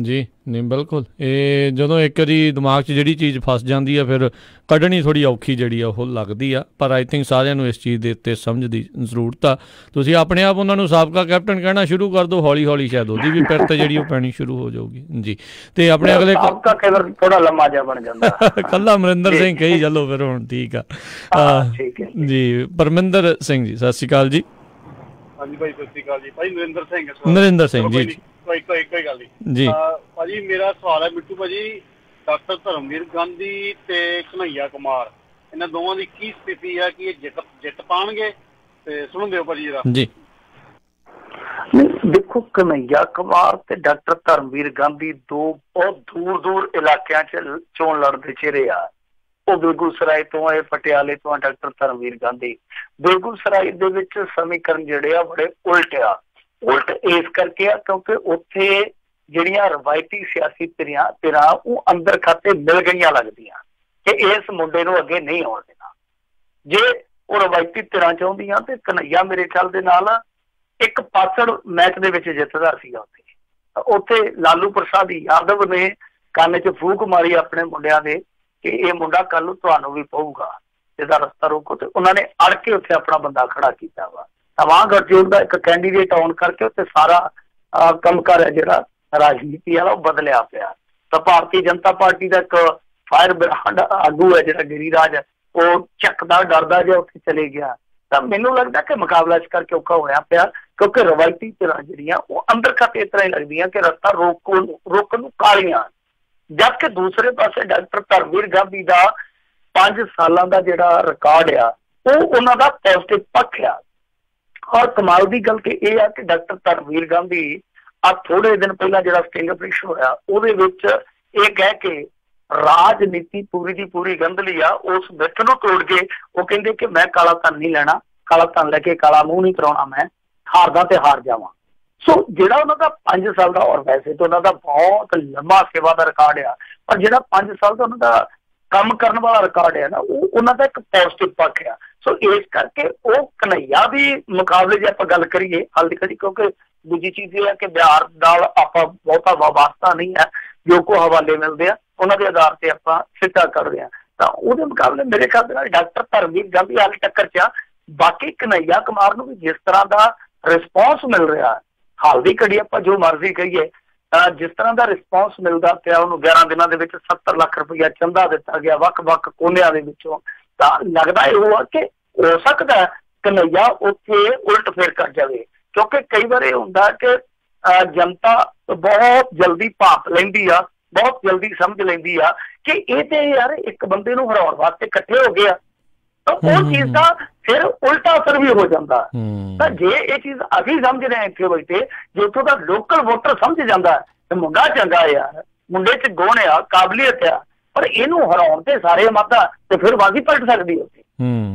ਜੀ ਨਹੀਂ, ਬਿਲਕੁਲ। ਇਹ ਜਦੋਂ ਇੱਕ ਵਾਰੀ ਦਿਮਾਗ 'ਚ ਜਿਹੜੀ ਚੀਜ਼ ਫਸ ਜਾਂਦੀ ਆ ਫਿਰ ਕੱਢਣੀ ਥੋੜ੍ਹੀ ਔਖੀ ਜਿਹੜੀ ਆ ਉਹ ਲੱਗਦੀ ਆ। ਪਰ ਆਈ ਥਿੰਕ ਸਾਰਿਆਂ ਨੂੰ ਇਸ ਚੀਜ਼ ਦੇ ਉੱਤੇ ਸਮਝ ਦੀ ਜ਼ਰੂਰਤ ਆ। ਤੁਸੀਂ ਆਪਣੇ ਆਪ ਉਹਨਾਂ ਨੂੰ ਸਾਬਕਾ ਕੈਪਟਨ ਕਹਿਣਾ ਸ਼ੁਰੂ ਕਰ ਦਿਓ, ਹੌਲੀ ਹੌਲੀ ਸ਼ਾਇਦ ਉਹਦੀ ਵੀ ਪਿਰਤ ਜਿਹੜੀ ਉਹ ਪੈਣੀ ਸ਼ੁਰੂ ਹੋ ਜਾਊਗੀ। ਜੀ। ਤੇ ਆਪਣੇ ਅਗਲੇ ਥੋੜਾ ਲੰਮਾ ਜਿਹਾ ਬਣ ਜਾਂਦਾ, ਕੱਲਾ ਅਮਰਿੰਦਰ ਸਿੰਘ ਕਹੀ ਚੱਲੋ ਫਿਰ ਹੁਣ, ਠੀਕ ਆ ਜੀ। ਪਰਮਿੰਦਰ ਸਿੰਘ ਜੀ, ਸਤਿ ਸ਼੍ਰੀ ਅਕਾਲ ਜੀ। ਹਾਂਜੀ ਭਾਈ, ਸਤਿ ਸ਼੍ਰੀ ਅਕਾਲ ਜੀ। ਭਾਈ ਨਰਿੰਦਰ ਸਿੰਘ ਨਰਿੰਦਰ ਸਿੰਘ ਜੀ। ਕੋਈ ਗੱਲ ਨਹੀਂ ਜੀ ਭਾਜੀ। ਮੇਰਾ ਸਵਾਲ ਹੈ ਮਿੱਟੂ ਭਾਜੀ, ਡਾਕਟਰ ਧਰਮਵੀਰ ਗਾਂਧੀ ਤੇ ਕਨ੍ਹਈਆ ਕੁਮਾਰ, ਇਹਨਾਂ ਦੋਵਾਂ ਦੀ ਕੀ ਸਥਿਤੀ ਹੈ ਕਿ ਇਹ ਜਿੱਤ ਪਾਣਗੇ? ਤੇ ਸੁਣ ਦਿਓ ਭਾਜੀ ਜਰਾ ਜੀ। ਦੇਖੋ, ਕਨ੍ਹਈਆ ਕੁਮਾਰ ਤੇ ਡਾਕਟਰ ਧਰਮਵੀਰ ਗਾਂਧੀ ਦੋ ਬਹੁਤ ਦੂਰ ਇਲਾਕਿਆਂ 'ਚ ਚੋਣ ਲੜਦੇ ਚਿਹਰੇ ਆ। ਉਹ ਬੇਗੂਸਰਾਏ ਤੋਂ ਹੈ, ਪਟਿਆਲੇ ਤੋਂ ਆ ਡਾਕਟਰ ਧਰਮਵੀਰ ਗਾਂਧੀ। ਬੇਗੂਸਰਾਏ ਦੇ ਵਿੱਚ ਸਮੀਕਰਨ ਜਿਹੜੇ ਆ ਬੜੇ ਉਲਟ ਇਸ ਕਰਕੇ ਆ ਕਿਉਂਕਿ ਉੱਥੇ ਜਿਹੜੀਆਂ ਰਵਾਇਤੀ ਸਿਆਸੀ ਧਿਰਾਂ ਉਹ ਅੰਦਰ ਖਾਤੇ ਮਿਲ ਗਈਆਂ ਲੱਗਦੀਆਂ ਕਿ ਇਸ ਮੁੰਡੇ ਨੂੰ ਅੱਗੇ ਨਹੀਂ ਆਉਣ ਦੇਣਾ। ਜੇ ਉਹ ਰਵਾਇਤੀ ਧਿਰਾਂ ਚਾਹੁੰਦੀਆਂ ਤੇ ਕਨ੍ਹਈਆ ਮੇਰੇ ਖਿਆਲ ਦੇ ਨਾਲ ਇੱਕ ਪਾਸੜ ਮੈਚ ਦੇ ਵਿੱਚ ਜਿੱਤਦਾ ਸੀਗਾ। ਉੱਥੇ ਲਾਲੂ ਪ੍ਰਸਾਦ ਯਾਦਵ ਨੇ ਕੰਨ 'ਚ ਫੂਕ ਮਾਰੀ ਆਪਣੇ ਮੁੰਡਿਆਂ ਦੇ ਕਿ ਇਹ ਮੁੰਡਾ ਕੱਲ ਨੂੰ ਤੁਹਾਨੂੰ ਵੀ ਪਊਗਾ, ਇਹਦਾ ਰਸਤਾ ਰੋਕੋ, ਤੇ ਉਹਨਾਂ ਨੇ ਅੜ ਕੇ ਉੱਥੇ ਆਪਣਾ ਬੰਦਾ ਖੜਾ ਕੀਤਾ ਵਾ। ਤਵਾਂ ਗਠਜੋੜ ਦਾ ਇੱਕ ਕੈਂਡੀਡੇਟ ਆਉਣ ਕਰਕੇ ਉੱਥੇ ਸਾਰਾ ਕੰਮਕਾਰ ਹੈ ਜਿਹੜਾ ਰਾਜਨੀਤੀ ਵਾਲਾ ਉਹ ਬਦਲਿਆ ਪਿਆ। ਤਾਂ ਭਾਰਤੀ ਜਨਤਾ ਪਾਰਟੀ ਦਾ ਇੱਕ ਫਾਇਰ ਬ੍ਰਾਂਡ ਆਗੂ ਹੈ ਜਿਹੜਾ ਗਿਰੀਰਾਜ, ਉਹ ਚੱਕਦਾ ਡਰਦਾ ਜਿਹਾ ਉੱਥੇ ਚਲੇ ਗਿਆ। ਤਾਂ ਮੈਨੂੰ ਲੱਗਦਾ ਕਿ ਮੁਕਾਬਲਾ ਇਸ ਕਰਕੇ ਔਖਾ ਹੋਇਆ ਪਿਆ ਕਿਉਂਕਿ ਰਵਾਇਤੀ ਧਿਰਾਂ ਜਿਹੜੀਆਂ ਉਹ ਅੰਦਰ ਖਾਤੇ ਇਸ ਤਰ੍ਹਾਂ ਹੀ ਲੱਗਦੀਆਂ ਕਿ ਰਸਤਾ ਰੋਕਣ ਨੂੰ ਕਾਲੀਆਂ। ਜਦਕਿ ਦੂਸਰੇ ਪਾਸੇ ਡਾਕਟਰ ਧਰਮਵੀਰ ਗਾਂਧੀ ਦਾ 5 ਸਾਲਾਂ ਦਾ ਜਿਹੜਾ ਰਿਕਾਰਡ ਆ ਉਹ ਉਹਨਾਂ ਦਾ ਪੋਜ਼ਿਟਿਵ ਪੱਖ ਆ। ਔਰ ਕਮਾਲ ਦੀ ਗੱਲ ਕਿ ਇਹ ਆ ਕਿ ਡਾਕਟਰ ਧਰਮਵੀਰ ਗਾਂਧੀ ਆ ਥੋੜੇ ਦਿਨ ਪਹਿਲਾਂ ਜਿਹੜਾ ਸਟਿੰਗ ਆਪਰੇਸ਼ਨ ਹੋਇਆ ਉਹਦੇ ਵਿੱਚ ਇਹ ਕਹਿ ਕੇ ਰਾਜਨੀਤੀ ਪੂਰੀ ਦੀ ਪੂਰੀ ਗੰਧਲੀ ਆ, ਉਸ ਮਿੱਥ ਨੂੰ ਤੋੜ ਕੇ ਉਹ ਕਹਿੰਦੇ ਕਿ ਮੈਂ ਕਾਲਾ ਧਨ ਨਹੀਂ ਲੈਣਾ, ਕਾਲਾ ਧਨ ਲੈ ਕੇ ਕਾਲਾ ਮੂੰਹ ਨਹੀਂ ਕਰਾਉਣਾ, ਮੈਂ ਹਾਰਦਾ ਤੇ ਹਾਰ ਜਾਵਾਂ। ਸੋ ਜਿਹੜਾ ਉਹਨਾਂ ਦਾ 5 ਸਾਲ ਦਾ, ਔਰ ਵੈਸੇ ਤਾਂ ਉਹਨਾਂ ਦਾ ਬਹੁਤ ਲੰਮਾ ਸੇਵਾ ਦਾ ਰਿਕਾਰਡ ਆ, ਪਰ ਜਿਹੜਾ 5 ਸਾਲ ਦਾ ਉਹਨਾਂ ਦਾ ਕੰਮ ਕਰਨ ਵਾਲਾ ਰਿਕਾਰਡ ਹੈ ਨਾ ਉਹ ਉਹਨਾਂ ਦਾ ਇੱਕ ਪੋਜ਼ਿਟਿਵ ਪੱਖ ਆ। ਸੋ ਇਸ ਕਰਕੇ ਉਹ ਕਨ੍ਹਈਆ ਵੀ ਮੁਕਾਬਲੇ ਜੇ ਆਪਾਂ ਗੱਲ ਕਰੀਏ ਹਾਲ ਦੀ ਘੜੀ, ਕਿਉਂਕਿ ਦੂਜੀ ਚੀਜ਼ ਇਹ ਹੈ ਕਿ ਬਿਹਾਰ ਨਾਲ ਆਪਾਂ ਬਹੁਤਾ ਵਾਸਤਾ ਨਹੀਂ ਹੈ, ਜੋ ਕੋ ਹਵਾਲੇ ਮਿਲਦੇ ਆ ਉਹਨਾਂ ਦੇ ਆਧਾਰ ਤੇ ਆਪਾਂ ਸਿੱਟਾ ਕਰਦੇ ਹਾਂ। ਤਾਂ ਉਹਦੇ ਮੁਕਾਬਲੇ ਮੇਰੇ ਖਿਆਲ ਦੇ ਨਾਲ ਡਾਕਟਰ ਧਰਮਵੀਰ ਗਾਂਧੀ ਵਾਲੀ ਟੱਕਰ 'ਚ ਆ। ਬਾਕੀ ਕਨ੍ਹਈਆ ਕੁਮਾਰ ਨੂੰ ਵੀ ਜਿਸ ਤਰ੍ਹਾਂ ਦਾ ਰਿਸਪੌਂਸ ਮਿਲ ਰਿਹਾ ਹਾਲ ਦੀ ਘੜੀ, ਆਪਾਂ ਜੋ ਮਰਜ਼ੀ ਕਹੀਏ, ਜਿਸ ਤਰ੍ਹਾਂ ਦਾ ਰਿਸਪੌਂਸ ਮਿਲਦਾ ਪਿਆ, ਉਹਨੂੰ 11 ਦਿਨਾਂ ਦੇ ਵਿੱਚ 70 ਲੱਖ ਰੁਪਇਆ ਚੰਦਾ ਦਿੱਤਾ ਗਿਆ ਵੱਖ-ਵੱਖ ਕੋਨਿਆਂ ਦੇ ਵਿੱਚੋਂ, ਤਾਂ ਲੱਗਦਾ ਇਹ ਆ ਕਿ ਹੋ ਸਕਦਾ ਕਨ੍ਹਈਆ ਉੱਥੇ ਉਲਟ ਫੇਰ ਕਰ ਜਾਵੇ। ਕਿਉਂਕਿ ਕਈ ਵਾਰ ਇਹ ਹੁੰਦਾ ਕਿ ਜਨਤਾ ਬਹੁਤ ਜਲਦੀ ਭਾਪ ਲੈਂਦੀ ਆ, ਬਹੁਤ ਜਲਦੀ ਸਮਝ ਲੈਂਦੀ ਆ ਕਿ ਇਹ ਤੇ ਯਾਰ ਇੱਕ ਬੰਦੇ ਨੂੰ ਹਰਾਉਣ ਵਾਸਤੇ ਇਕੱਠੇ ਹੋ ਗਏ ਆ, ਤਾਂ ਉਹ ਚੀਜ਼ ਦਾ ਫਿਰ ਉਲਟਾ ਅਸਰ ਵੀ ਹੋ ਜਾਂਦਾ। ਤਾਂ ਜੇ ਇਹ ਚੀਜ਼ ਅਸੀਂ ਸਮਝਦੇ ਹਾਂ ਇੱਥੇ ਬੈਠੇ, ਜੇ ਉੱਥੋਂ ਦਾ ਲੋਕਲ ਵੋਟਰ ਸਮਝ ਜਾਂਦਾ ਤੇ ਮੁੰਡਾ ਚੰਗਾ ਯਾਰ, ਮੁੰਡੇ 'ਚ ਗੁਣ ਆ, ਕਾਬਲੀਅਤ ਆ, ਪਰ ਇਹਨੂੰ ਹਰਾਉਣ ਤੇ ਸਾਰੇ ਮਾਤਾ ਤੇ ਫਿਰ ਬਾਜ਼ੀ ਪਲਟ ਸਕਦੀ ਉੱਥੇ।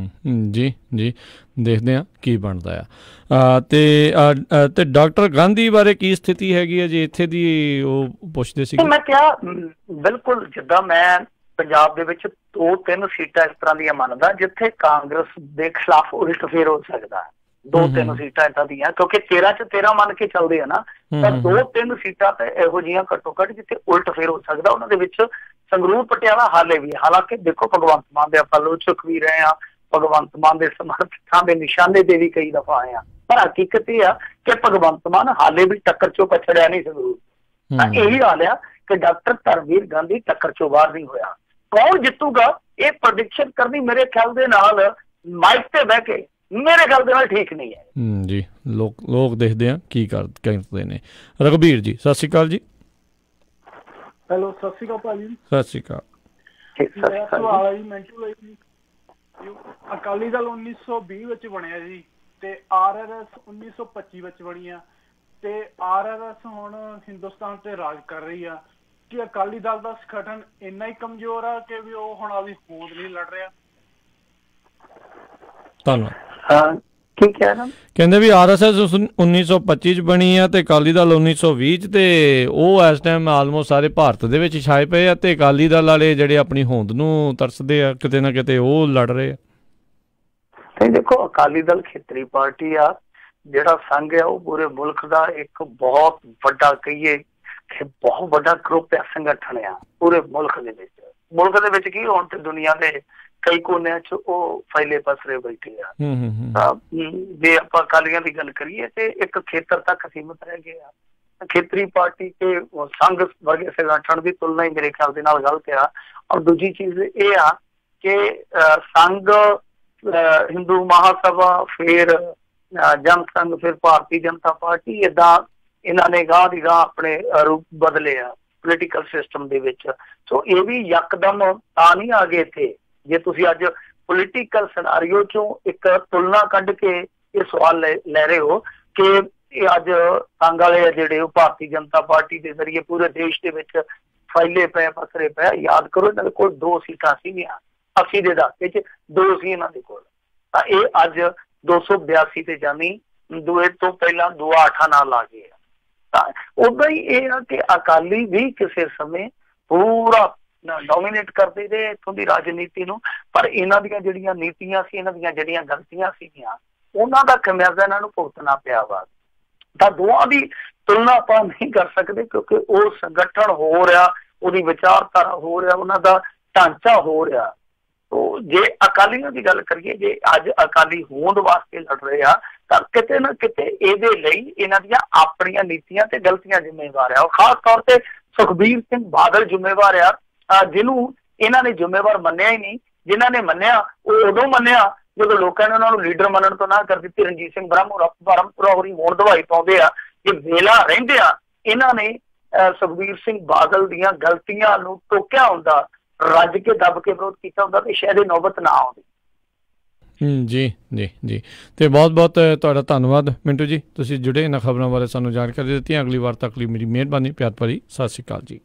ਜੀ ਦੇਖਦੇ ਹਾਂ ਕੀ ਬਣਦਾ ਆ। ਤੇ ਡਾਕਟਰ ਗਾਂਧੀ ਬਾਰੇ ਕੀ ਸਥਿਤੀ ਹੈਗੀ ਹੈ ਜੀ ਇੱਥੇ ਦੀ, ਉਹ ਪੁੱਛਦੇ ਸੀ। ਮੈਂ ਕਿਹਾ ਬਿਲਕੁਲ, ਜਿੱਦਾਂ ਮੈਂ ਪੰਜਾਬ ਦੇ ਵਿੱਚ 2-3 ਸੀਟਾਂ ਇਸ ਤਰ੍ਹਾਂ ਦੀਆਂ ਮੰਨਦਾ ਜਿੱਥੇ ਕਾਂਗਰਸ ਦੇ ਖਿਲਾਫ ਉਲਟ ਫੇਰ ਹੋ ਸਕਦਾ। 2-3 ਸੀਟਾਂ ਏਦਾਂ ਦੀਆਂ, ਕਿਉਂਕਿ 13 'ਚ 13 ਮੰਨ ਕੇ ਚੱਲਦੇ ਆ ਨਾ, ਤਾਂ 2-3 ਸੀਟਾਂ ਤੇ ਇਹੋ ਜਿਹੀਆਂ ਘੱਟੋ ਘੱਟ ਜਿੱਥੇ ਉਲਟ ਫੇਰ ਹੋ ਸਕਦਾ। ਉਹਨਾਂ ਦੇ ਵਿੱਚ ਸੰਗਰੂਰ ਪਟਿਆਲਾ ਹਾਲੇ ਵੀ, ਹਾਲਾਂਕਿ ਦੇਖੋ ਭਗਵੰਤ ਮਾਨ ਦੇ ਆਪਾਂ ਲੋਚਕ ਵੀ ਰਹੇ ਆ, ਭਗਵੰਤ ਮਾਨ ਦੇ ਸਮਰਥਕਾਂ ਦੇ ਨਿਸ਼ਾਨੇ ਤੇ ਵੀ ਕਈ ਦਫਾ ਆਏ ਆ, ਪਰ ਹਕੀਕਤ ਇਹ ਆ ਕਿ ਭਗਵੰਤ ਮਾਨ ਹਾਲੇ ਵੀ ਟੱਕਰ ਚੋਂ ਪਛੜਿਆ ਨਹੀਂ ਸੰਗਰੂਰ। ਤਾਂ ਇਹੀ ਹਾਲ ਆ ਕਿ ਡਾਕਟਰ ਧਰਮਵੀਰ ਗਾਂਧੀ ਟੱਕਰ ਚੋਂ ਬਾਹਰ ਨਹੀਂ ਹੋਇਆ। ਕੌਣ ਜਿੱਤੂਗਾ ਇਹ ਪ੍ਰੈਡਿਕਸ਼ਨ ਕਰਨੀ ਮੇਰੇ ਖਿਆਲ ਦੇ ਨਾਲ ਮਾਈਕ ਤੇ ਬਹਿ ਕੇ ਮੇਰੇ ਖਿਆਲ ਦੇ ਨਾਲ ਠੀਕ ਨਹੀਂ ਹੈ ਜੀ। ਲੋਕ ਦੇਖਦੇ ਆ ਕੀ ਕਰਦੇ ਨੇ। ਰਘਬੀਰ ਜੀ ਸਤਿ ਸ਼੍ਰੀ ਅਕਾਲ ਜੀ। ਹੈਲੋ, ਸਤਿ ਸ਼੍ਰੀ ਅਕਾਲ ਭਾਜੀ। ਸਤਿ ਸ਼੍ਰੀ ਅਕਾਲ। ਅਕਾਲੀ ਦਲ 1920 ਵਿੱਚ ਬਣਿਆ ਜੀ ਤੇ ਆਰਐਸਐਸ 1925 ਵਿੱਚ ਬਣੀ ਆ ਤੇ ਆਰਐਸਐਸ ਹੁਣ ਹਿੰਦੁਸਤਾਨ ਤੇ ਰਾਜ ਕਰ ਰਹੀ ਆ। ਕਿ ਅਕਾਲੀ ਦਲ ਦਾ ਸੰਗਠਨ ਇੰਨਾ ਹੀ ਕਮਜ਼ੋਰ ਆ ਕਿ ਵੀ ਉਹ ਹੁਣ ਆਪਦੀ ਹੋਂਦ ਨਹੀਂ ਲੜ ਰਿਹਾ? ਧੰਨਵਾਦ। ਕੀ ਕਹਿ ਰਹੇ? ਕਹਿੰਦੇ ਵੀ ਆਰਐਸਐਸ 1925 ਚ ਬਣੀ ਆ ਤੇ ਅਕਾਲੀ ਦਲ 1920 ਚ, ਤੇ ਉਹ ਇਸ ਟਾਈਮ ਆਲਮੋਸਟ ਸਾਰੇ ਭਾਰਤ ਦੇ ਵਿੱਚ ਛਾਏ ਪਏ ਆ, ਤੇ ਅਕਾਲੀ ਦਲ ਵਾਲੇ ਜਿਹੜੇ ਆਪਣੀ ਹੋਂਦ ਨੂੰ ਤਰਸਦੇ ਆ ਕਿਤੇ ਨਾ ਕਿਤੇ ਉਹ ਲੜ ਰਹੇ ਆ। ਨਹੀਂ ਦੇਖੋ, ਅਕਾਲੀ ਦਲ ਖੇਤਰੀ ਪਾਰਟੀ ਆ, ਜਿਹੜਾ ਸੰਘ ਆ ਉਹ ਪੂਰੇ ਮੁਲਕ ਦਾ ਇੱਕ ਬਹੁਤ ਵੱਡਾ ਕਹੀਏ ਕਿ ਬਹੁਤ ਵੱਡਾ ਗਰੁੱਪ ਆ, ਸੰਗਠਨ ਆ ਪੂਰੇ ਮੁਲਕ ਦੇ ਵਿੱਚ। ਮੁਲਕ ਦੇ ਵਿੱਚ ਕੀ ਹੁਣ ਤੇ ਦੁਨੀਆ ਦੇ ਕਈ ਕੋਨਿਆਂ 'ਚ ਉਹ ਫੈਲੇ ਪਸਰੇ ਬੈਠੇ ਆ। ਤਾਂ ਜੇ ਆਪਾਂ ਅਕਾਲੀਆਂ ਦੀ ਗੱਲ ਕਰੀਏ ਤੇ ਇੱਕ ਖੇਤਰ ਤੱਕ ਸੀਮਤ ਰਹਿ ਗਏ ਆ। ਖੇਤਰੀ ਪਾਰਟੀ ਤੇ ਸੰਘ ਵਰਗੇ ਸੰਗਠਨ ਦੀ ਤੁਲਨਾ ਹੀ ਮੇਰੇ ਖਿਆਲ ਦੇ ਨਾਲ ਗਲਤ ਆ। ਔਰ ਦੂਜੀ ਚੀਜ਼ ਇਹ ਆ ਕਿ ਸੰਘ, ਹਿੰਦੂ ਮਹਾਸਭਾ, ਫਿਰ ਜਨ ਸੰਘ, ਫਿਰ ਭਾਰਤੀ ਜਨਤਾ ਪਾਰਟੀ, ਏਦਾਂ ਇਹਨਾਂ ਨੇ ਗਾਂਹ ਦੀ ਗਾਂਹ ਆਪਣੇ ਰੂਪ ਬਦਲੇ ਆ ਪੋਲੀਟੀਕਲ ਸਿਸਟਮ ਦੇ ਵਿੱਚ। ਸੋ ਇਹ ਵੀ ਯਕਦਮ ਤਾਂ ਨਹੀਂ ਆ ਗਏ ਇੱਥੇ। ਜੇ ਤੁਸੀਂ ਅੱਜ ਪੋਲੀਟੀਕਲ ਸਿਨਾਰੀਓ ਚੋਂ ਇੱਕ ਤੁਲਨਾ ਕੱਢ ਕੇ ਇਹ ਸਵਾਲ ਲੈ ਰਹੇ ਹੋ ਕਿ ਇਹ ਅੱਜ ਤੰਗ ਵਾਲੇ ਆ ਜਿਹੜੇ ਉਹ ਭਾਰਤੀ ਜਨਤਾ ਪਾਰਟੀ ਦੇ ਜ਼ਰੀਏ ਪੂਰੇ ਦੇਸ਼ ਦੇ ਵਿੱਚ ਫੈਲੇ ਪਏ ਪਸਰੇ ਪਏ। ਯਾਦ ਕਰੋ ਇਹਨਾਂ ਦੇ ਕੋਲ 2 ਸੀਟਾਂ ਸੀਗੀਆਂ 80 ਦੇ ਦਹਾਕੇ 'ਚ, 2 ਸੀ ਇਹਨਾਂ ਦੇ ਕੋਲ, ਤਾਂ ਇਹ ਅੱਜ 282 ਤੇ ਜਾਨੀ ਦੂਏ ਤੋਂ ਪਹਿਲਾਂ 2-8 ਨਾਲ ਆ ਗਏ। ਤਾਂ ਉਦਾਂ ਹੀ ਇਹ ਆ ਕਿ ਅਕਾਲੀ ਵੀ ਕਿਸੇ ਸਮੇਂ ਪੂਰਾ ਡੋਮੀਨੇਟ ਕਰਦੇ ਰਹੇ ਇੱਥੋਂ ਦੀ ਰਾਜਨੀਤੀ ਨੂੰ, ਪਰ ਇਹਨਾਂ ਦੀਆਂ ਜਿਹੜੀਆਂ ਨੀਤੀਆਂ ਸੀ, ਇਹਨਾਂ ਦੀਆਂ ਜਿਹੜੀਆਂ ਗਲਤੀਆਂ ਸੀਗੀਆਂ, ਉਹਨਾਂ ਦਾ ਖਮਿਆਜ਼ਾ ਇਹਨਾਂ ਨੂੰ ਭੁਗਤਣਾ ਪਿਆ ਵਾ। ਤਾਂ ਦੋਵਾਂ ਦੀ ਤੁਲਨਾ ਆਪਾਂ ਨਹੀਂ ਕਰ ਸਕਦੇ ਕਿਉਂਕਿ ਉਹ ਸੰਗਠਨ ਹੋ ਰਿਹਾ, ਉਹਦੀ ਵਿਚਾਰਧਾਰਾ ਹੋ ਰਿਹਾ, ਉਹਨਾਂ ਦਾ ਢਾਂਚਾ ਹੋ ਰਿਹਾ। ਤੋ ਜੇ ਅਕਾਲੀਆਂ ਦੀ ਗੱਲ ਕਰੀਏ, ਜੇ ਅੱਜ ਅਕਾਲੀ ਹੋਂਦ ਵਾਸਤੇ ਲੜ ਰਹੇ ਆ ਤਾਂ ਕਿਤੇ ਨਾ ਕਿਤੇ ਇਹਦੇ ਲਈ ਇਹਨਾਂ ਦੀਆਂ ਆਪਣੀਆਂ ਨੀਤੀਆਂ ਤੇ ਗਲਤੀਆਂ ਜ਼ਿੰਮੇਵਾਰ ਆ। ਖਾਸ ਤੌਰ ਤੇ ਸੁਖਬੀਰ ਸਿੰਘ ਬਾਦਲ ਜ਼ਿੰਮੇਵਾਰ ਆ, ਜਿਹਨੂੰ ਇਹਨਾਂ ਨੇ ਜ਼ਿੰਮੇਵਾਰ ਮੰਨਿਆ ਹੀ ਨਹੀਂ। ਜਿਨ੍ਹਾਂ ਨੇ ਮੰਨਿਆ ਉਹ ਉਦੋਂ ਮੰਨਿਆ ਜਦੋਂ ਲੋਕਾਂ ਨੇ ਉਹਨਾਂ ਨੂੰ ਲੀਡਰ ਮੰਨਣ ਤੋਂ ਨਾ ਕਰ ਦਿੱਤੀ। ਰਣਜੀਤ ਸਿੰਘ ਬ੍ਰਹਮਪੁਰਾ ਹੋਰੀ ਹੋਣ ਦਵਾਈ ਪਾਉਂਦੇ ਆ ਕਿ ਵੇਲਾ ਰਹਿੰਦੇ ਆ ਇਹਨਾਂ ਨੇ ਸੁਖਬੀਰ ਸਿੰਘ ਬਾਦਲ ਦੀਆਂ ਗਲਤੀਆਂ ਨੂੰ ਟੋਕਿਆ ਹੁੰਦਾ, ਰੱਜ ਕੇ ਦੱਬ ਕੇ ਵਿਰੋਧ ਕੀਤਾ ਹੁੰਦਾ ਤੇ ਸ਼ਾਇਦ ਇਹ ਨੌਬਤ ਨਾ ਆਉਂਦੀ। ਜੀ ਜੀ ਜੀ, ਤੇ ਬਹੁਤ ਬਹੁਤ ਤੁਹਾਡਾ ਧੰਨਵਾਦ ਮਿੰਟੂ ਜੀ, ਤੁਸੀਂ ਜੁੜੇ ਇਹਨਾਂ ਖਬਰਾਂ ਬਾਰੇ ਸਾਨੂੰ ਜਾਣਕਾਰੀ ਦਿੱਤੀ। ਅਗਲੀ ਵਾਰ ਤੱਕ ਲਈ ਮੇਰੀ ਮਿਹਰਬਾਨੀ, ਪਿਆਰ ਭਰੀ ਸਤਿ ਸ਼੍ਰੀ ਅਕਾਲ ਜੀ।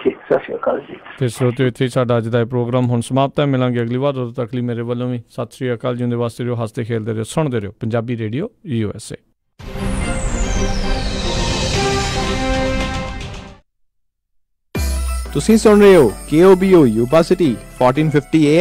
ਜੀ ਸਤਿ ਸ਼੍ਰੀ ਅਕਾਲ ਜੀ। ਤੇ ਸਰੋਤਿਓ, ਇੱਥੇ ਸਾਡਾ ਅੱਜ ਦਾ ਇਹ ਪ੍ਰੋਗਰਾਮ ਹੁਣ ਸਮਾਪਤ ਹੈ। ਮਿਲਾਂਗੇ ਅਗਲੀ ਵਾਰ, ਉਦੋਂ ਤੱਕ ਲਈ ਮੇਰੇ ਵੱਲੋਂ ਵੀ ਸਤਿ ਸ਼੍ਰੀ ਅਕਾਲ। ਜਿਉਂਦੇ ਵਾਸਤੇ ਰਹੋ, ਹੱਸਦੇ ਖੇਡਦੇ ਰਹੋ, ਸੁਣਦੇ ਰਹੋ ਪੰਜਾਬੀ ਰੇਡੀਓ USA। ਤੁਸੀਂ ਸੁਣ ਰਹੇ ਹੋ KOBO ਯੂਬਾ ਸਿਟੀ 1450 AM।